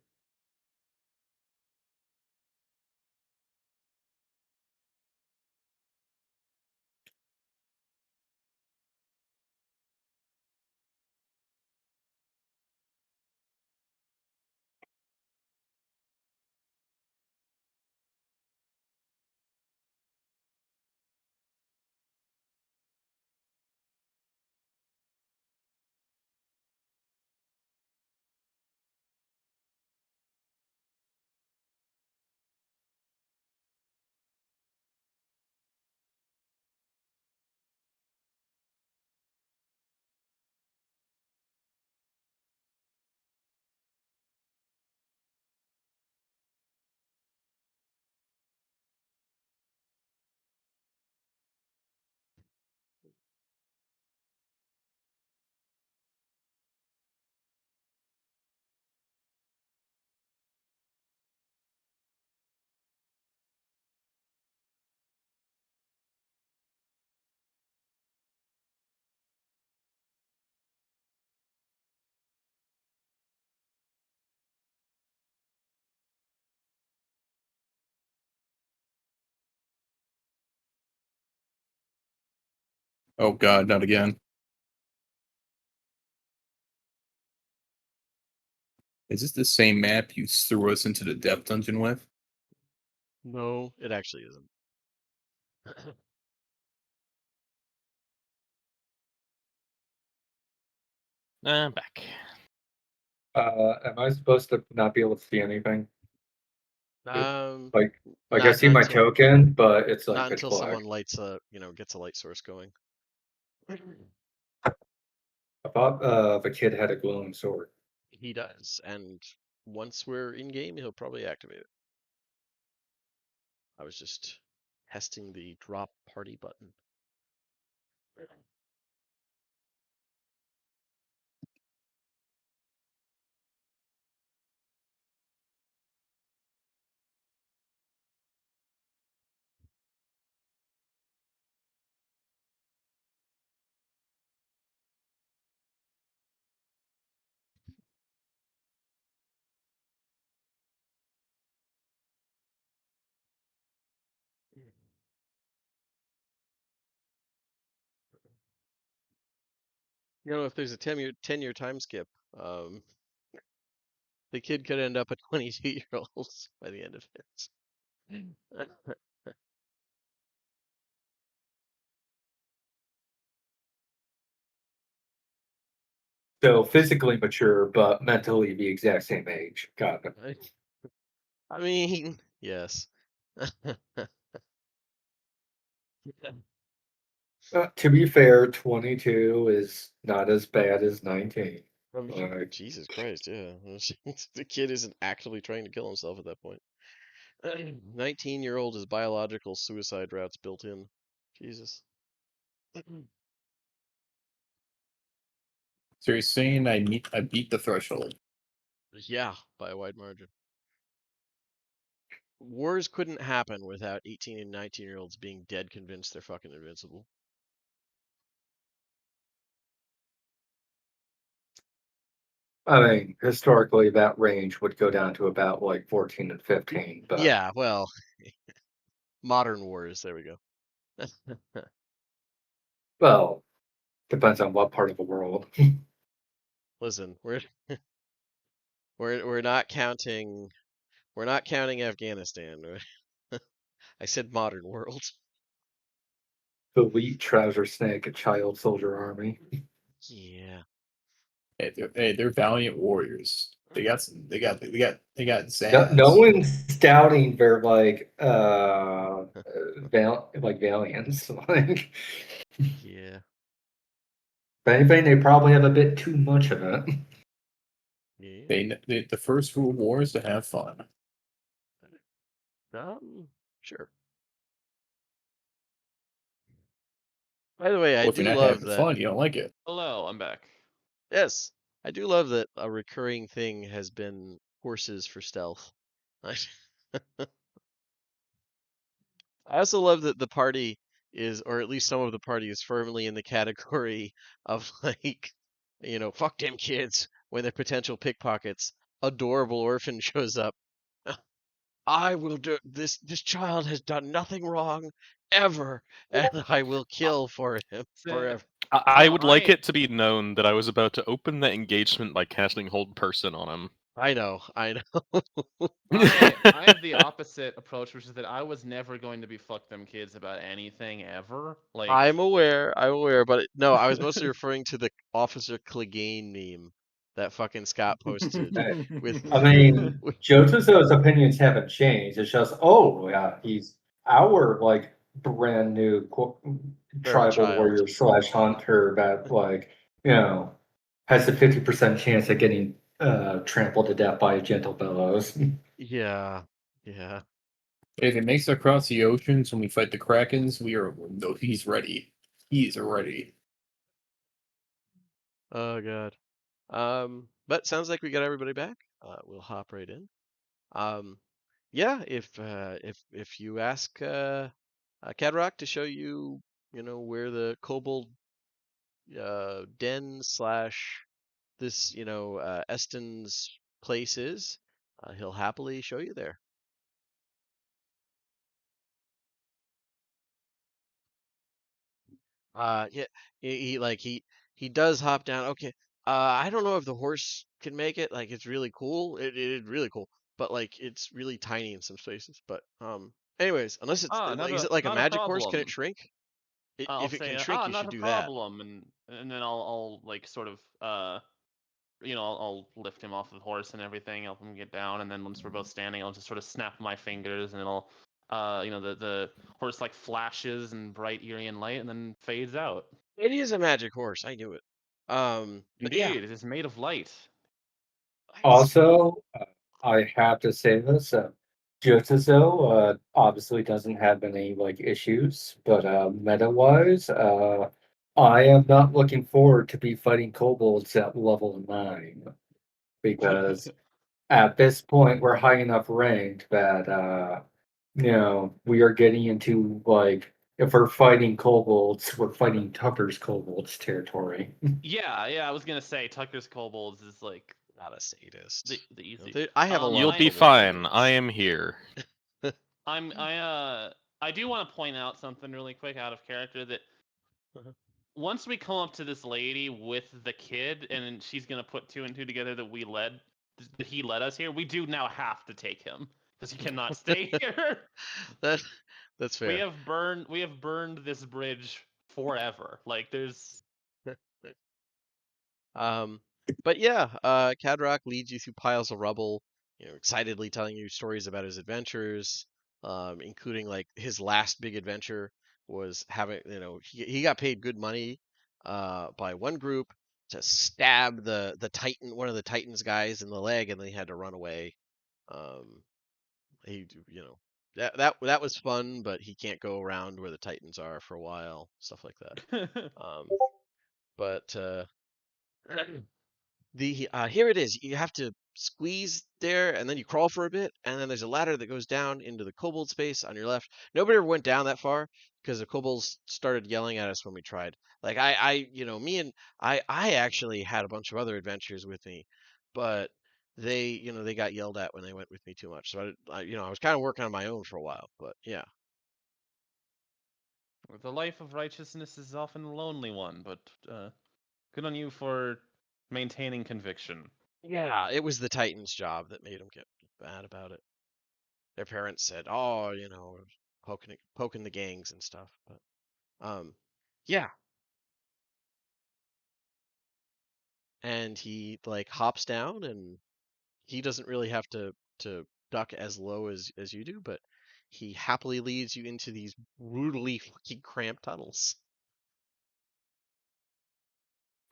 Oh god, not again. Is this the same map you threw us into the depth dungeon with? No, it actually isn't. Back. am I supposed to not be able to see anything? um, Like, I not see my until token, but it's like not pitch until black. someone gets a light source going. I thought the kid had a glowing sword. He does, and once we're in game, he'll probably activate it. I was just testing the drop party button. if there's a 10-year time skip, the kid could end up a 22-year-old by the end of it. So physically mature, but mentally the exact same age. Got it. I mean, yes. To be fair, 22 is not as bad as 19. Like, Jesus Christ, yeah. The kid isn't actively trying to kill himself at that point. 19-year-old is biological suicide routes built in. Jesus. So you're saying I beat the threshold? Yeah, by a wide margin. Wars couldn't happen without 18 and 19-year-olds being dead convinced they're fucking invincible. I mean, historically, that range would go down to about like 14 and 15. But Yeah, well, modern wars, there we go. well, depends on what part of the world. Listen, we're not counting Afghanistan. I said modern world. The elite trouser snake, a child soldier army. Yeah. They're valiant warriors. They got No, Zaz. no one's doubting their like valiance. Like, Yeah. if anything, they probably have a bit too much of it. Yeah. The first rule of war is to have fun. Sure. By the way, I Well, if you're do not love having that. fun, you don't like it. Hello, I'm back. Yes, I do love that a recurring thing has been horses for stealth. I also love that the party is, or at least some of the party is firmly in the category of like, fuck them kids when they're potential pickpockets. Adorable orphan shows up. I will do this. This child has done nothing wrong ever, and I will kill for him forever. I would like I it to be known that I was about to open that engagement by casting Hold Person on him. I know. I have the opposite approach, which is that I was never going to be fuck them kids about anything ever. Like I'm aware, but no, I was mostly referring to the Officer Clegane meme that fucking Scott posted with, I mean, with Jotazo's opinions haven't changed. It's just, oh yeah, he's our like brand new feral tribal child. warrior / hunter that has a 50% chance of getting trampled to death by a gentle bellows. Yeah, yeah. If it makes it across the oceans when we fight the Krakens, no, he's ready. He's ready. Oh god. But sounds like we got everybody back. We'll hop right in. Yeah, if you ask Cadroc to show you, where the kobold den slash this, Eston's place is, he'll happily show you there. Yeah, he does hop down. Okay, I don't know if the horse can make it. Like, it's really cool. It's really cool, but like, it's really tiny in some spaces. But anyways, unless it's like, is it like a not a magic horse? Can it problem. shrink? I'll If it say, can shrink, you not should a do that. problem, and then I'll like sort of I'll lift him off the horse and everything, help him get down, and then once we're both standing, I'll just sort of snap my fingers, and it'll, the horse like flashes in bright Irian light, and then fades out. It is a magic horse. I knew it. But yeah, Indeed, it is made of light. nice. Also, I have to say this: Jotazo obviously doesn't have any like issues, but meta-wise, I am not looking forward to be fighting kobolds at level 9 because at this point we're high enough ranked that we are getting into like if we're fighting kobolds, we're fighting Tucker's kobolds territory. Yeah, I was gonna say Tucker's kobolds is like Not a sadist. the easy. I have a lot You'll of be kobold fine. friends. I am here. I do want to point out something really quick out of character that Uh-huh. once we come up to this lady with the kid, and she's gonna put 2 and 2 together that he led us here. We do now have to take him because he cannot stay here. That's We fair. have burned this bridge forever. Like there's Um, but yeah, Cadroc leads you through piles of rubble, excitedly telling you stories about his adventures, including like his last big adventure was having, he got paid good money, by one group to stab the Titan, one of the Titans guys in the leg, and then he had to run away. Um, he, that was fun, but he can't go around where the Titans are for a while, stuff like that. Um, but the here it is. You have to squeeze there, and then you crawl for a bit, and then there's a ladder that goes down into the kobold space on your left. Nobody ever went down that far because the kobolds started yelling at us when we tried. Like I actually had a bunch of other adventures with me, but they got yelled at when they went with me too much. So I was kind of working on my own for a while, but yeah. the life of righteousness is often a lonely one, but good on you for maintaining conviction. Yeah, it was the Titans' job that made them get bad about it. Their parents said, "Oh, poking the gangs and stuff." But yeah. And he like hops down, and he doesn't really have to duck as low as you do, but he happily leads you into these brutally fucking cramped tunnels.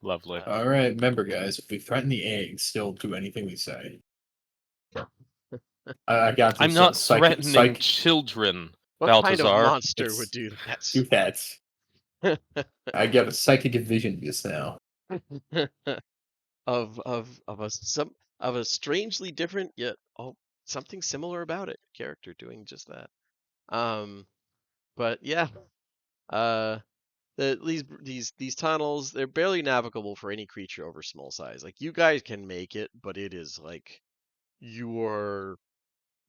Lovely. Uh, All right, remember, guys, if we threaten the eggs, they'll do anything we say. I got this. I'm not Psychic, threatening children, what kind of Balthazar. monster would It's do that? do that. I got a psychic vision just now. of a strangely different yet something similar about it character doing just that. But yeah, uh, these tunnels, they're barely navigable for any creature over small size. Like you guys can make it, but it is like you are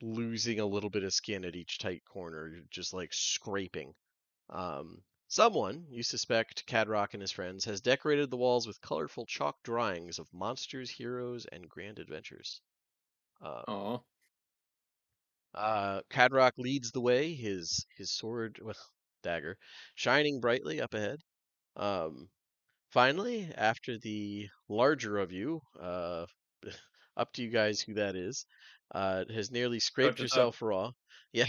losing a little bit of skin at each tight corner. You're just like scraping. Someone, you suspect Cadroc and his friends, has decorated the walls with colorful chalk drawings of monsters, heroes, and grand adventures. Aw. Cadroc leads the way, his sword, well, dagger, shining brightly up ahead. Um, Finally, after the larger of you, up to you guys who that is, has nearly scraped Touches up. yourself raw. Yeah.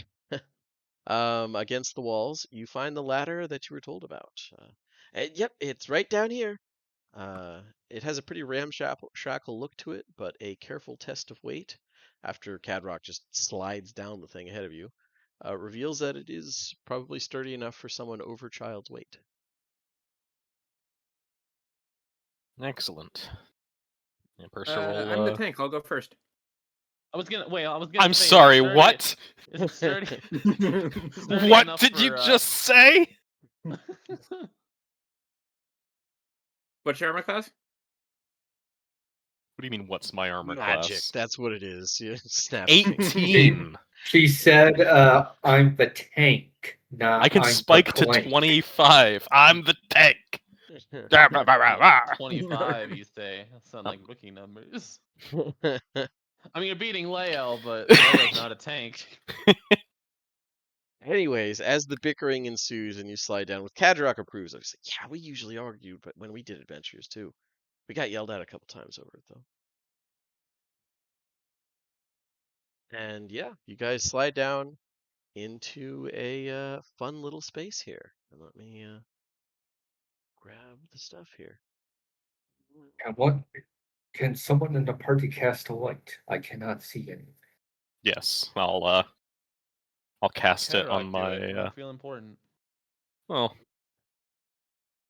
Against the walls, you find the ladder that you were told about. And yep, it's right down here. It has a pretty ramshackle look to it, but a careful test of weight, after Cadroc just slides down the thing ahead of you, reveals that it is probably sturdy enough for someone over child's weight. Excellent. Yeah, Percival. I'm the tank. I'll go first. I was gonna I'm say, sorry. sturdy- What? Is it sturdy? Sturdy What enough did you for, just say? What's your armor class? What do you mean? What's my armor Magic, class? that's what it is. Yeah, snap. 18. She said, "I'm the tank, not I can I'm spike the to plank." 25. I'm the tank. Rah, rah, rah, rah, rah. 25, you say? That sound like wiki numbers. I mean, you're beating Leo, but Leo's not a tank. Anyways, as the bickering ensues and you slide down, with Cadroc approves, I was like, yeah, we usually argue, but when we did adventures too, we got yelled at a couple times over it though. And yeah, you guys slide down into a fun little space here. And let me grab the stuff here. And what can someone in the party cast a light? I cannot see any. Yes, I'll cast it on Cadroc, do my. it. I feel important. Well,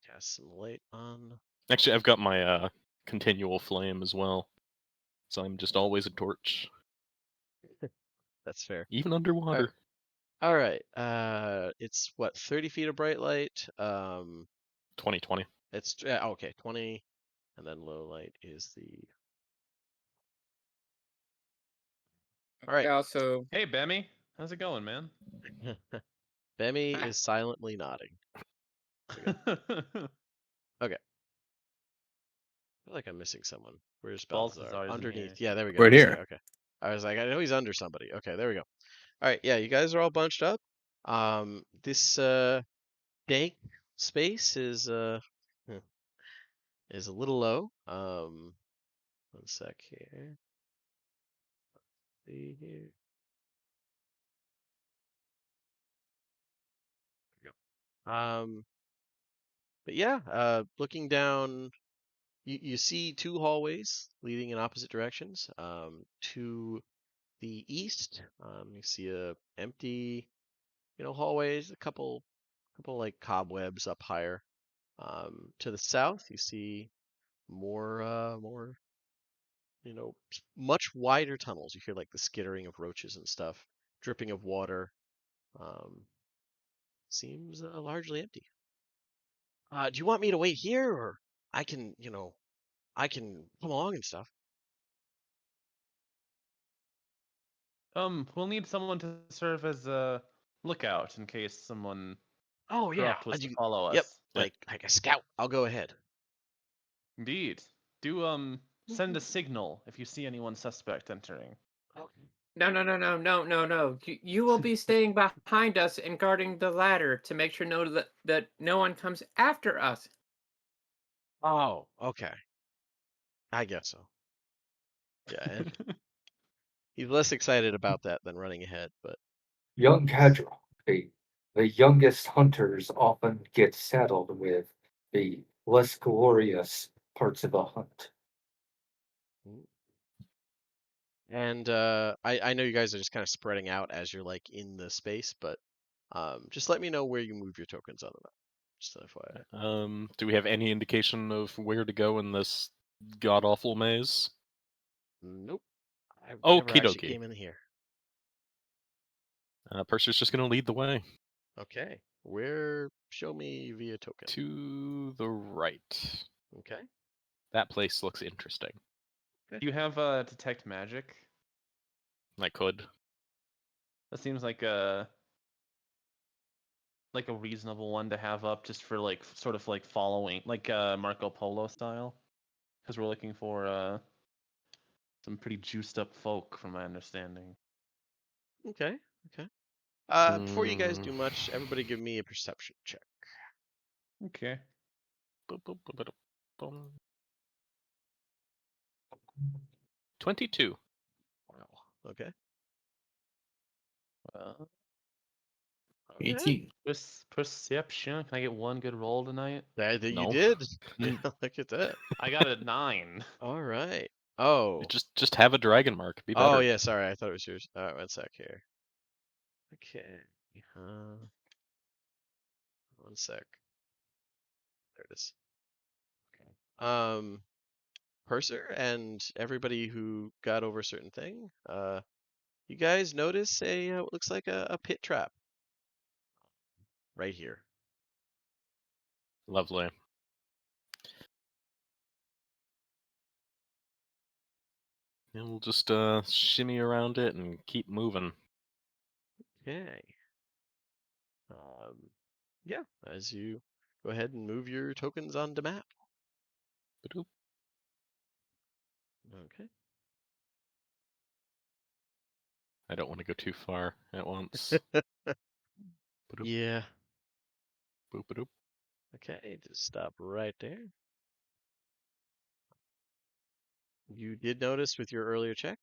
Cast some light on. actually, I've got my continual flame as well, so I'm just always a torch, That's fair. even underwater. All right. It's what, 30 feet of bright light. 2020. It's okay, 20, and then low light is the. All right. Yeah, also, Hey, Bemmy. How's it going, man? Bemmy is silently nodding. Okay. I feel like I'm missing someone. Where's Balthazar's Balthazar? in Underneath. here. Yeah, there we go. Right He's here. there. Okay. I was like, I know he's under somebody. Okay, there we go. All right. Yeah, you guys are all bunched up. This dank space hmm, is a little low. One sec here. See here. There we go. But yeah, looking down, you see two hallways leading in opposite directions. To the east, you see a empty, hallways, a couple like cobwebs up higher. To the south, you see more, much wider tunnels. You hear like the skittering of roaches and stuff, dripping of water. Um, Seems largely empty. Do you want me to wait here, or I can, I can come along and stuff? We'll need someone to serve as a lookout in case someone Oh yeah, corrupt was to follow yep, us. like a scout. I'll go ahead. Indeed. Do send a signal if you see anyone suspect entering. Okay. No. You will be staying behind us and guarding the ladder to make sure that no one comes after us. Oh, okay. I guess so. Yeah, and he's less excited about that than running ahead, but Young Cadroc, the youngest hunters often get saddled with the less glorious parts of a hunt. mm. And I know you guys are just kind of spreading out as you're like in the space, but just let me know where you move your tokens on the map. Just an FYI. Do we have any indication of where to go in this god awful maze? Nope. I never Okie actually dokie. came in here. Purser's just gonna lead the way. Okay. Where? Show me via token. To the right. Okay. That place looks interesting. Do you have detect magic? I could. That seems like a reasonable one to have up just for like sort of like following like Marco Polo style. Because we're looking for some pretty juiced up folk from my understanding. Okay. Okay. Before you guys do much, everybody give me a perception check. Okay. 22. Wow. Okay. Well, 18. perception. Can I get one good roll tonight? That you No. did. Look at that. I got a 9. All right. Oh. Just have a dragon mark. Be Oh better. yeah. Sorry, I thought it was yours. All right, one sec here. Okay. One sec. There it is. Okay. Purser and everybody who got over a certain thing. You guys notice what looks like a pit trap right here. Lovely. And we'll just shimmy around it and keep moving. Okay. Yeah, as you go ahead and move your tokens on the map. Ba-doop. Okay. I don't want to go too far at once. Ba-doop, Yeah. boop, ba-doop. Okay, just stop right there. You did notice with your earlier check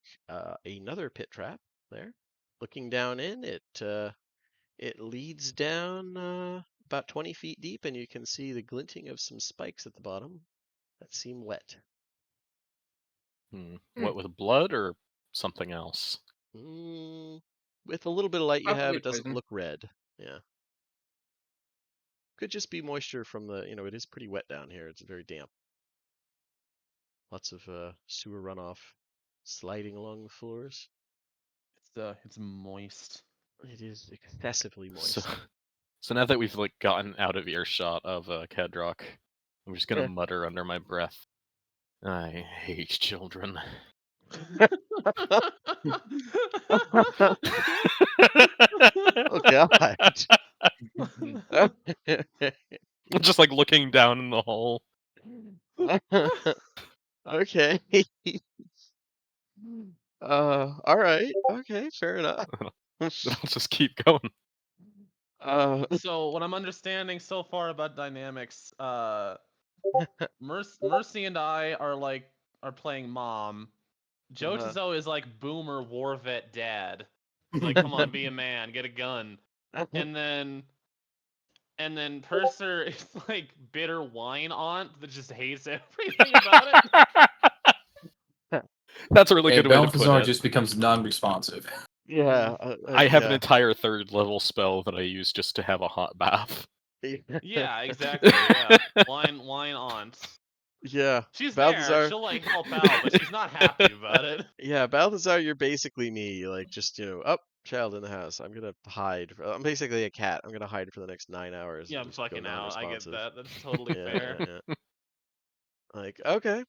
another pit trap there. Looking down in, it leads down about 20 feet deep, and you can see the glinting of some spikes at the bottom that seem wet. What, with blood or something else? With a little bit of light you have, Probably it doesn't poison. look red. Yeah. Could just be moisture from it is pretty wet down here. It's very damp. Lots of sewer runoff sliding along the floors. It's moist. It is excessively moist. So now that we've like gotten out of earshot of Cadroc, I'm just gonna mutter under my breath. I hate children. Oh God. Just like looking down in the hole. Okay. All right. Okay, fair enough. Then I'll just keep going. So what I'm understanding so far about dynamics, Mercy and I are playing mom. Jochizo is like boomer war vet dad. He's like, come on, be a man, get a gun. And then Purser is like bitter wine aunt that just hates everything about it. That's a really And good way to put Balthazar it. just becomes non-responsive. Yeah. I have an yeah. entire third level spell that I use just to have a hot bath. Yeah, exactly. Yeah, wine aunt. Yeah. She's there. Balthazar. She'll like help out, but she's not happy about it. Yeah, Balthazar, you're basically me. Like, just, up, child in the house. I'm gonna hide. I'm basically a cat. I'm gonna hide for the next 9 hours Yeah, and I'm just go fucking out. I get non-responsive. that. That's totally Yeah, fair. yeah. Like, okay.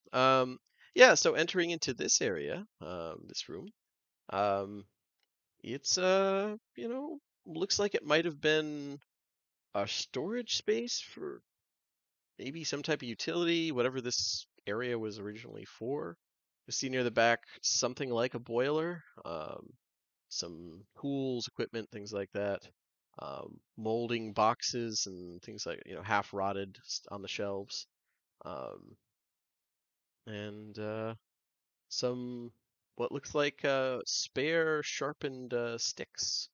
Yeah, so entering into this area, this room, um, it's looks like it might have been a storage space for maybe some type of utility, whatever this area was originally for. You see near the back something like a boiler, some tools, equipment, things like that. Molding boxes and things like, half rotted on the shelves. Um, and some what looks like spare sharpened sticks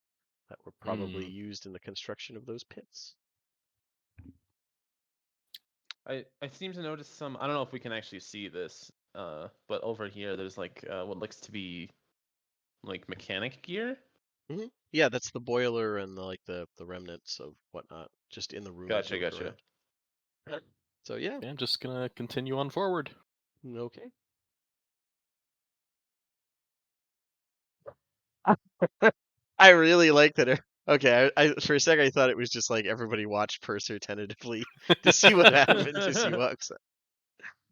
that were probably Hmm. used in the construction of those pits. I seem to notice some. I don't know if we can actually see this, but over here there's like what looks to be like mechanic gear. Yeah, that's the boiler and the remnants of whatnot, just in the rooms you look Gotcha. around. So yeah, Yeah, I'm just gonna continue on forward. okay. I really like that. Okay, I for a second I thought it was just like everybody watched Purser tentatively to see what happened, to see what.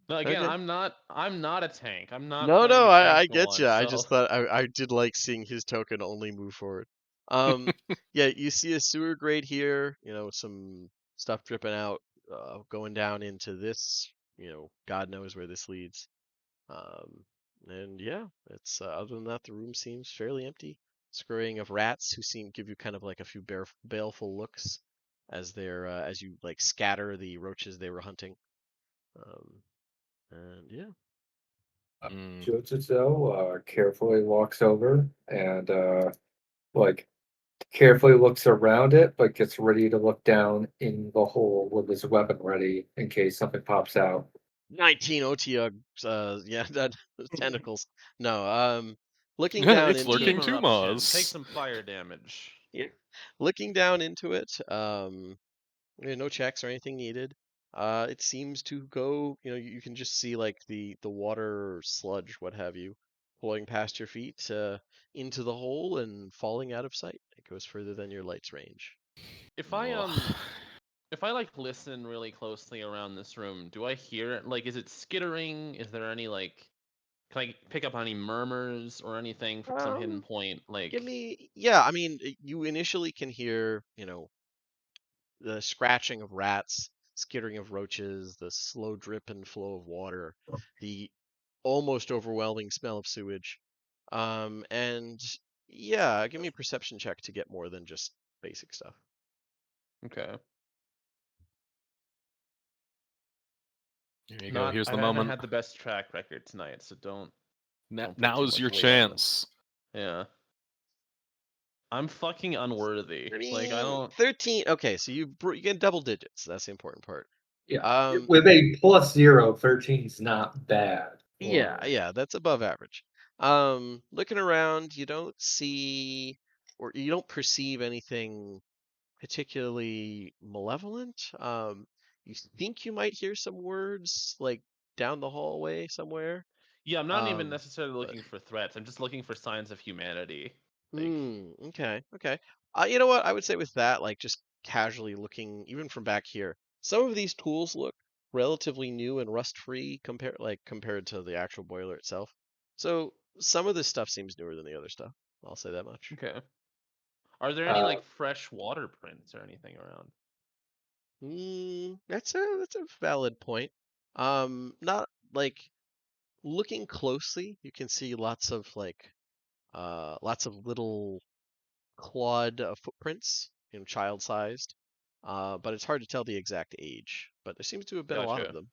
No, again, Okay. I'm not a tank. I'm not No, playing no, a tank I for get you. once. I So just thought I did like seeing his token only move forward. Um, yeah, you see a sewer grate here. Some stuff dripping out, going down into this. God knows where this leads. And yeah, it's other than that, the room seems fairly empty. Scurrying of rats who give you kind of like a few baleful looks as you like scatter the roaches they were hunting. And yeah. Hmm. Jotaro carefully walks over and like carefully looks around it, but gets ready to look down in the hole with his weapon ready in case something pops out. 19 Otyugs, yeah, that tentacles. No, looking down It's into lurking beam too, eruption. Take Maz. some fire damage. yeah, looking down into it, no checks or anything needed. It seems to go, you can just see like the water, sludge, what have you, flowing past your feet, into the hole and falling out of sight. It goes further than your light's range. If Ugh. I like listen really closely around this room, do I hear it? Like, is it skittering? Is there any like? Can I pick up any murmurs or anything from some hidden Um, point? Like, yeah, I mean, you initially can hear, the scratching of rats, skittering of roaches, the slow drip and flow of water, the almost overwhelming smell of sewage. And yeah, give me a perception check to get more than just basic stuff. okay, Here you go. Here's I the haven't moment. had the best track record tonight, so don't put too Now's much your weight on it. chance. Yeah, I'm fucking unworthy. Like, I don't. 13. Okay, so you get double digits. That's the important part. Yeah. Um, With a +0, 13's not bad. yeah, that's above average. Looking around, you don't see or you don't perceive anything particularly malevolent. You think you might hear some words like down the hallway somewhere. Yeah, I'm not even necessarily But looking for threats. I'm just looking for signs of humanity. Like, okay, okay. You know what? I would say with that, like just casually looking, even from back here, some of these tools look relatively new and rust-free compared to the actual boiler itself. So some of this stuff seems newer than the other stuff. I'll say that much. okay. Are there any Uh, like fresh water prints or anything around? That's a valid point. Not like looking closely, you can see lots of lots of little clawed footprints, child-sized. But it's hard to tell the exact age. But there seems to have been a lot of Gotcha.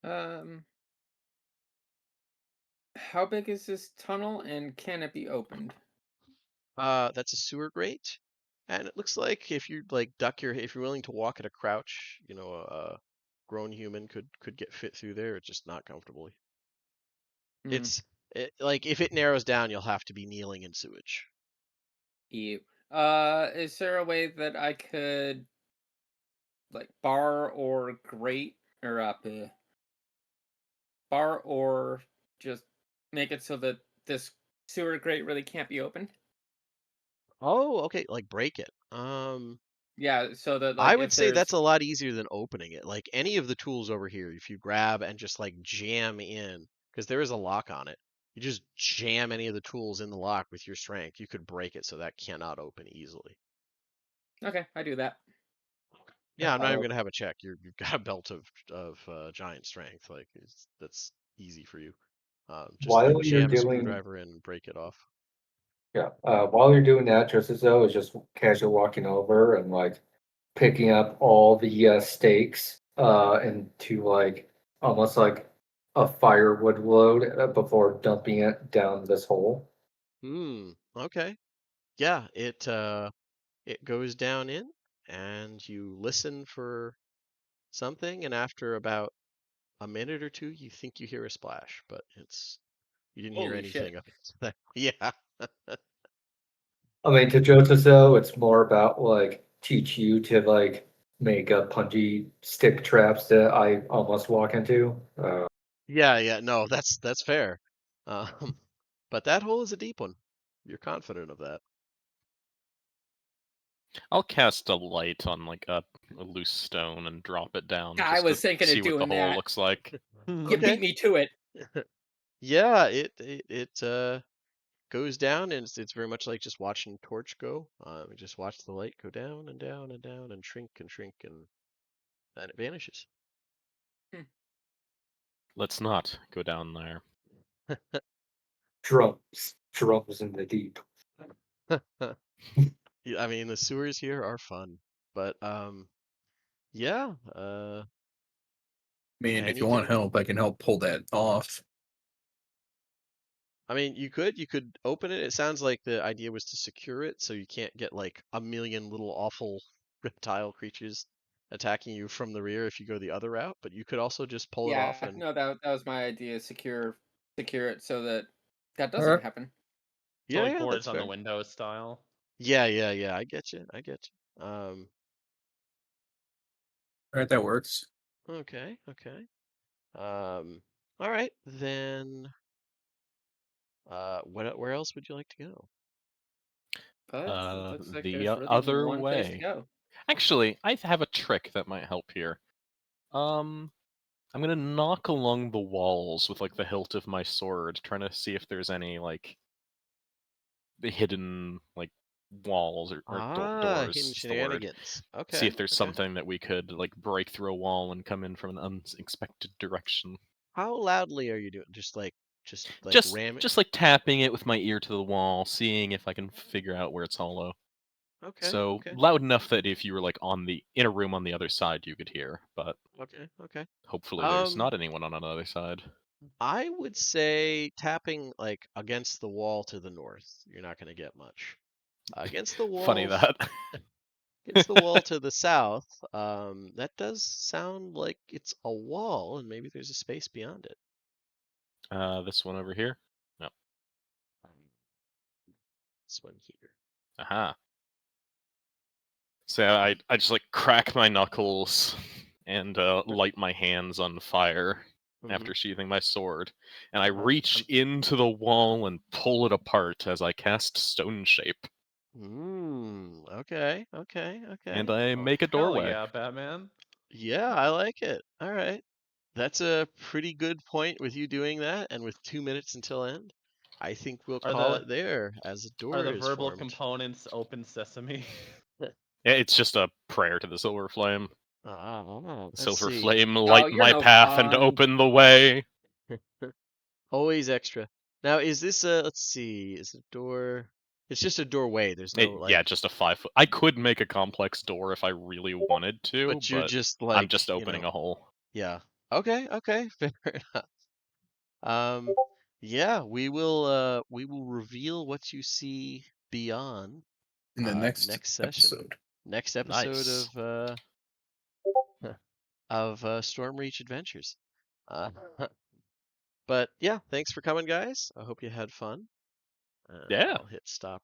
them. How big is this tunnel, and can it be opened? That's a sewer grate, and it looks like if you like if you're willing to walk at a crouch, a grown human could get fit through there. It's just not comfortably. Hmm. Like if it narrows down, you'll have to be kneeling in sewage. Ew. Is there a way that I could like bar or grate or bar or just make it so that this sewer grate really can't be opened? Oh, okay, like break it. Yeah, so that I like would if say that's there's a lot easier than opening it. Like any of the tools over here, if you grab and just like jam in, because there is a lock on it, you just jam any of the tools in the lock with your strength, you could break it so that cannot open easily. okay, I do that. Yeah, I'm not even Uh, gonna have a check. You've got a belt of giant strength. Like that's easy for you. Just while you're jam a doing, screwdriver in and break it off. yeah, while you're doing that, just as though is just casually walking over and like picking up all the stakes into like almost like a firewood load before dumping it down this hole. Okay. Yeah, it goes down in, and you listen for something, and after about a minute or two, you think you hear a splash, but you didn't hear Holy shit. anything of it. Yeah. I mean, to Joseph though, it's more about like teach you to like make punji stick traps that I almost walk into. Yeah, no, that's fair. But that hole is a deep one. You're confident of that. I'll cast a light on like a loose stone and drop it down I just to was thinking see of what the doing hole that. looks like. You Okay. beat me to it. Yeah, it goes down, and it's very much like just watching a torch go. You just watch the light go down and down and down and shrink, and then it vanishes. Let's not go down there. Drums in the deep. Yeah, I mean, the sewers here are fun, but yeah. I mean, if you want Anything? help, I can help pull that off. I mean, you could open it. It sounds like the idea was to secure it so you can't get like a million little awful reptile creatures attacking you from the rear if you go the other route. But you could also just pull it Yeah, off and no, that was my idea. Secure it so that that All doesn't right. happen. So like yeah, boards that's on the fair. windows style. Yeah. I get you. I get you. All right, that works. Okay. All right then. Where else would you like to go? But it looks like The there's really other one place to way. go. Actually, I have a trick that might help here. I'm gonna knock along the walls with like the hilt of my sword, trying to see if there's any like the hidden like walls or Hidden doors is the word. shenanigans. See Okay. if there's Okay. something that we could like break through a wall and come in from an unexpected direction. How loudly are you doing? Just like ram it. Just like tapping it with my ear to the wall, seeing if I can figure out where it's hollow. Okay. So Okay. loud enough that if you were like in a room on the other side, you could hear. But Okay. hopefully, there's Um, not anyone on another side. I would say tapping like against the wall to the north. You're not going to get much. Against the Funny walls, that. against the wall to the south, that does sound like it's a wall, and maybe there's a space beyond it. This one over here. No. This one here. Aha. So I just like crack my knuckles and light my hands on fire Mm-hmm. after sheathing my sword, and I Uh-huh. reach into the wall and pull it apart as I cast Stone Shape, Okay. and I Oh make a hell doorway. yeah, Batman. Yeah, I like it. All right. That's a pretty good point with you doing that, and with 2 minutes until end. I think we'll Are call the it there as a are door the is verbal formed. components open sesame? It's just a prayer to the Silver Flame. Let's Silver see. flame, light you're my no path and fun. open the way. Always extra. Now, is this a? Let's see. Is it a door? It's just a doorway. There's no Yeah, like. just a 5 foot. I could make a complex door if I really wanted to, But you're but just I'm like. just opening a hole. Yeah. Okay. Okay. Fair enough. Yeah. We will reveal what you see beyond In the next next session. episode. Next episode Nice. of Stormreach Adventures. Uh, but yeah, thanks for coming, guys. I hope you had fun. Yeah. I'll hit stop